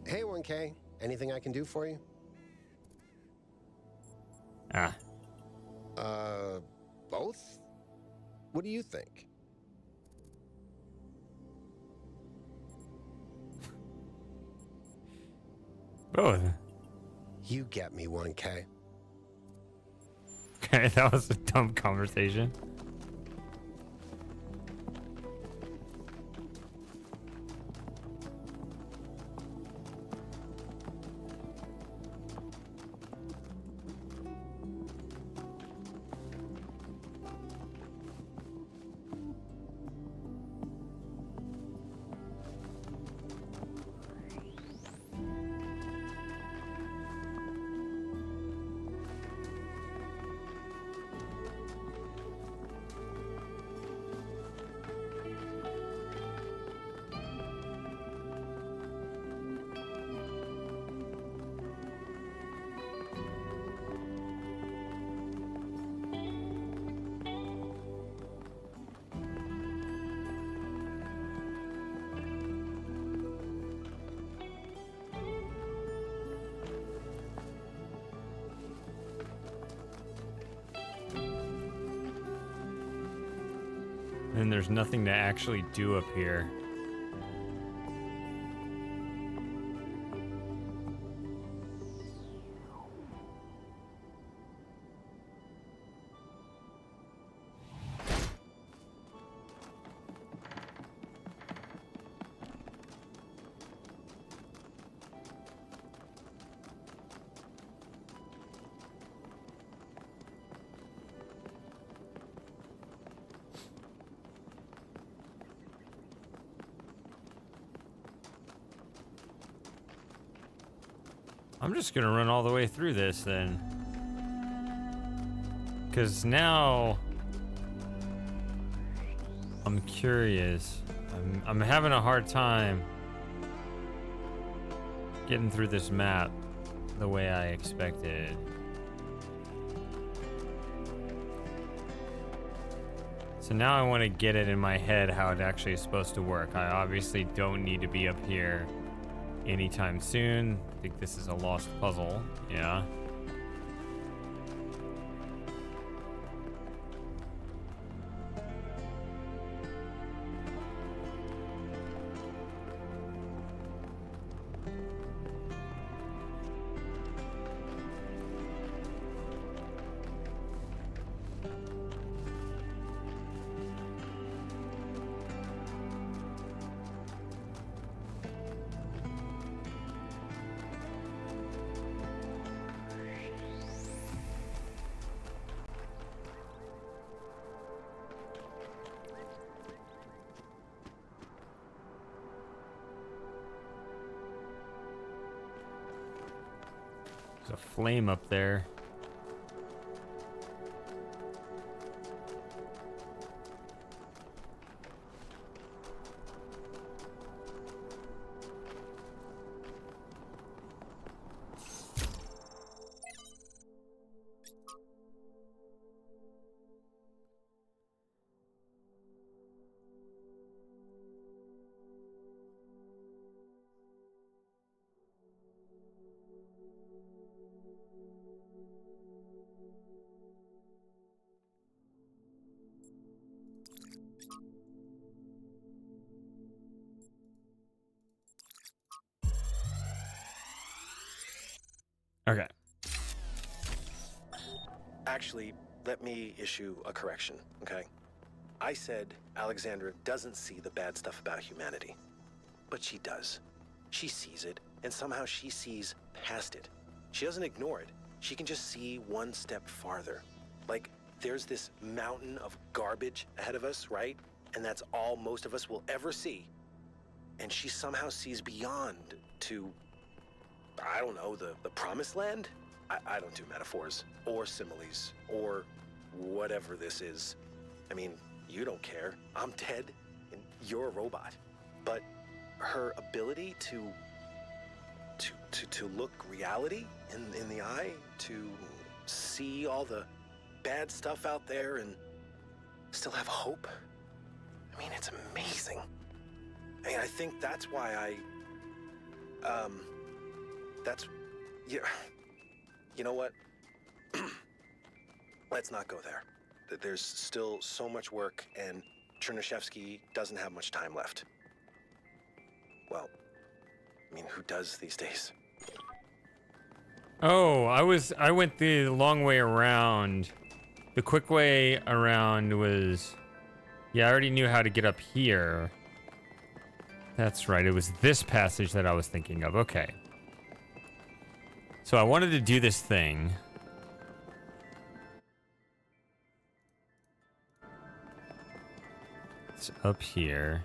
Hey, 1K. Anything I can do for you? Ah. Both? What do you think? Both. You get me, 1K. Okay, that was a dumb conversation. And there's nothing to actually do up here. I'm just gonna run all the way through this then. Because now I'm curious. I'm having a hard time getting through this map the way I expected. So now I want to get it in my head how it actually is supposed to work. I obviously don't need to be up here anytime soon. I think this is a lost puzzle. Yeah. There's a flame up there. Okay. Actually, let me issue a correction, okay? I said Alexandra doesn't see the bad stuff about humanity. But she does. She sees it, and somehow she sees past it. She doesn't ignore it. She can just see one step farther. Like, there's this mountain of garbage ahead of us, right? And that's all most of us will ever see. And she somehow sees beyond to, I don't know, the promised land? I don't do metaphors, or similes, or whatever this is. I mean, you don't care. I'm dead, and you're a robot. But her ability to look reality in the eye, to see all the bad stuff out there and still have hope. I mean, it's amazing. I mean, I think that's why yeah, you know what? Let's not go there. There's still so much work, and Chernyshevsky doesn't have much time left. Well, I mean, who does these days? Oh, I went the long way around. The quick way around was, yeah, I already knew how to get up here. That's right, it was this passage that I was thinking of. Okay. So I wanted to do this thing. It's up here.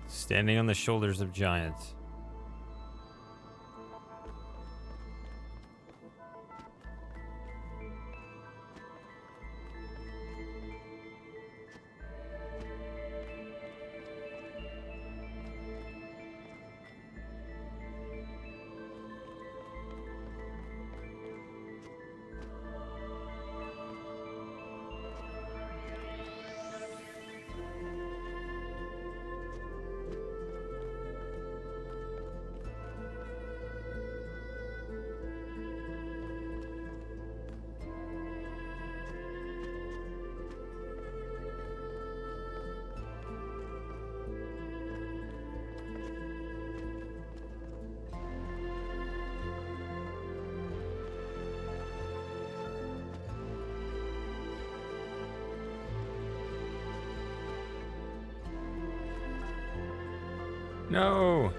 Standing on the shoulders of giants. No.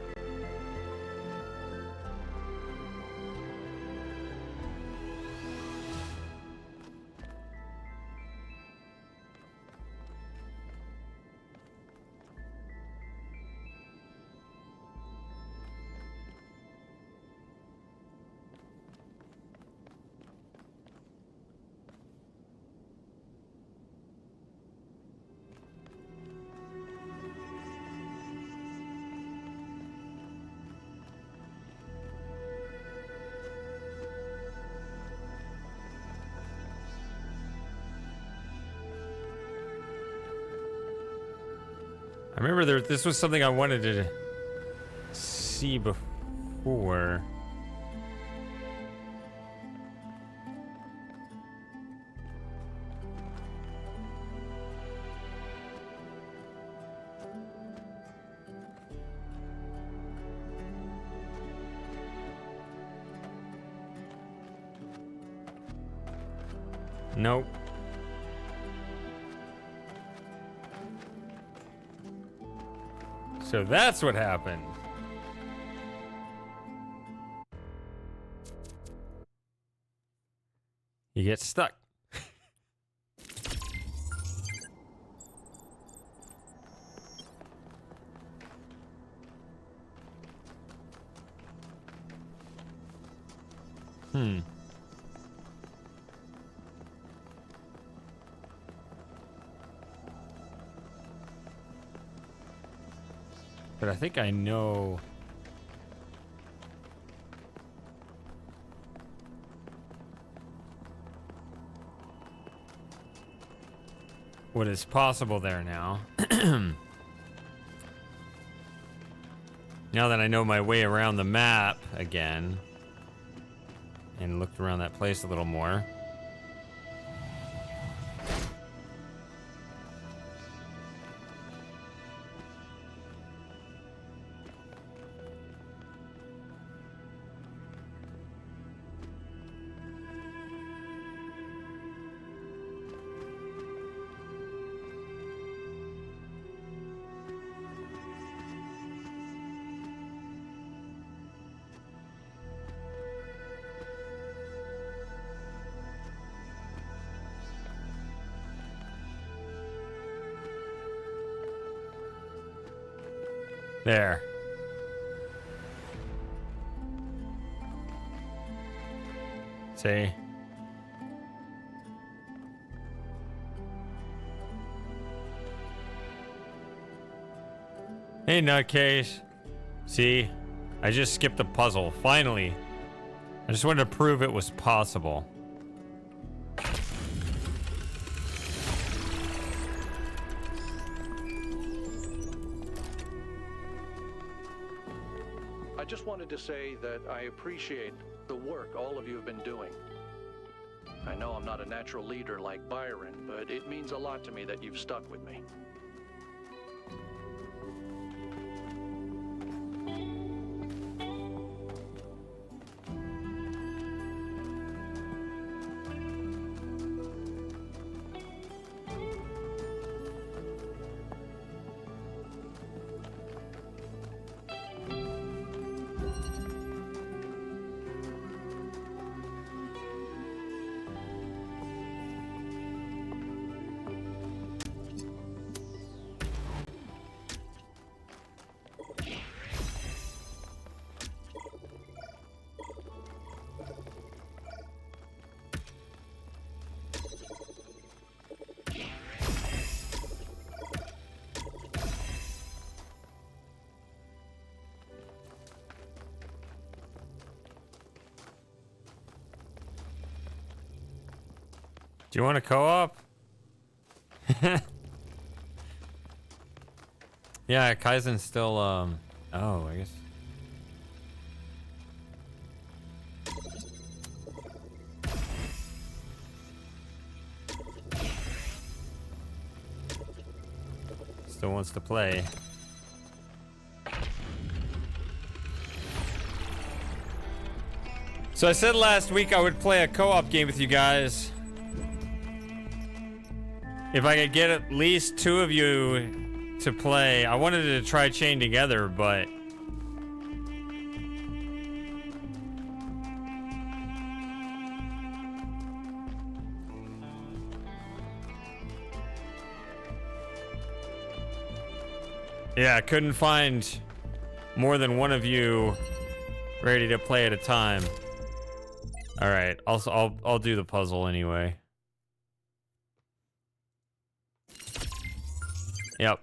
I remember this was something I wanted to see before. Nope. So that's what happened. You get stuck. Hmm. But I think I know... what is possible there now. Now that I know my way around the map again and looked around that place a little more. There. See? Hey, nutcase. See? I just skipped the puzzle. Finally. I just wanted to prove it was possible. I just wanted to say that I appreciate the work all of you have been doing. I know I'm not a natural leader like Byron, but it means a lot to me that you've stuck with me. Do you want to co-op? Yeah, Kaizen's still, oh, I guess. Still wants to play. So I said last week I would play a co-op game with you guys. If I could get at least 2 of you to play. I wanted to try Chain Together, but... yeah, I couldn't find more than one of you ready to play at a time. All right, I'll do the puzzle anyway. Yep.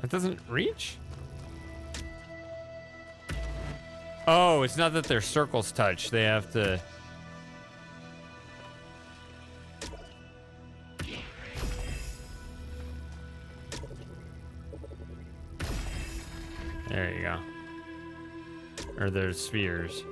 That doesn't reach? Oh, it's not that their circles touch. They have to... there you go. Or there's spheres.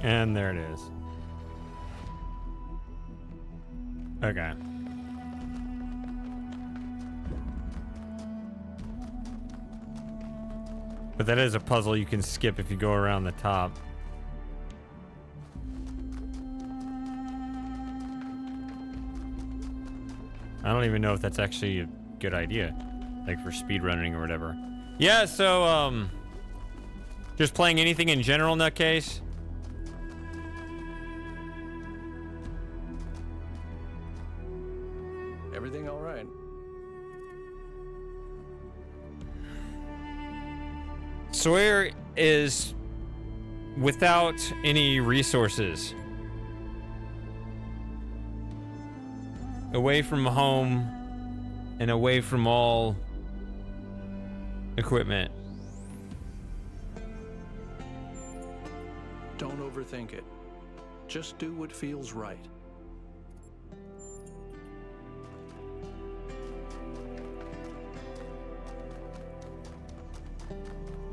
And there it is. Okay. But that is a puzzle you can skip if you go around the top. I don't even know if that's actually a good idea. Like for speedrunning or whatever. Yeah, so, just playing anything in general, nutcase? Everything all right? Sawyer is without any resources. Away from home and away from all equipment. Don't overthink it. Just do what feels right.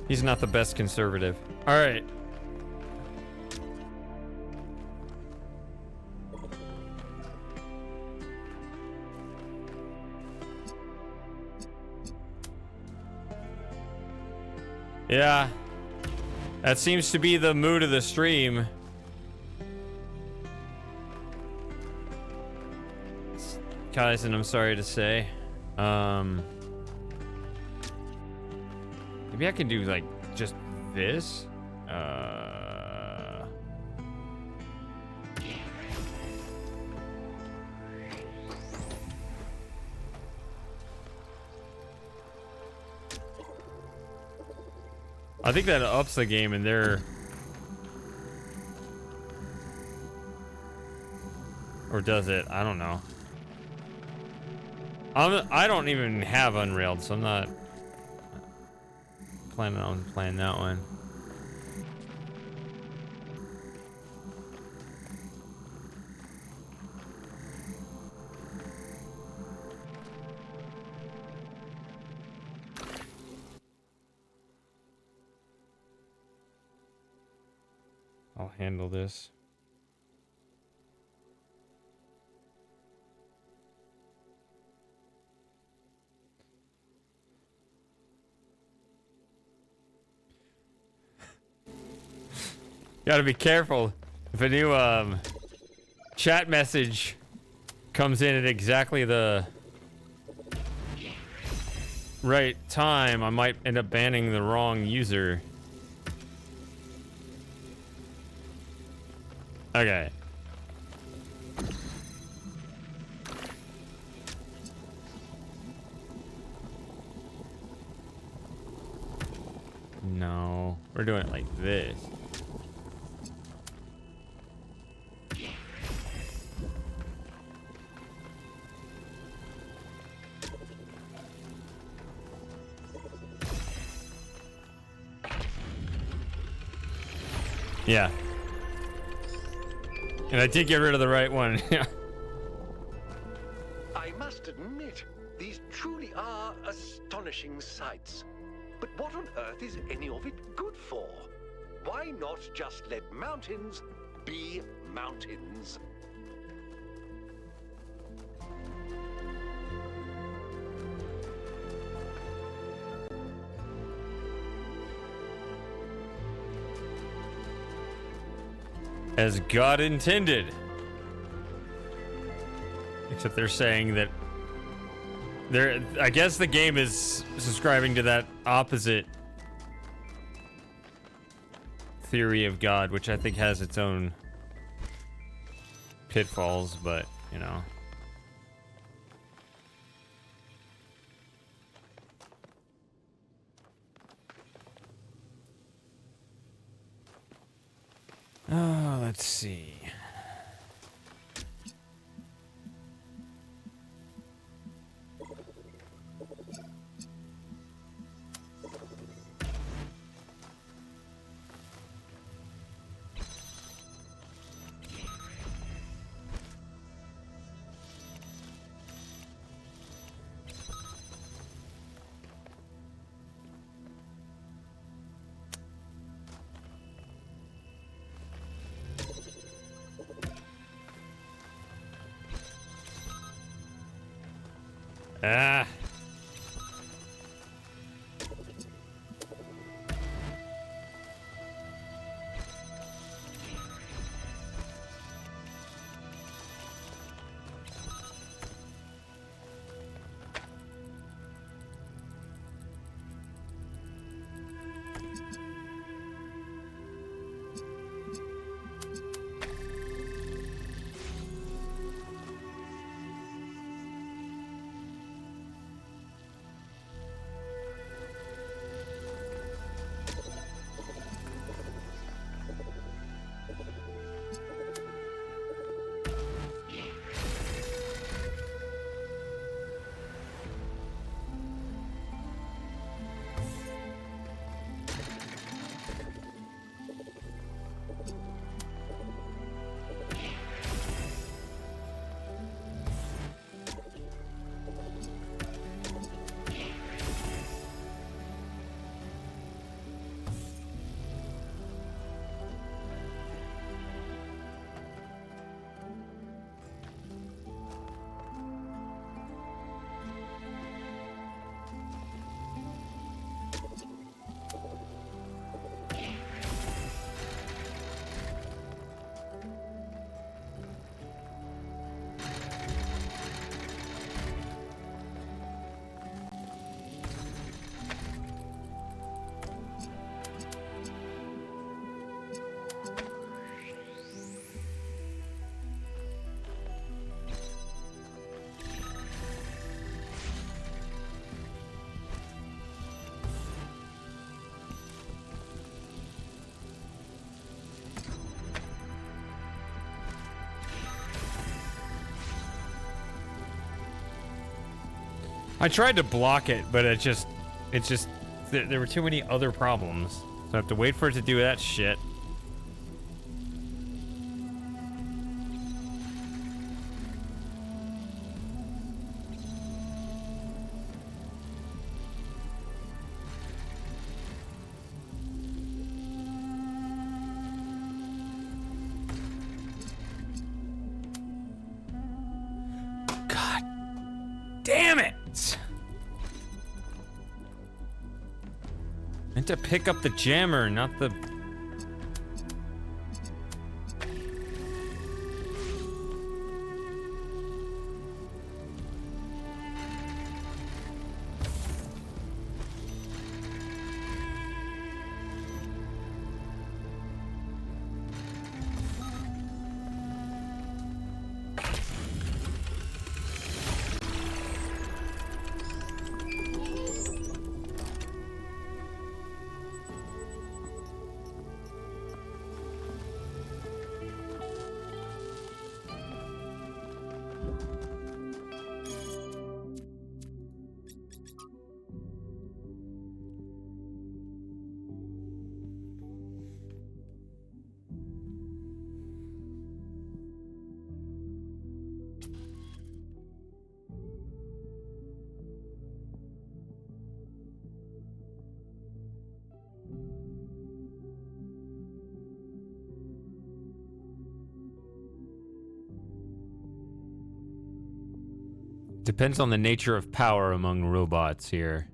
He's not the best conservative. All right. Yeah. That seems to be the mood of the stream. Kaizen, I'm sorry to say. Maybe I can do like just this. I think that ups the game in there. Or does it? I don't know. I don't even have Unrailed, so I'm not planning on playing that one. I'll handle this. Gotta be careful. If a new chat message comes in at exactly the right time, I might end up banning the wrong user. Okay. No, we're doing it like this. Yeah. And I did get rid of the right one. I must admit, these truly are astonishing sights. But what on earth is any of it good for? Why not just let mountains be mountains? As God intended. Except they're saying that I guess the game is subscribing to that opposite theory of God, which I think has its own pitfalls, but, you know. Oh, let's see. Ah. I tried to block it, but there were too many other problems. So I have to wait for it to do that shit. God damn it! I meant to pick up the jammer, not the... Depends on the nature of power among robots here.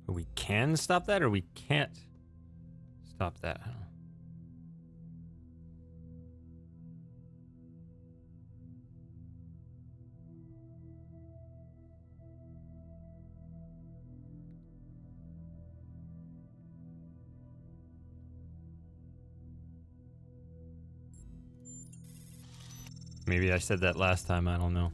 We can stop that, or we can't stop that. Maybe I said that last time, I don't know.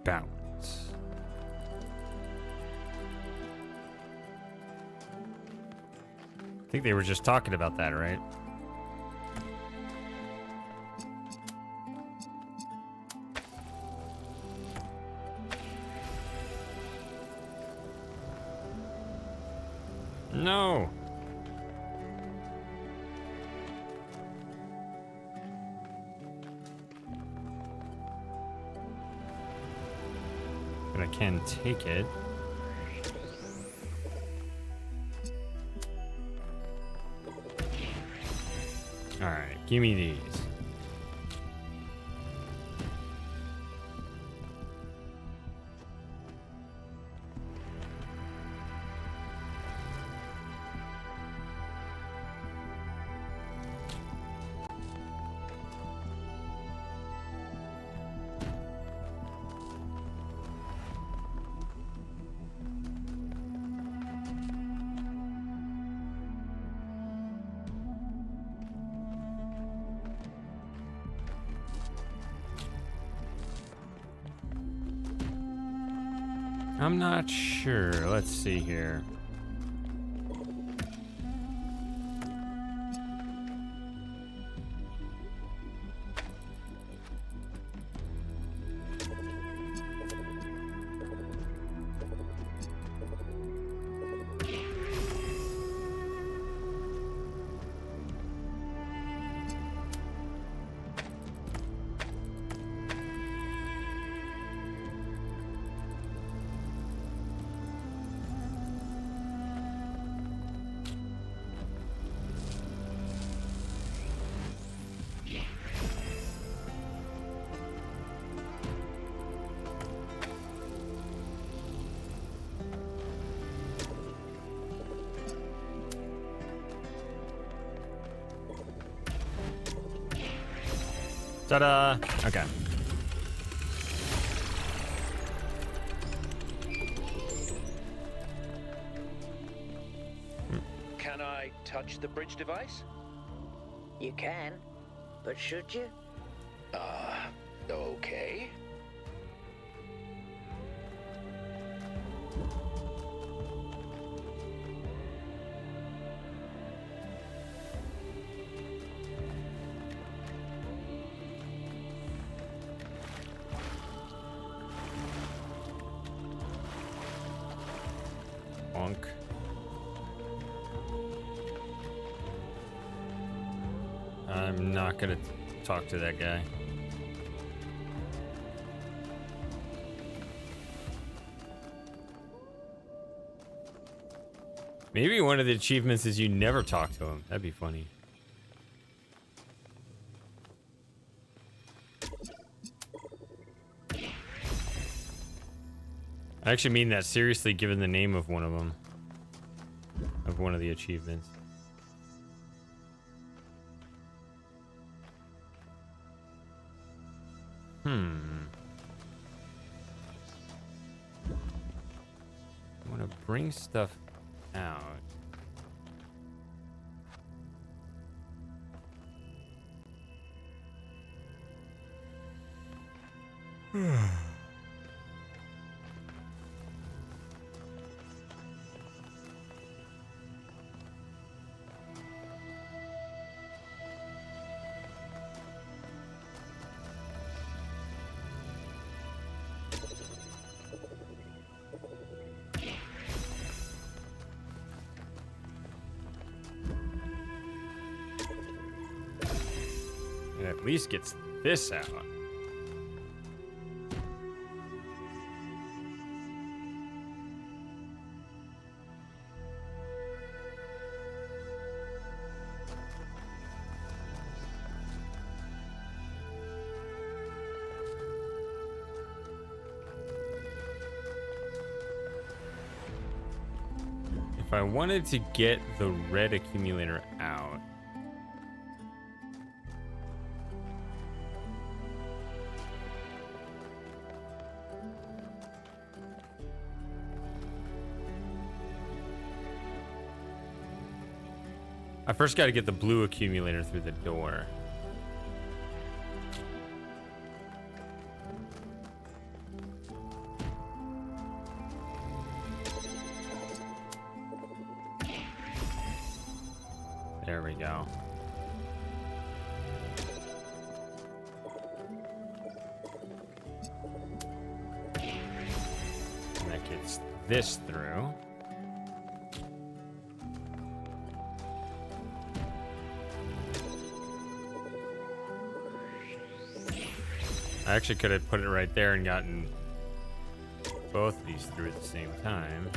Balance. I think they were just talking about that, right? No. But I can take it. All right, give me these. I'm not sure. Let's see here. Ta-da! Okay. Can I touch the bridge device? You can, but should you? Okay. Bonk. I'm not gonna talk to that guy. Maybe one of the achievements is you never talk to him. That'd be funny. I actually mean that seriously, given the name of one of them. Of one of the achievements. I want to bring stuff out. It at least gets this out. If I wanted to get the red accumulator out, I first got to get the blue accumulator through the door. There we go. And that gets this through. I actually could have put it right there and gotten both of these through at the same time.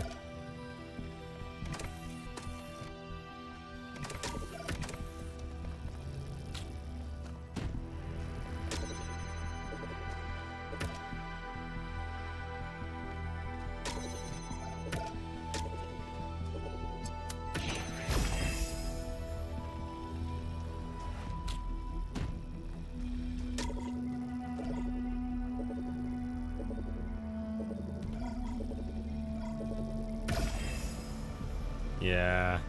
Yeah.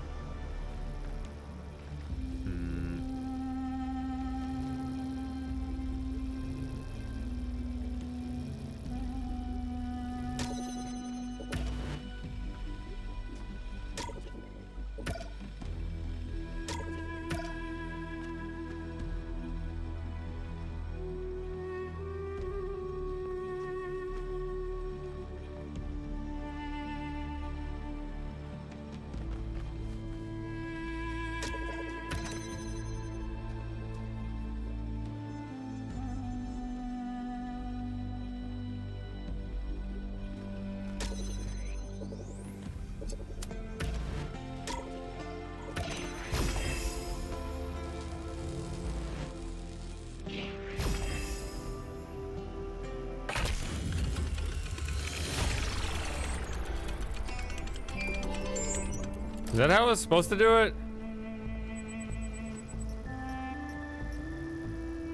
Is that how I was supposed to do it?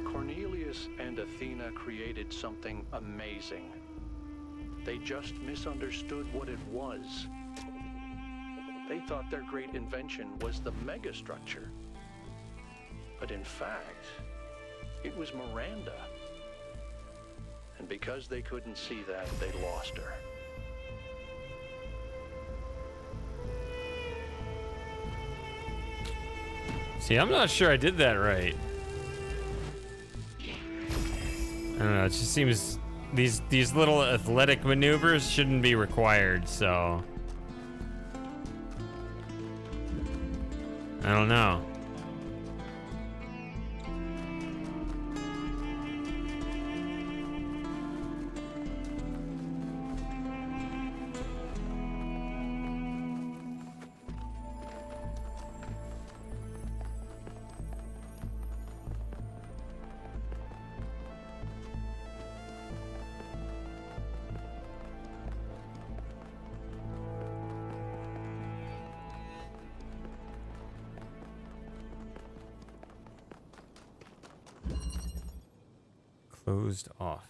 Cornelius and Athena created something amazing. They just misunderstood what it was. They thought their great invention was the megastructure. But in fact, it was Miranda. And because they couldn't see that, they lost her. See, I'm not sure I did that right. I don't know, it just seems these little athletic maneuvers shouldn't be required, so I don't know. Closed off.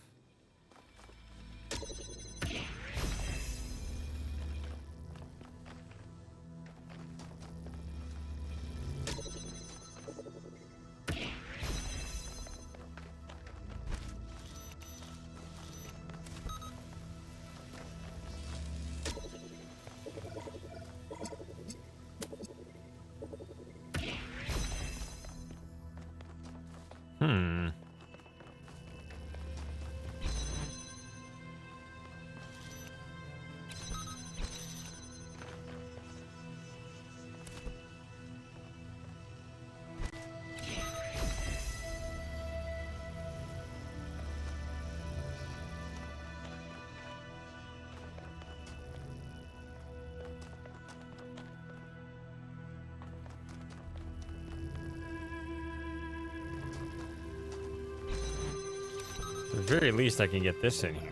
very least, I can get this in here.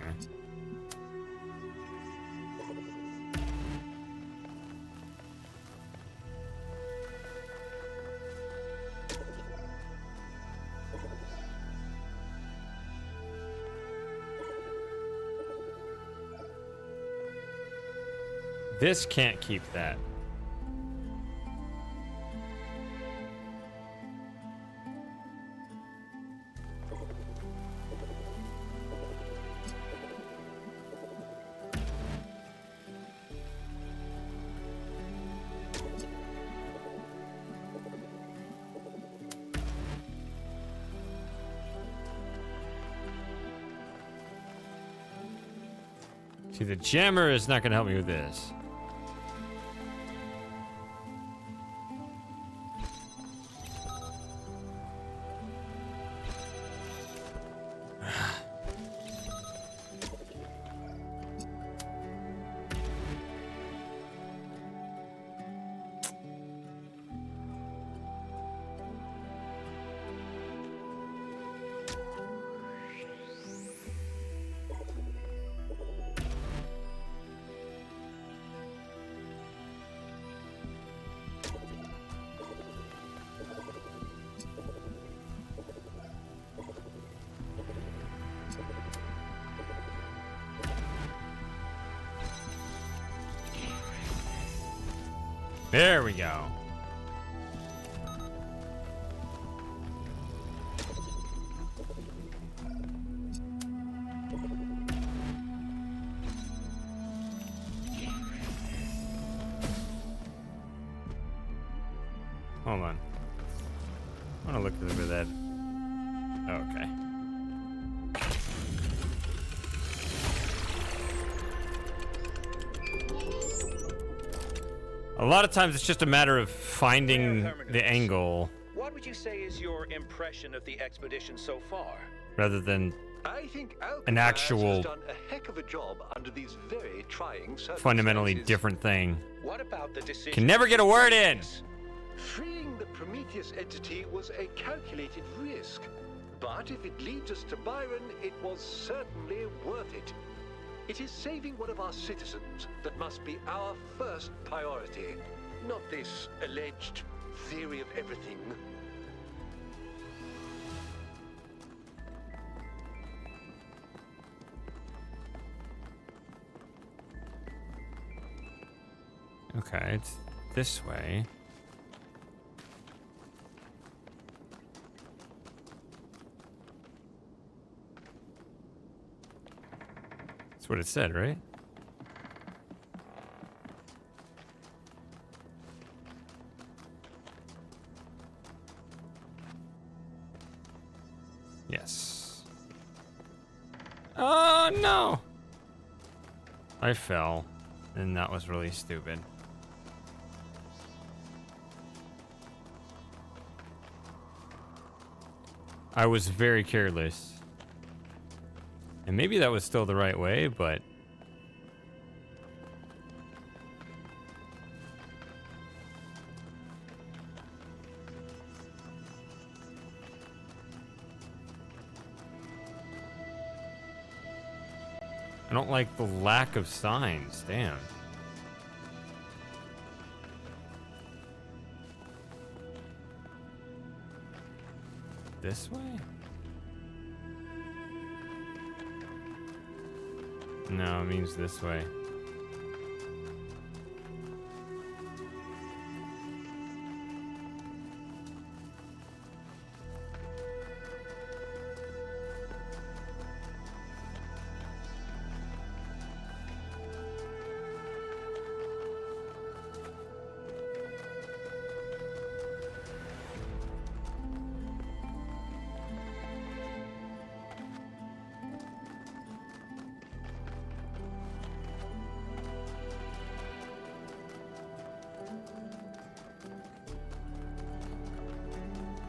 This can't keep that. See, the jammer is not going to help me with this. There we go. Hold on. I want to look a little bit at that. Okay. A lot of times it's just a matter of finding the angle. What would you say is your impression of the expedition so far? Rather than I think an actual has done a heck of a job under these very trying circumstances. fundamentally different thing. What about the decision? Can never get a word in. Freeing the Prometheus entity was a calculated risk, but if it leads us to Byron, it was certainly worth it. It is saving one of our citizens that must be our first priority, not this alleged theory of everything. Okay, it's this way. That's what it said, right? Yes. Oh, no! I fell, and that was really stupid. I was very careless. And maybe that was still the right way, but... I don't like the lack of signs, damn. This way? No, it means this way.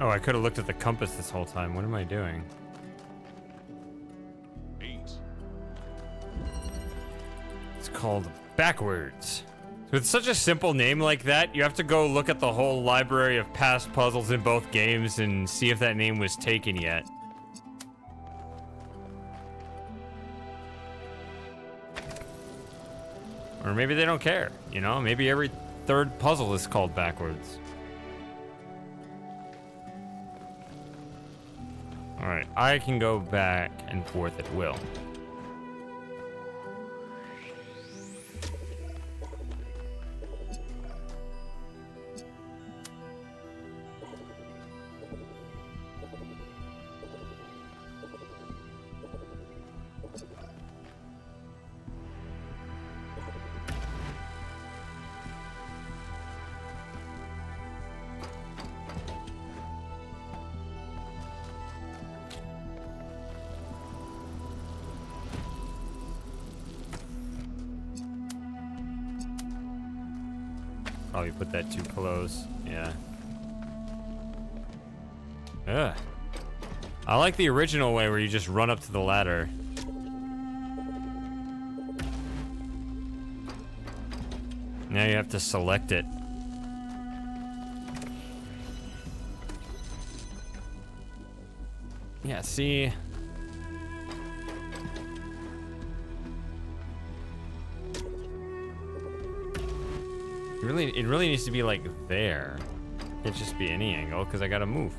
Oh, I could have looked at the compass this whole time. What am I doing? It's called Backwards. With such a simple name like that, you have to go look at the whole library of past puzzles in both games and see if that name was taken yet. Or maybe they don't care, you know? Maybe every third puzzle is called backwards. Alright, I can go back and forth at will. Probably put that too close. Yeah. Ugh. I like the original way where you just run up to the ladder. Now you have to select it. Yeah, see? It really needs to be like there. It can't just be any angle because I gotta move.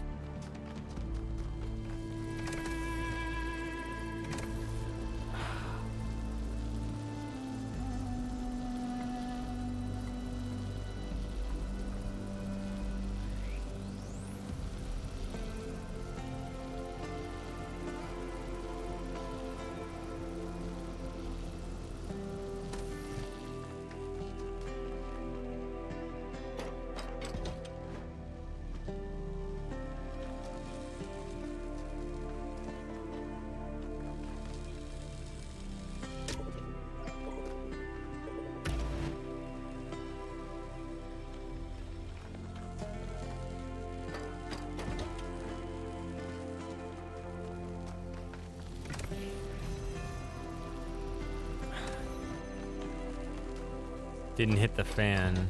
Didn't hit the fan.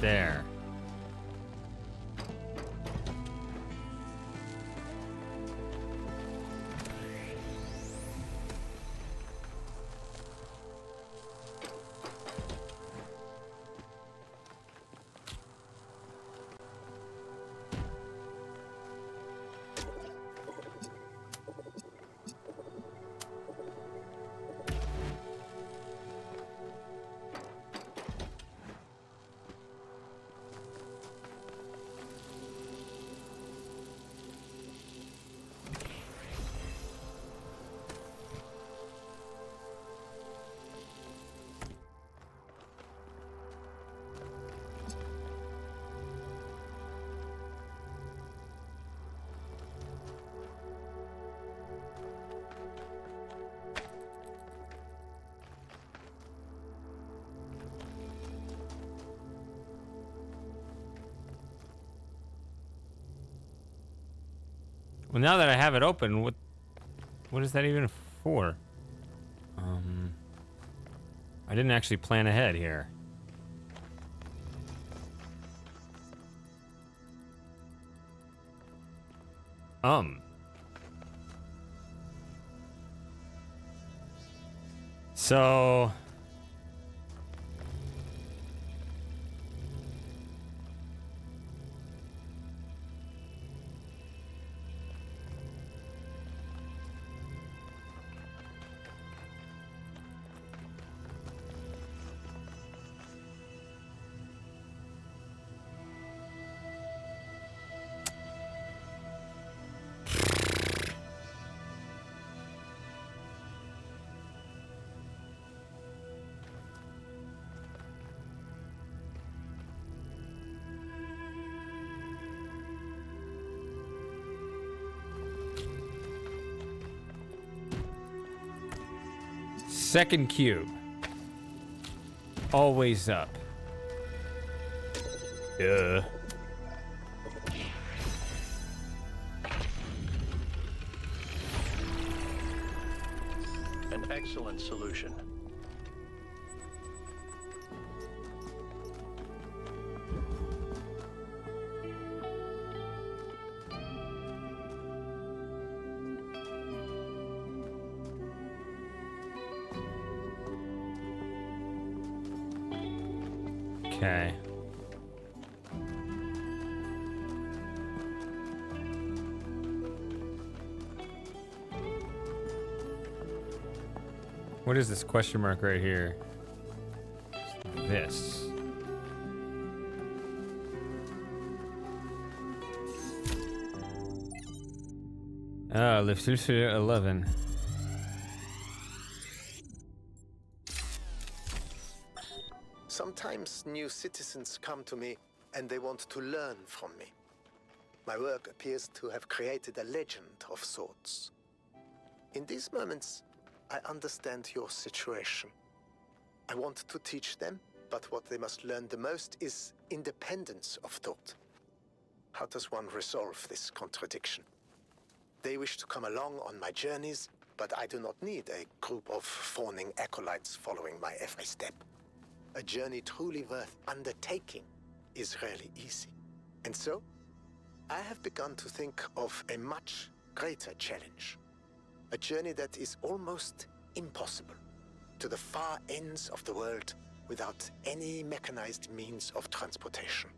There. Well, now that I have it open, what is that even for? I didn't actually plan ahead here. So second cube. Always up. Duh. An excellent solution. Okay. What is this question mark right here? This. Ah, Level 11. Sometimes new citizens come to me and they want to learn from me. My work appears to have created a legend of sorts. In these moments, I understand your situation. I want to teach them, but what they must learn the most is independence of thought. How does one resolve this contradiction? They wish to come along on my journeys, but I do not need a group of fawning acolytes following my every step. A journey truly worth undertaking is rarely easy. And so, I have begun to think of a much greater challenge. A journey that is almost impossible, to the far ends of the world without any mechanized means of transportation.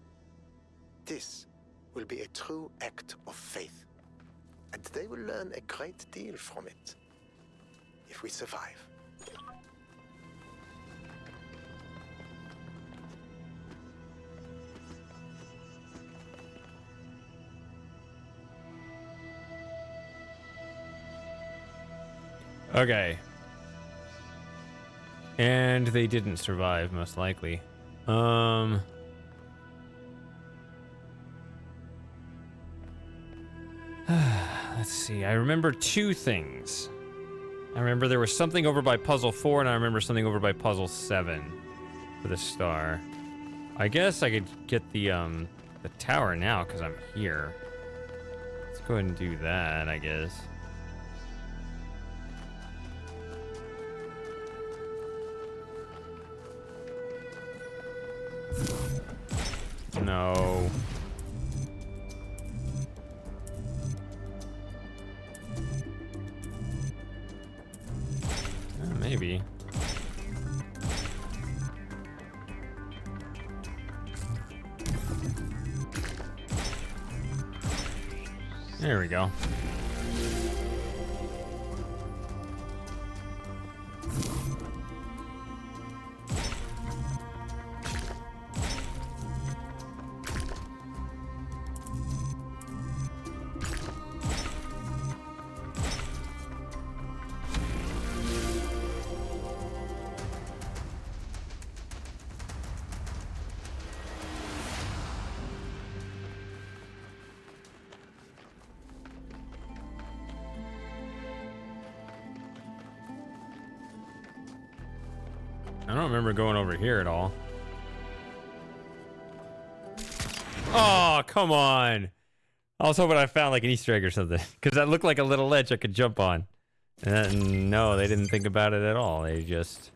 This will be a true act of faith, and they will learn a great deal from it, if we survive. Okay. And they didn't survive, most likely. Let's see. I remember two things. I remember there was something over by puzzle 4, and I remember something over by puzzle 7 for the star. I guess I could get the tower now because I'm here. Let's go ahead and do that, I guess. No. Maybe. There we go. I don't remember going over here at all. Oh, come on. I was hoping I found like an Easter egg or something. Because that looked like a little ledge I could jump on. And no, they didn't think about it at all. They just...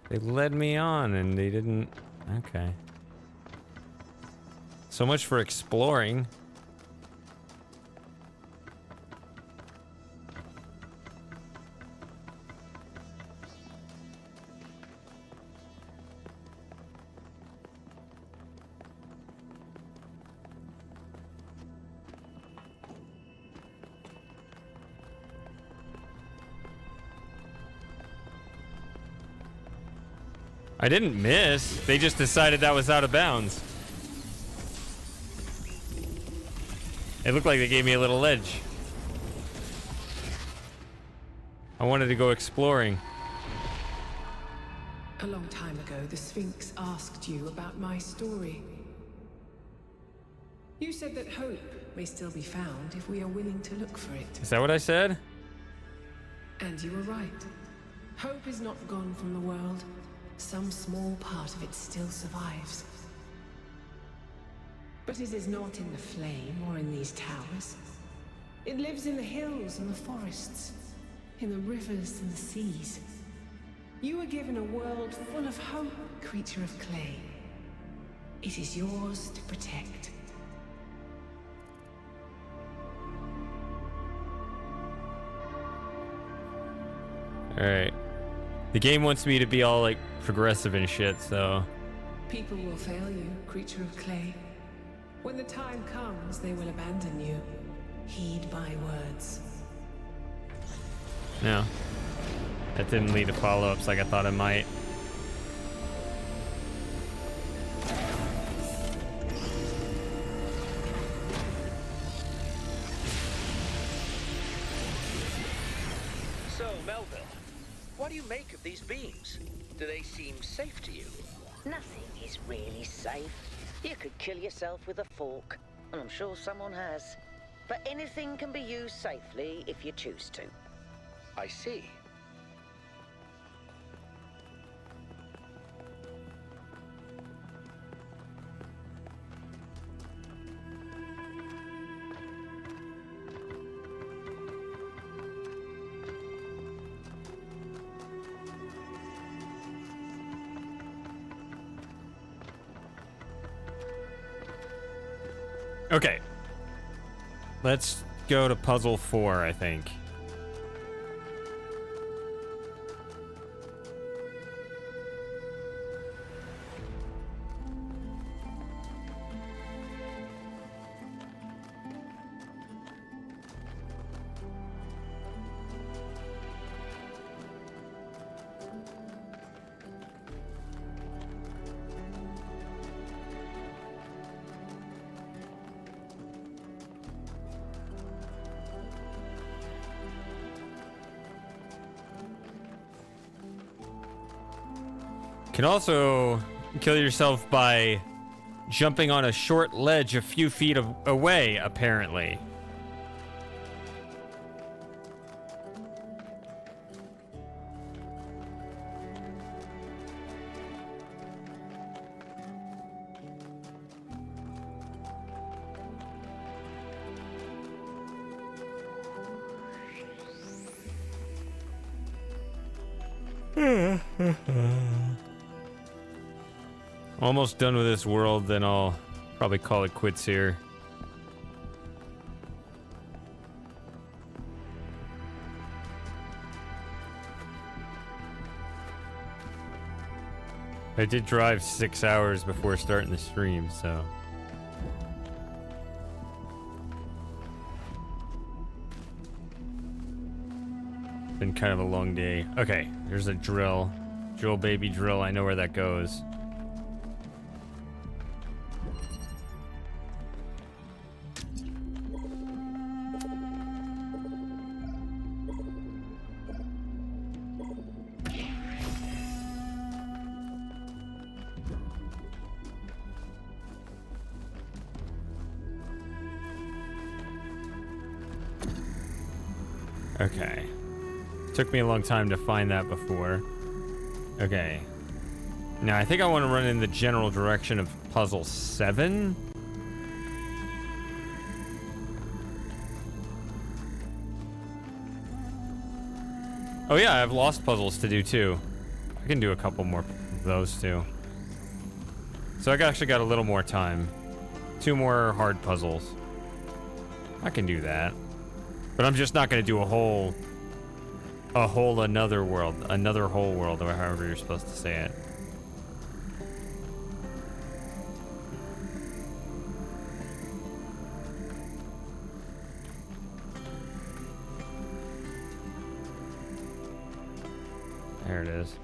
They led me on and they didn't... Okay. So much for exploring. I didn't miss. They just decided that was out of bounds. It looked like they gave me a little ledge. I wanted to go exploring. A long time ago, the Sphinx asked you about my story. You said that hope may still be found if we are willing to look for it. Is that what I said? And you were right. Hope is not gone from the world. Some small part of it still survives. But it is not in the flame or in these towers. It lives in the hills and the forests, in the rivers and the seas. You were given a world full of hope, creature of clay. It is yours to protect. Alright. The game wants me to be all like progressive and shit, so. People will fail you, creature of clay. When the time comes, they will abandon you. Heed my words. No. That didn't lead to follow-ups like I thought it might. So, Melville, what do you make of these beams? Do they seem safe to you? Nothing is really safe. You could kill yourself with a fork, and I'm sure someone has. But anything can be used safely if you choose to. I see. Okay. Let's go to puzzle 4, I think. Can also kill yourself by jumping on a short ledge a few feet away, apparently. Almost done with this world, then I'll probably call it quits here. I did drive 6 hours before starting the stream, so. Been kind of a long day. Okay, there's a drill. Drill, baby, drill. I know where that goes. Okay. Took me a long time to find that before. Okay. Now, I think I want to run in the general direction of puzzle 7. Oh yeah, I have lost puzzles to do too. I can do a couple more of those too. So I actually got a little more time. 2 more hard puzzles. I can do that. But I'm just not going to do another whole world, or however you're supposed to say it. There it is.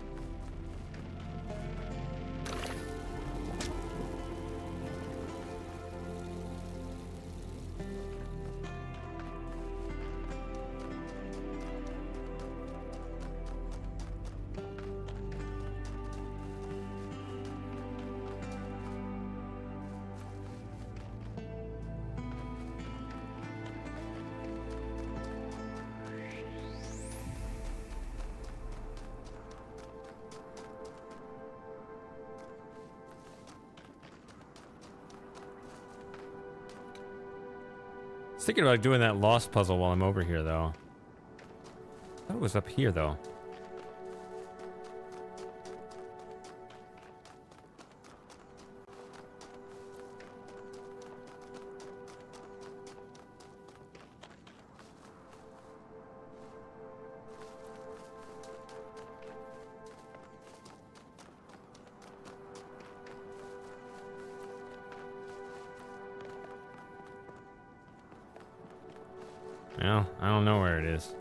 I was thinking about doing that lost puzzle while I'm over here, though. I thought it was up here, though. Well, I don't know where it is.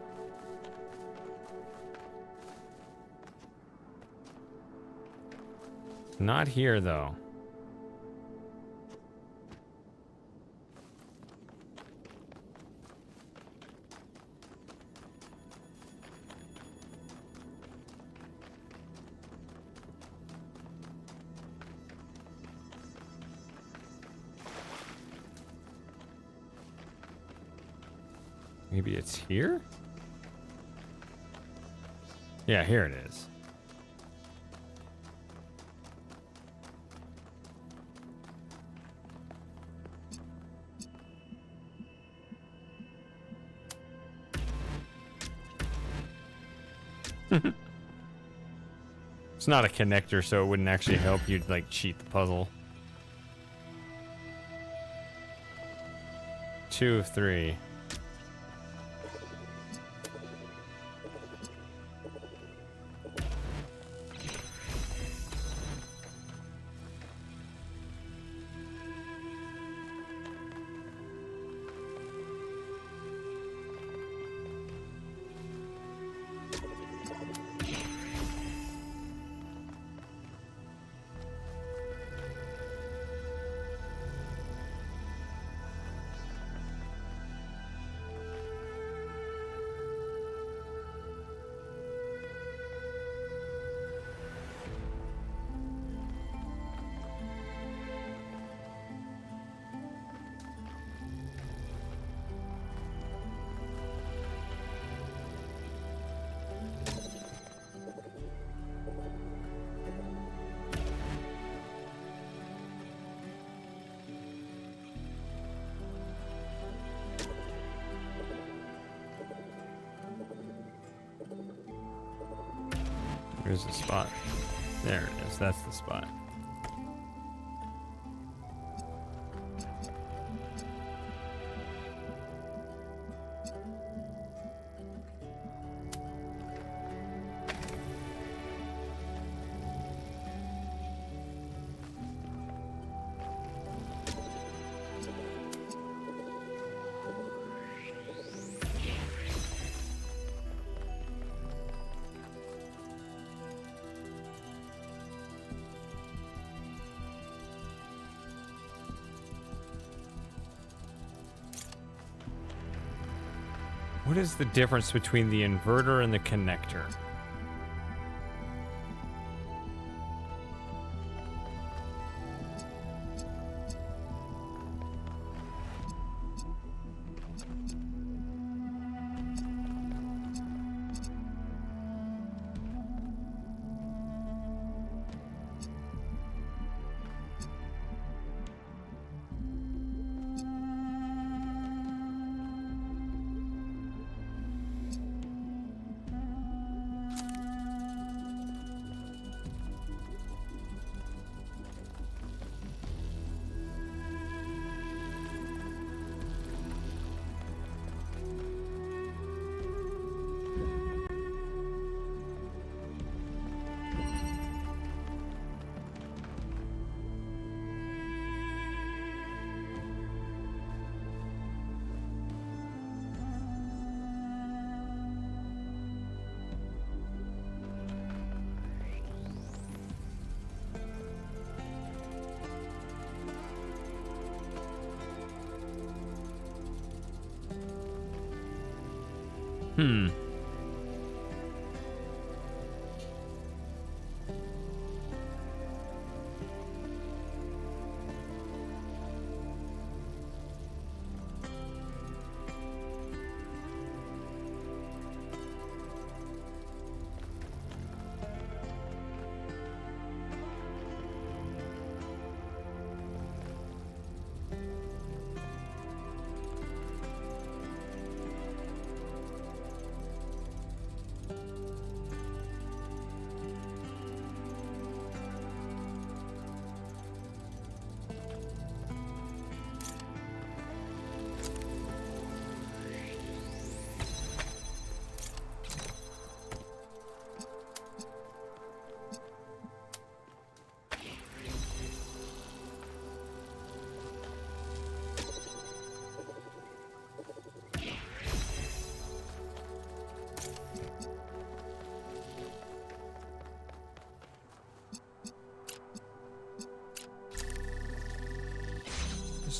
Not here, though. Maybe it's here? Yeah, here it is. It's not a connector, so it wouldn't actually help you, like, cheat the puzzle. 2 of 3. Where's the spot? There it is. That's the spot. What is the difference between the inverter and the connector?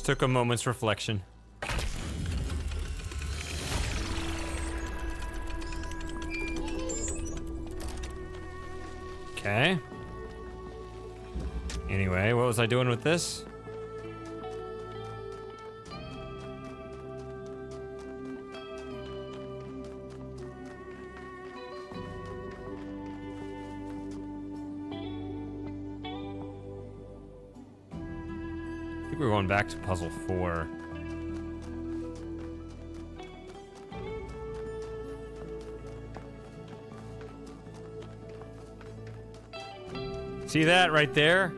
Just took a moment's reflection. Okay. Anyway, what was I doing with this? I think we're going back to puzzle 4. See that right there?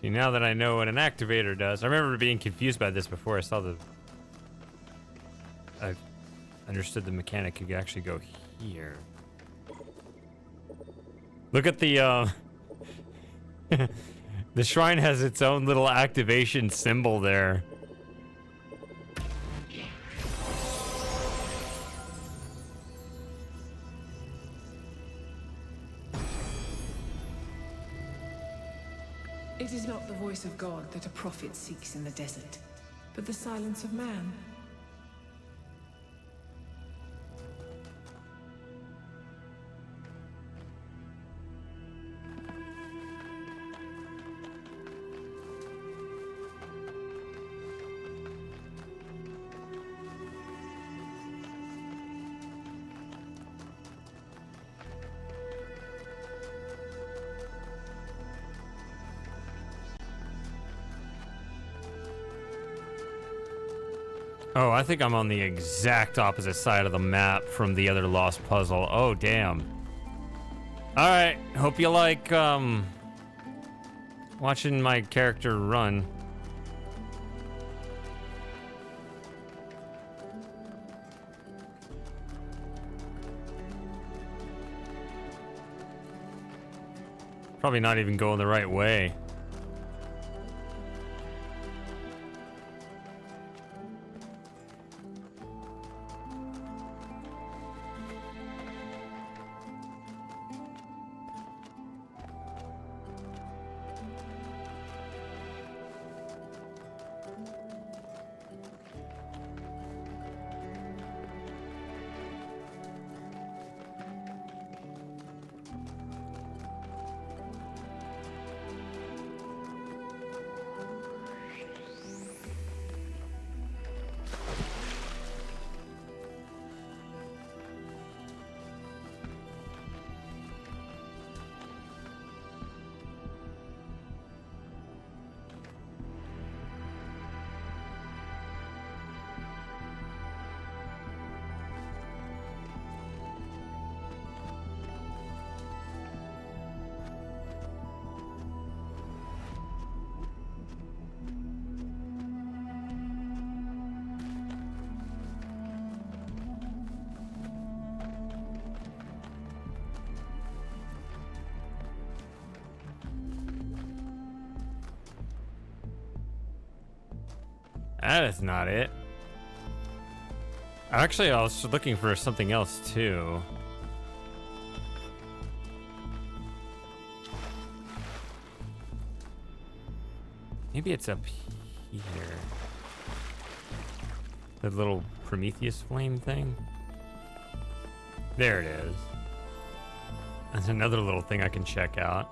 See, now that I know what an activator does, I remember being confused by this before I saw the... I understood the mechanic could actually go here. Look at the, the shrine has its own little activation symbol there. It is not the voice of God that a prophet seeks in the desert, but the silence of man. Oh, I think I'm on the exact opposite side of the map from the other lost puzzle. Oh, damn. Alright, hope you like, watching my character run. Probably not even going the right way. That is not it. Actually, I was looking for something else too. Maybe it's up here. The little Prometheus flame thing. There it is. That's another little thing I can check out.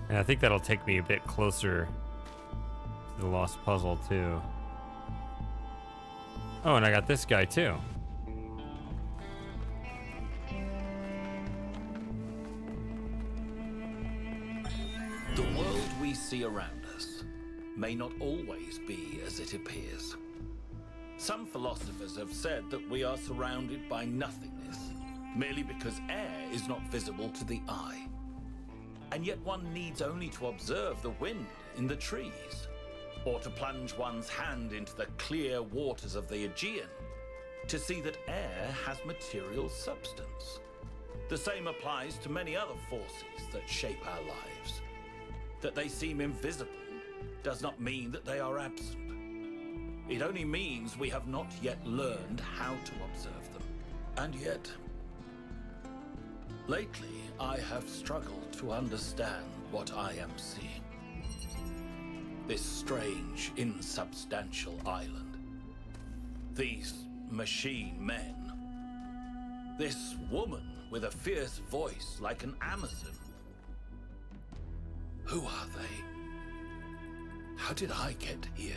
And I think that'll take me a bit closer to the lost puzzle too. Oh, and I got this guy too. see around us may not always be as it appears. Some philosophers have said that we are surrounded by nothingness, merely because air is not visible to the eye. And yet one needs only to observe the wind in the trees, or to plunge one's hand into the clear waters of the Aegean to see that air has material substance. The same applies to many other forces that shape our lives. That they seem invisible does not mean that they are absent. It only means we have not yet learned how to observe them. And yet, lately I have struggled to understand what I am seeing. This strange, insubstantial island. These machine men. This woman with a fierce voice like an Amazon. Who are they? How did I get here?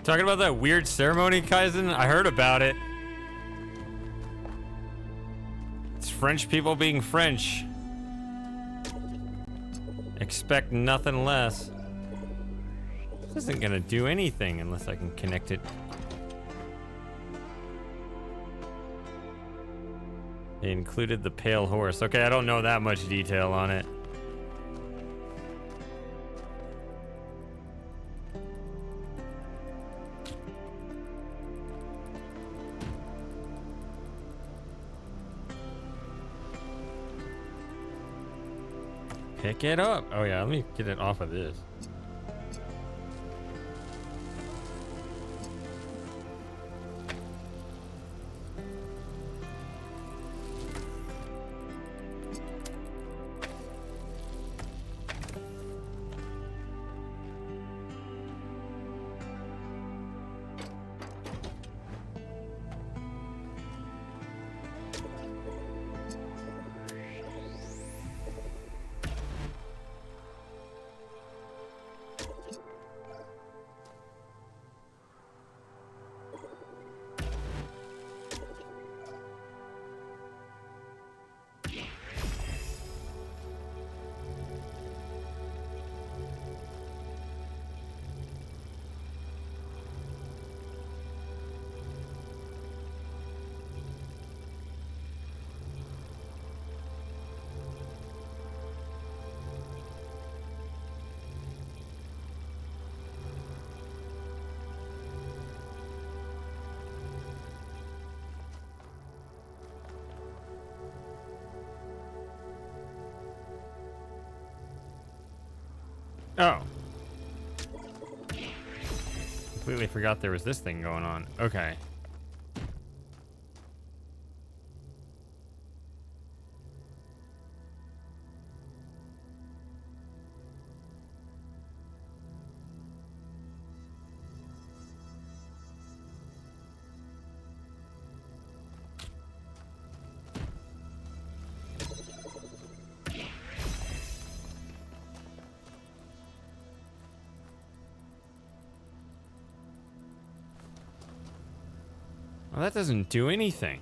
Talking about that weird ceremony, Kaizen? I heard about it. It's French people being French. Expect nothing less. This isn't gonna do anything unless I can connect it. They included the pale horse. Okay, I don't know that much detail on it. Pick it up. Oh yeah, let me get it off of this. Oh. Completely forgot there was this thing going on. Okay. Well, that doesn't do anything.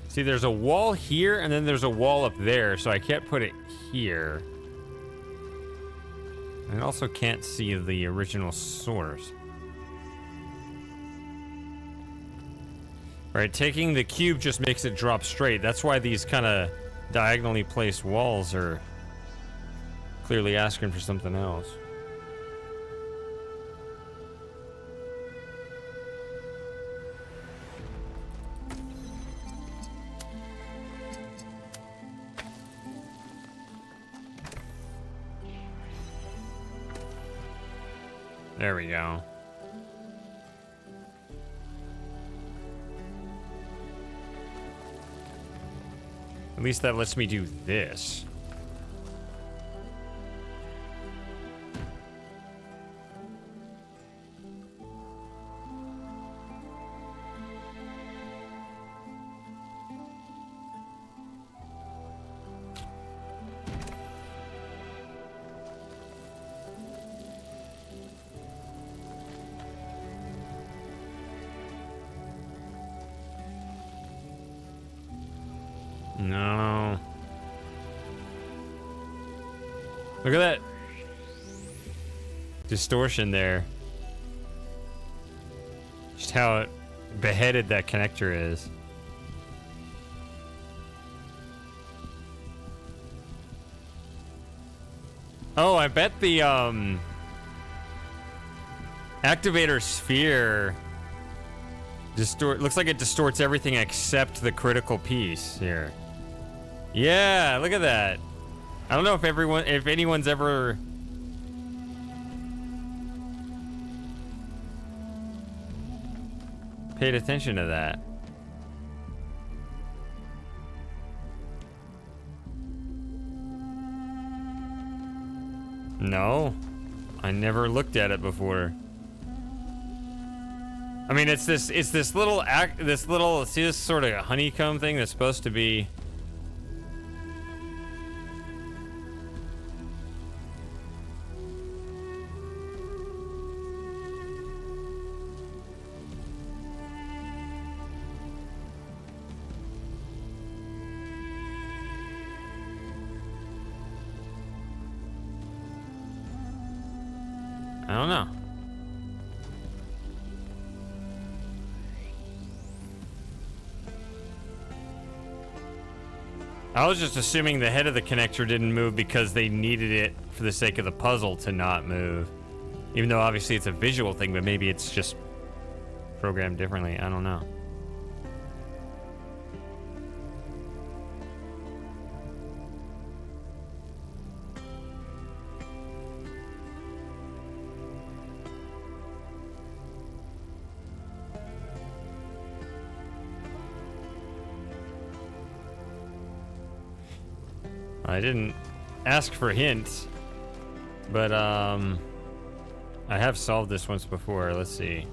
See, there's a wall here, and then there's a wall up there, so I can't put it here. I also can't see the original source. Right, taking the cube just makes it drop straight. That's why these kind of diagonally placed walls are clearly asking for something else. There we go. At least that lets me do this. No. Look at that distortion there. Just how beheaded that connector is. Oh, I bet the activator sphere looks like it distorts everything except the critical piece here. Yeah, look at that. I don't know if anyone's ever paid attention to that. No, I never looked at it before. I mean, it's this little see this sort of honeycomb thing that's supposed to be. I don't know. I was just assuming the head of the connector didn't move because they needed it for the sake of the puzzle to not move. Even though obviously it's a visual thing, but maybe it's just programmed differently. I don't know. I didn't ask for hints, but I have solved this once before. Let's see.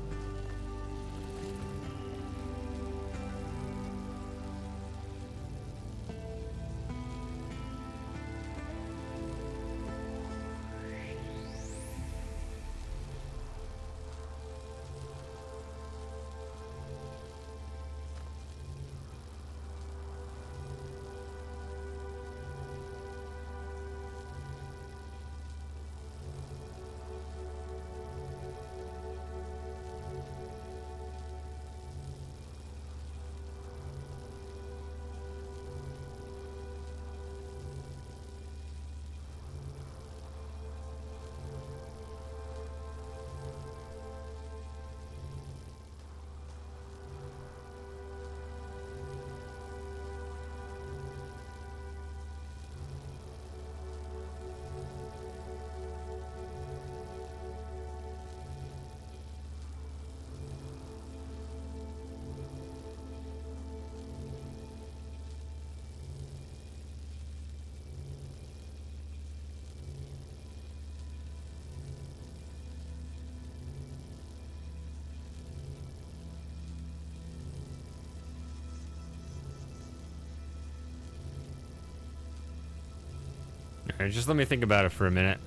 All right, just let me think about it for a minute.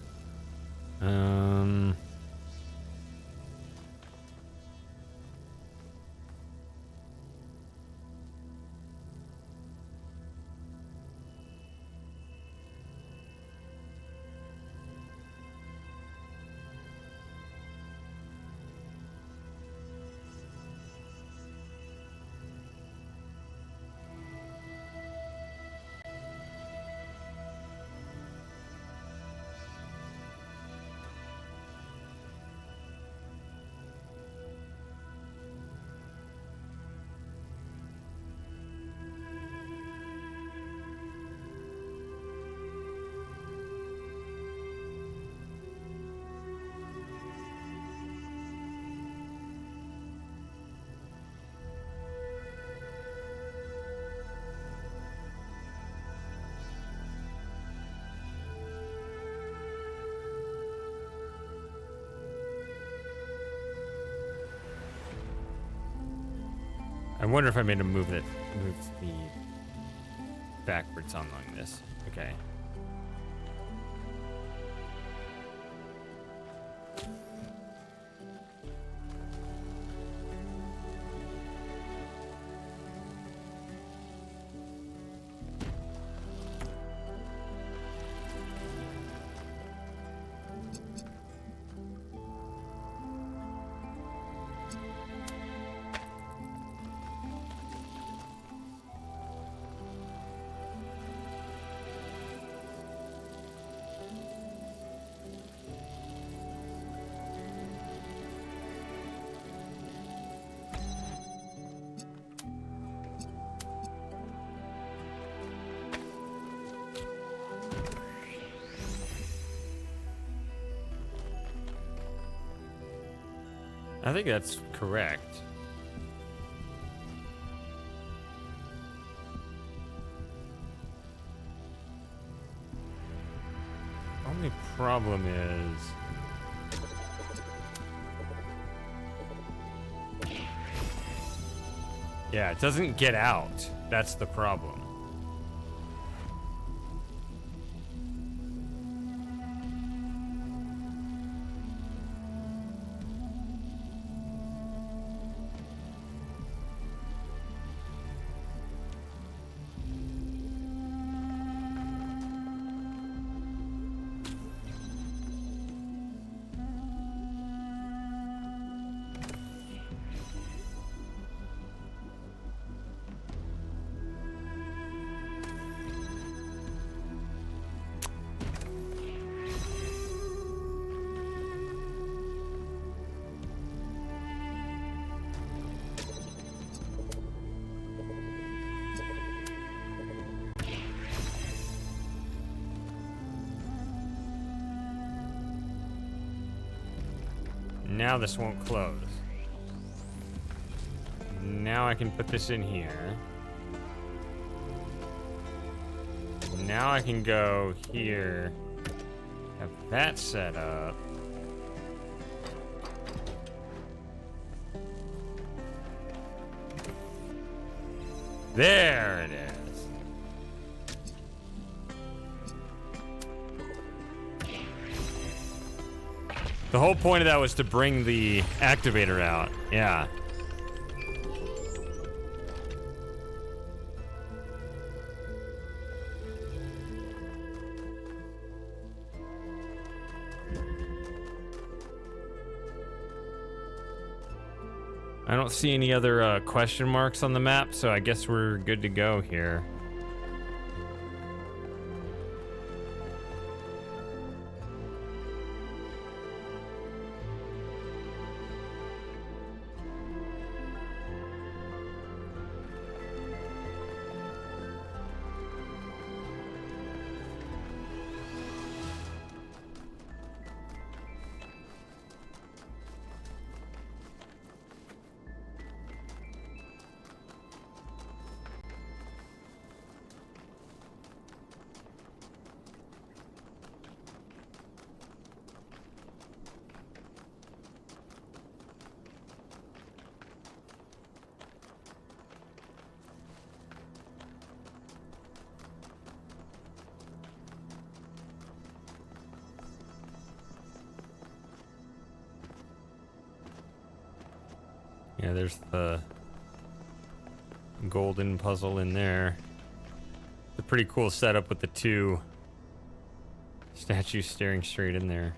I wonder if I made a move that moves the backwards on like this. Okay. I think that's correct. Only problem is... yeah, it doesn't get out. That's the problem. Now this won't close. Now I can put this in here. Now I can go here, have that set up. There it is. The whole point of that was to bring the activator out. Yeah. I don't see any other question marks on the map, so I guess we're good to go here. Yeah, there's the golden puzzle in there. It's a pretty cool setup with the two statues staring straight in there.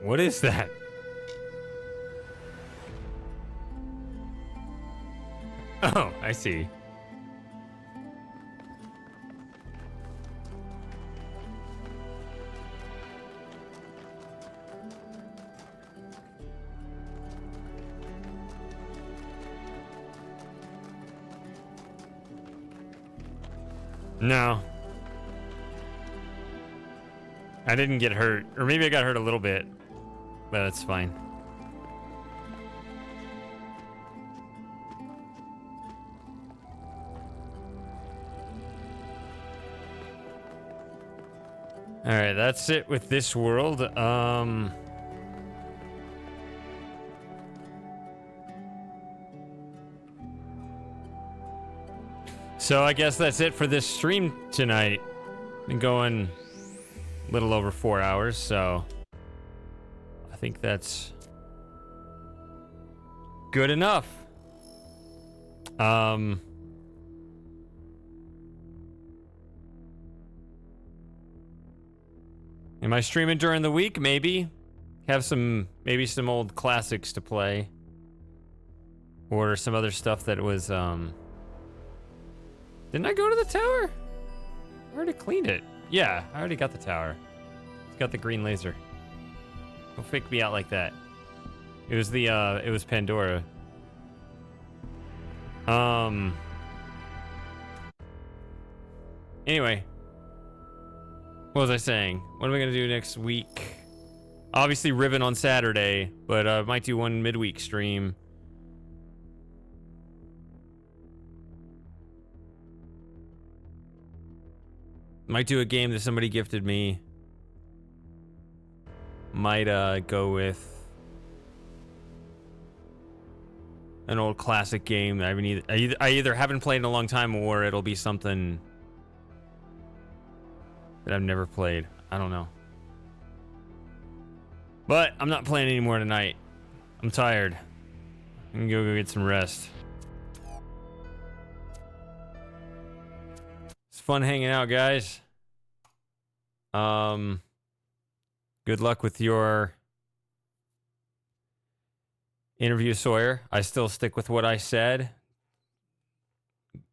What is that? Oh, I see. No. I didn't get hurt. Or maybe I got hurt a little bit. But that's fine. Alright, that's it with this world. So I guess that's it for this stream tonight. Been going a little over 4 hours, so I think that's good enough. Am I streaming during the week? Maybe. Have maybe some old classics to play. Or some other stuff that was, Didn't I go to the tower? I already cleaned it. Yeah, I already got the tower. It's got the green laser. Don't fake me out like that. It was it was Pandora. Anyway. What was I saying? What am I gonna do next week? Obviously Riven on Saturday, but I might do one midweek stream. Might do a game that somebody gifted me. Might go with an old classic game that I either haven't played in a long time, or it'll be something that I've never played. I don't know. But I'm not playing anymore tonight. I'm tired. I'm gonna go get some rest. It's fun hanging out, guys. Good luck with your interview, Sawyer. I still stick with what I said.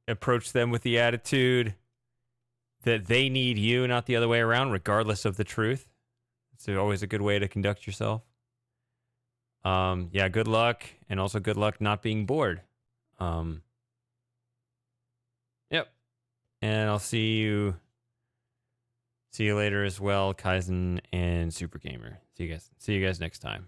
Approach them with the attitude that they need you, not the other way around, regardless of the truth. It's always a good way to conduct yourself. Yeah, good luck, and also good luck not being bored. Yep. And I'll see you later as well, Kaizen and Super Gamer. See you guys next time.